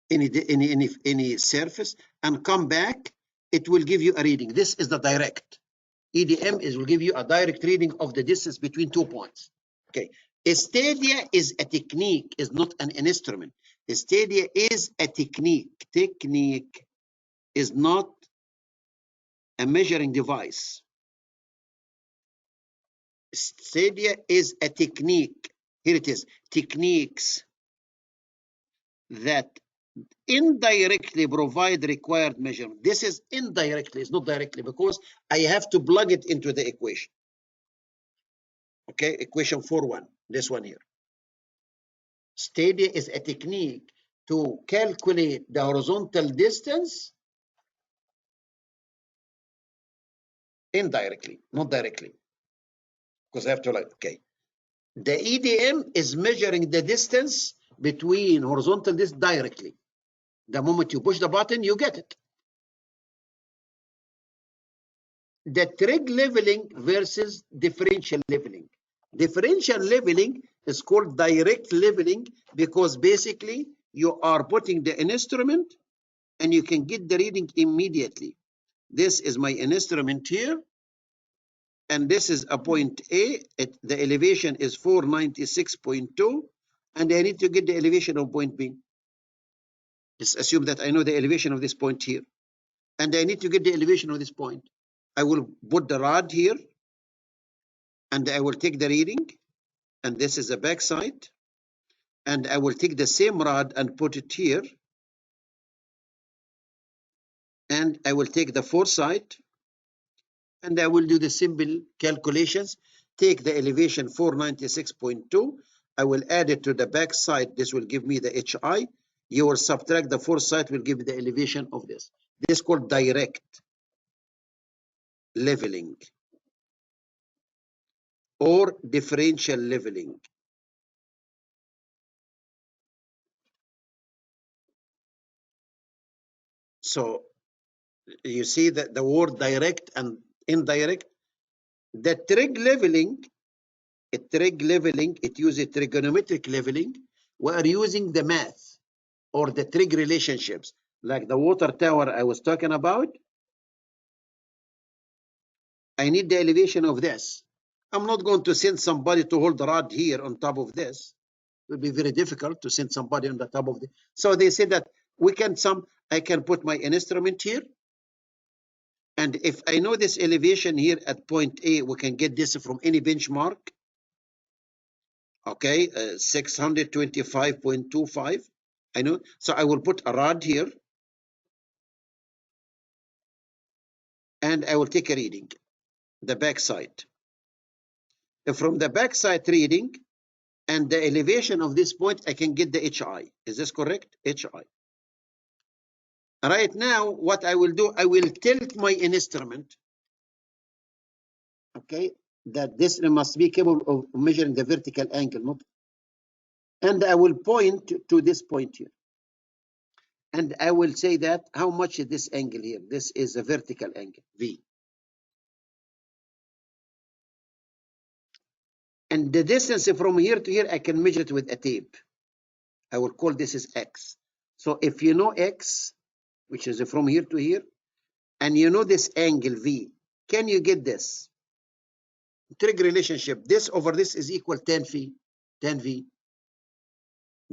any surface and come back. It will give you a reading. This is the direct. EDM will give you a direct reading of the distance between 2 points. Okay. A stadia is a technique, is not an instrument. A stadia is a technique. Technique is not a measuring device. Stadia is a technique. Here it is. Techniques that indirectly provide required measurement. This is indirectly, it's not directly, because I have to plug it into the equation. Okay, equation 4.1, this one here. Stadia is a technique to calculate the horizontal distance indirectly, not directly. Because I have to like, okay. The EDM is measuring the distance between horizontal distance directly. The moment you push the button, you get it. The trig leveling versus differential leveling. Differential leveling is called direct leveling because basically you are putting the instrument and you can get the reading immediately. This is my instrument here, and this is a point A. The elevation is 496.2, and I need to get the elevation of point B. Let's assume that I know the elevation of this point here, and I need to get the elevation of this point. I will put the rod here, and I will take the reading, and this is the back side, and I will take the same rod and put it here, and I will take the foresight, and I will do the simple calculations. Take the elevation 496.2. I will add it to the back side. This will give me the HI. You will subtract the foresight, will give me the elevation of this. This is called direct leveling or differential leveling. So you see that the word direct and indirect. The trig leveling, it uses trigonometric leveling. We are using the math or the trig relationships, like the water tower I was talking about. I need the elevation of this. I'm not going to send somebody to hold the rod here on top of this. It would be very difficult to send somebody on the top of this. So they said that I can put my instrument here. And if I know this elevation here at point A, we can get this from any benchmark. Okay, 625.25. I know. So I will put a rod here. And I will take a reading, the backside. From the backside reading and the elevation of this point, I can get the HI. Is this correct? HI. Right now, what I will do, I will tilt my instrument, okay, that this must be capable of measuring the vertical angle, and I will point to this point here. And I will say that how much is this angle here? This is a vertical angle, V. And the distance from here to here, I can measure it with a tape. I will call this is X. So if you know X, which is from here to here, and you know this angle V, can you get this? Trig relationship, this over this is equal 10V, the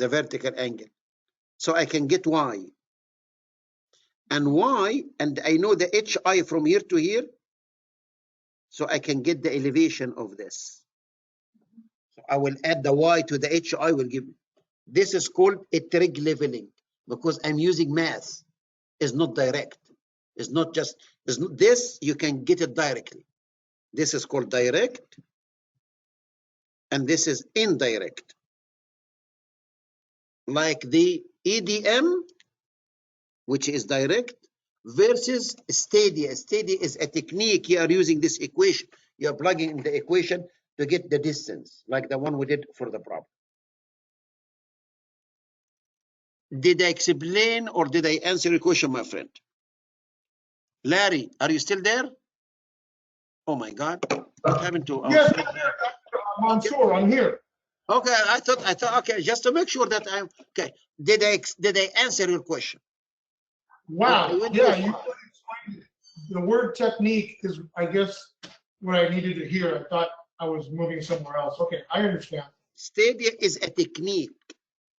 vertical angle. So I can get Y. And Y, and I know the HI from here to here, so I can get the elevation of this. So I will add the Y to the HI, will give me. This is called a trig leveling because I'm using math. It's not direct. It's not just, this, you can get it directly. This is called direct, and this is indirect. Like the EDM, which is direct, versus stadia. Stadia is a technique you are using this equation. You are plugging in the equation to get the distance, like the one we did for the problem. Did I explain or did I answer your question, my friend? Larry, are you still there? Oh my God. What happened to Yes, I'm here, Mansour, I'm here. Okay, I thought, okay, just to make sure that I'm, okay. Did I answer your question? Wow, Okay, yeah, you explained it. The word technique is, I guess, what I needed to hear. I thought I was moving somewhere else. Okay, I understand. Stadia is a technique,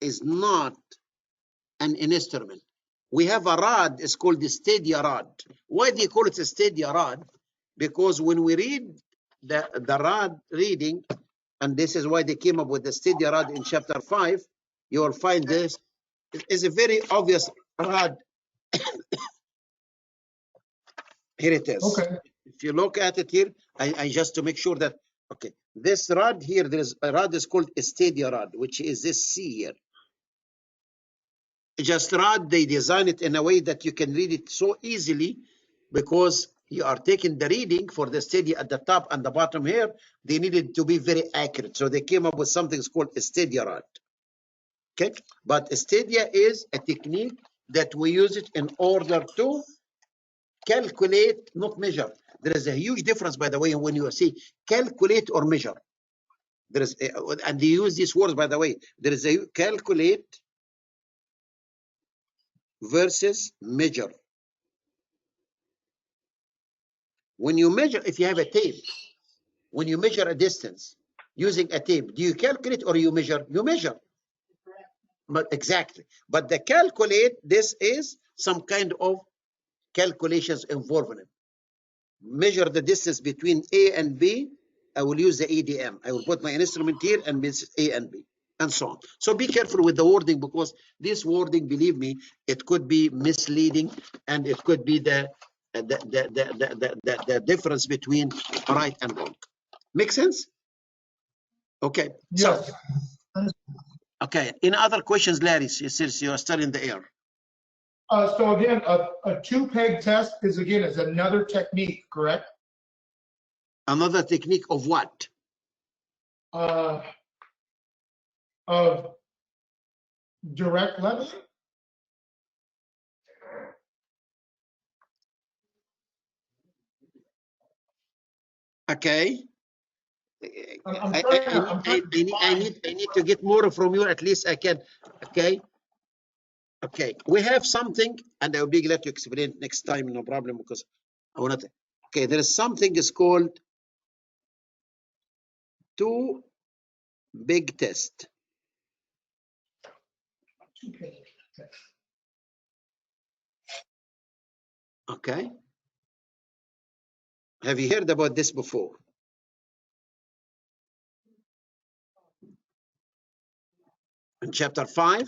is not an instrument. We have a rod, it's called the stadia rod. Why do you call it a stadia rod? Because when we read the rod reading, and this is why they came up with the stadia rod in chapter 5, you will find this is a very obvious rod. Here it is. Okay. If you look at it here, I just to make sure that, okay, this rod here, there's a rod is called a stadia rod, which is this C here. Just rod, they design it in a way that you can read it so easily because you are taking the reading for the stadia at the top and the bottom here. They needed to be very accurate. So they came up with something called a stadia rod. Okay, but a stadia is a technique that we use it in order to calculate, not measure. There is a huge difference, by the way, when you say calculate or measure. There is, and they use these words, by the way. There is a calculate versus measure. When you measure, if you have a tape, when you measure a distance using a tape, do you calculate or you measure? You measure. But exactly. But the calculate, this is some kind of calculations involved in it. Measure the distance between A and B. I will use the EDM. I will put my instrument here and miss A and B, and so on. So be careful with the wording because this wording, believe me, it could be misleading and it could be the difference between right and wrong. Make sense? Okay. Yes. So, okay. Any other questions, Larry? Since you are still in the air. So again, a two-peg test is another technique, correct? Another technique of what? Of direct leveling? Okay. I'm I trying to need to get more from you. At least I can. Okay. Okay. We have something, and I'll be glad to explain next time. No problem, because I want to. Okay. There is something is called two big test. Okay. Have you heard about this before? In chapter 5,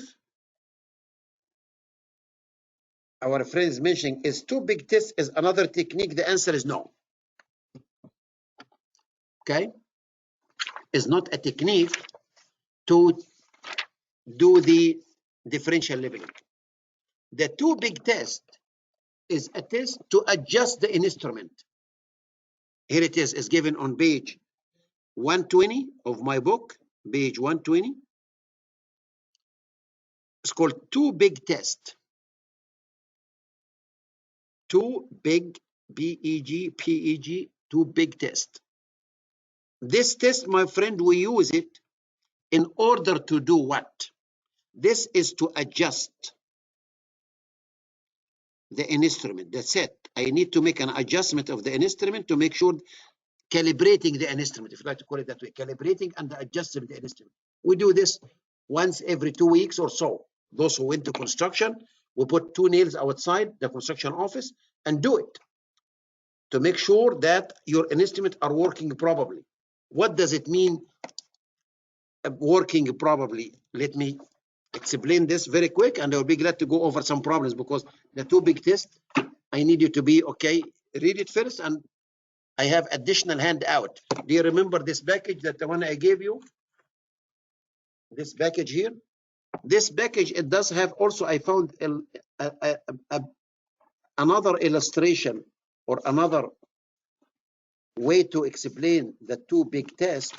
our friend is mentioning is two big tests is another technique. The answer is no. Okay. It's not a technique to do the differential leveling. The two big test is a test to adjust the instrument. Here it is given on page 120 of my book, page 120. It's called two big test. Two big, B-E-G, P-E-G, two big test. This test, my friend, we use it in order to do what? This is to adjust the instrument. That's it. I need to make an adjustment of the instrument to make sure calibrating the instrument, if you like to call it that way, calibrating and adjusting the instrument. We do this once every 2 weeks or so. Those who went to construction, we put two nails outside the construction office and do it to make sure that your instruments are working properly. What does it mean, working properly? Let me explain this very quick, and I'll be glad to go over some problems, because the two big tests, I need you to be okay. Read it first, and I have additional handout. Do you remember this package, that the one I gave you? This package here? This package, it does have also, I found another illustration or another way to explain the two big tests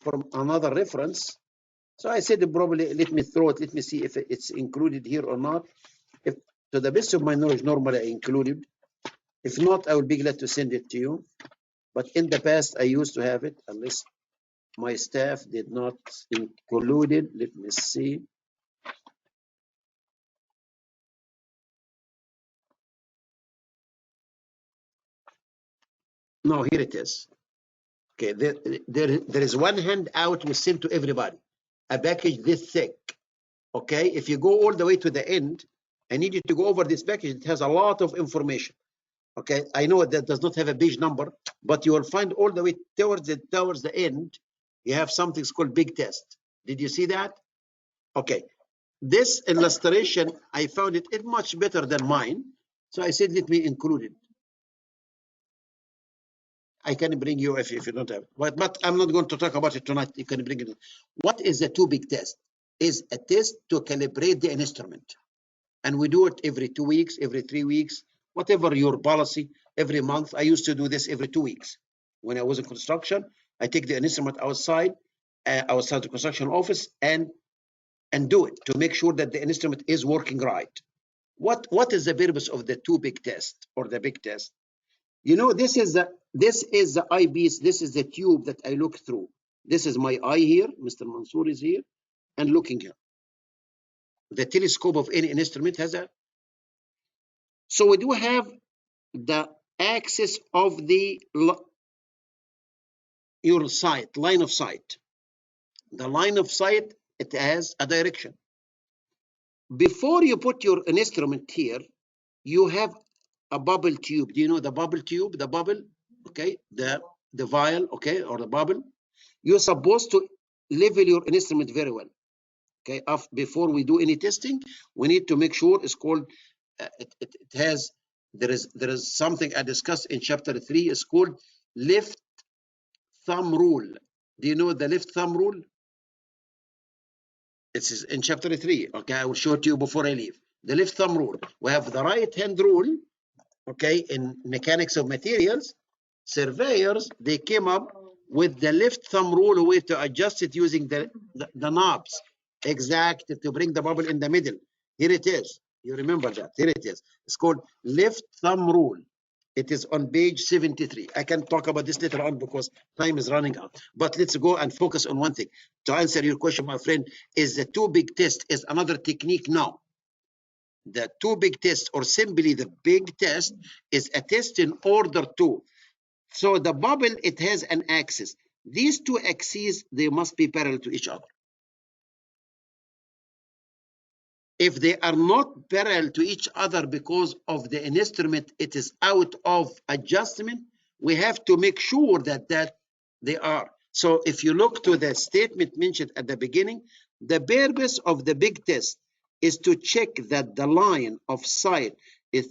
from another reference. So I said probably let me throw it, let me see if it's included here or not. If to the best of my knowledge, normally I included. If not, I will be glad to send it to you. But in the past, I used to have it, unless my staff did not include it. Let me see. No, here it is. Okay, there is one handout we sent to everybody, a package this thick. Okay, if you go all the way to the end, I need you to go over this package. It has a lot of information. Okay, I know that does not have a page number, but you will find all the way towards the end, you have something called big test. Did you see that? Okay, this illustration, I found it much better than mine, so I said let me include it. I can bring you if you don't have it, but I'm not going to talk about it tonight. You can bring it. What is the two big test? Is a test to calibrate the instrument, and we do it every 2 weeks, every 3 weeks, whatever your policy. Every month, I used to do this every 2 weeks. When I was in construction, I take the instrument outside the construction office and do it to make sure that the instrument is working right. What is the purpose of the two big test or the big test? You know, this is the eyepiece. This is the tube that I look through. This is my eye here. Mr. Mansour is here and looking here. The telescope of any instrument has a. So we do have the axis of your sight, line of sight. The line of sight, it has a direction. Before you put your instrument here, you have a bubble tube. Do you know the bubble tube? The bubble, okay, the vial, okay, or the bubble. You're supposed to level your instrument very well. Okay, before we do any testing, we need to make sure it's called. It has. There is something I discussed in chapter 3. It's called left thumb rule. Do you know the left thumb rule? It's in chapter 3. Okay, I will show it to you before I leave. The left thumb rule. We have the right hand rule, okay, in mechanics of materials. Surveyors, they came up with the left thumb rule, a way to adjust it using the knobs. Exactly, to bring the bubble in the middle. Here it is. You remember that. Here it is. It's called left thumb rule. It is on page 73. I can talk about this later on because time is running out. But let's go and focus on one thing. To answer your question, my friend, is the two big test is another technique? No. The two big test, or simply the big test, is a test in order to. So the bubble, it has an axis. These two axes, they must be parallel to each other. If they are not parallel to each other because of the instrument, it is out of adjustment, we have to make sure that they are. So if you look to the statement mentioned at the beginning, the purpose of the big test is to check that the line of sight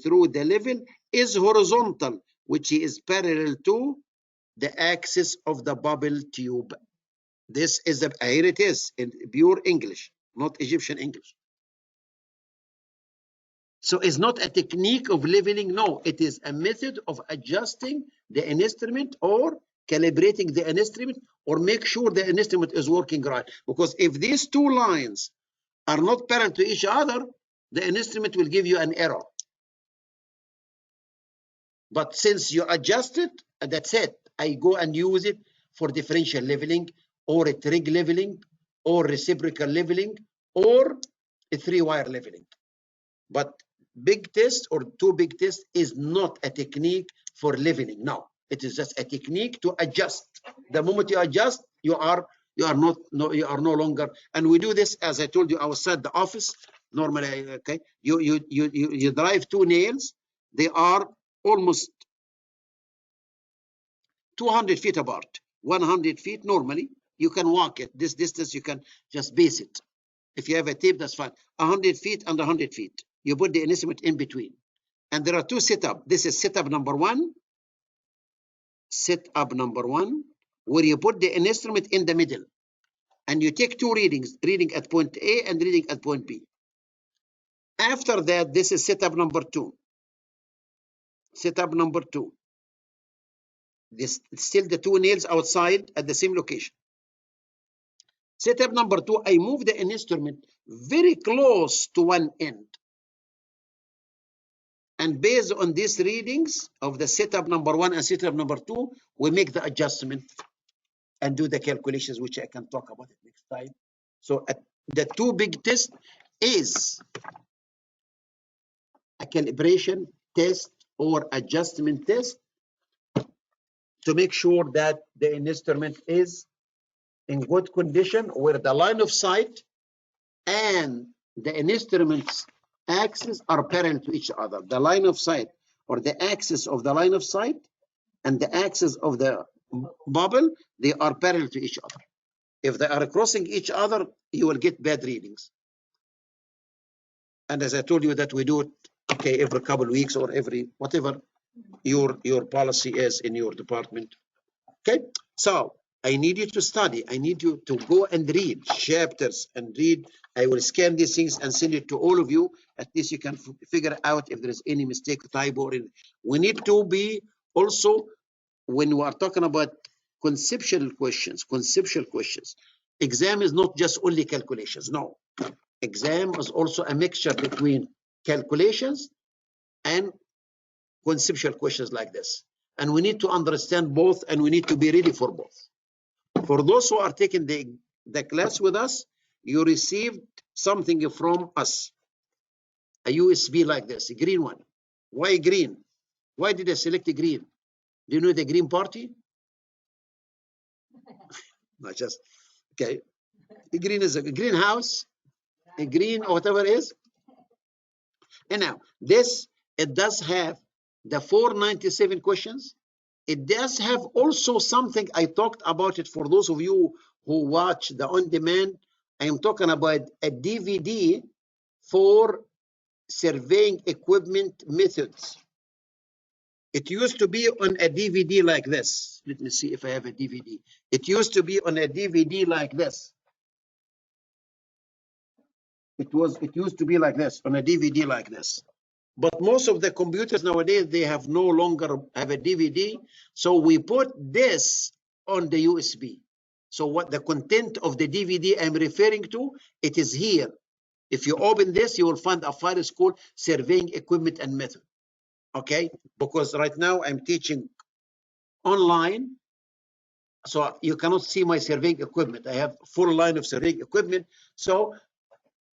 through the level is horizontal, which is parallel to the axis of the bubble tube. This is here it is in pure English, not Egyptian English. So it's not a technique of leveling. No, it is a method of adjusting the instrument or calibrating the instrument, or make sure the instrument is working right. Because if these two lines are not parallel to each other, the instrument will give you an error. But since you adjust it, that's it. I go and use it for differential leveling, or a trig leveling, or reciprocal leveling, or a three-wire leveling. But big test or two big test is not a technique for leveling. No, it is just a technique to adjust. The moment you adjust, you are no longer. And we do this, as I told you, outside the office. Normally, okay, you drive two nails. They are almost 200 feet apart, 100 feet. Normally, you can walk it. This distance, you can just base it. If you have a tape, that's fine. 100 feet and 100 feet. You put the instrument in between. And there are two setups. This is setup number one. Setup number one, where you put the instrument in the middle. And you take two readings, reading at point A and reading at point B. After that, this is setup number two. Setup number two. This still the two nails outside at the same location. Setup number two, I move the instrument very close to one end. And based on these readings of the setup number one and setup number two, we make the adjustment and do the calculations, which I can talk about it next time. So the two big test is a calibration test or adjustment test to make sure that the instrument is in good condition, where the line of sight and the instrument's axis are parallel to each other. The line of sight, or the axis of the line of sight, and the axis of the bubble, they are parallel to each other. If they are crossing each other, you will get bad readings. And as I told you, that we do it, okay, every couple of weeks or every whatever your policy is in your department. Okay, so I need you to study. I need you to go and read chapters and read. I will scan these things and send it to all of you. At least you can figure out if there is any mistake, typo, or anything. We need to be also, when we are talking about conceptual questions, exam is not just only calculations. No, exam is also a mixture between calculations and conceptual questions like this. And we need to understand both, and we need to be ready for both. For those who are taking the class with us, you received something from us, a USB like this, a green one. Why green? Why did I select green? Do you know the Green Party? Not just, okay. The green is a greenhouse, a green or whatever it is. And now, this, it does have the 497 questions. It does have also something, I talked about it for those of you who watch the on-demand. I am talking about a DVD for surveying equipment methods. It used to be on a DVD like this. Let me see if I have a DVD. It used to be on a DVD like this. It used to be like this, on a DVD like this. But most of the computers nowadays, they have no longer have a DVD. So we put this on the USB. So what the content of the DVD I'm referring to, it is here. If you open this, you will find a file is called Surveying Equipment and Method. Okay, because right now I'm teaching online, so you cannot see my surveying equipment. I have full line of surveying equipment. So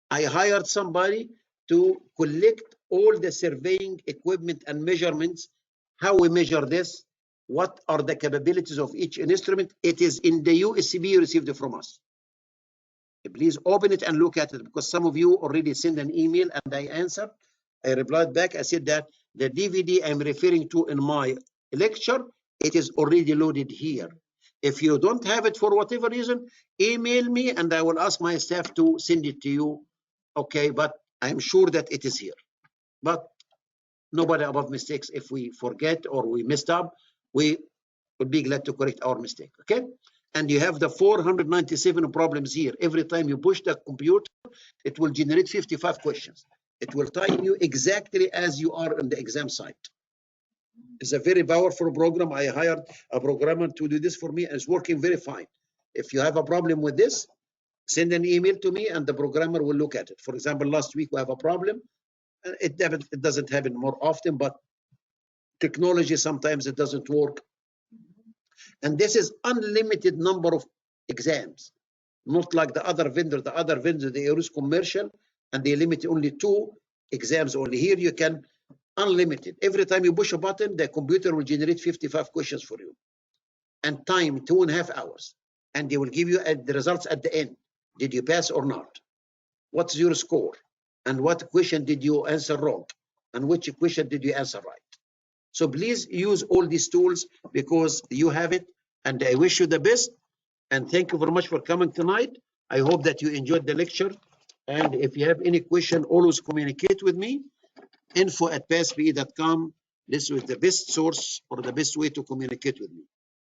I hired somebody to collect all the surveying equipment and measurements, how we measure this, what are the capabilities of each instrument. It is in the USB you received it from us. Please open it and look at it, because some of you already sent an email and I answered. I replied back. I said that the DVD I'm referring to in my lecture, it is already loaded here. If you don't have it for whatever reason, email me and I will ask my staff to send it to you. Okay, but I'm sure that it is here. But nobody above mistakes. If we forget or we messed up, we would be glad to correct our mistake. Okay? And you have the 497 problems here. Every time you push the computer, it will generate 55 questions. It will time you exactly as you are on the exam site. It's a very powerful program. I hired a programmer to do this for me, and it's working very fine. If you have a problem with this, send an email to me and the programmer will look at it. For example, last week we have a problem. It doesn't happen more often, but technology, sometimes it doesn't work. And this is unlimited number of exams, not like the other vendor. The other vendor, they use commercial and they limit only 2 exams only. Here you can unlimited. Every time you push a button, the computer will generate 55 questions for you. And time, 2.5 hours. And they will give you the results at the end. Did you pass or not? What's your score? And what question did you answer wrong? And which question did you answer right? So please use all these tools because you have it. And I wish you the best. And thank you very much for coming tonight. I hope that you enjoyed the lecture. And if you have any question, always communicate with me. info@passbe.com. This is the best source or the best way to communicate with me.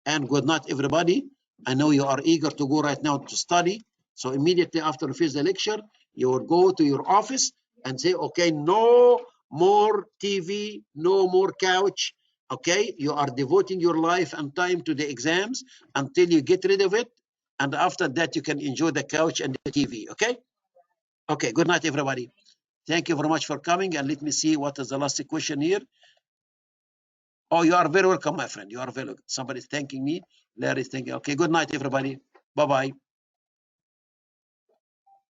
And good night, everybody. I know you are eager to go right now to study. So immediately after you finish the lecture, you will go to your office and say, okay, no more TV, no more couch. Okay, you are devoting your life and time to the exams until you get rid of it. And after that, you can enjoy the couch and the TV. Okay? Okay, good night, everybody. Thank you very much for coming. And let me see what is the last question here. Oh, you are very welcome, my friend. You are very welcome. Somebody's thanking me. Larry's thanking. Okay, good night, everybody. Bye-bye.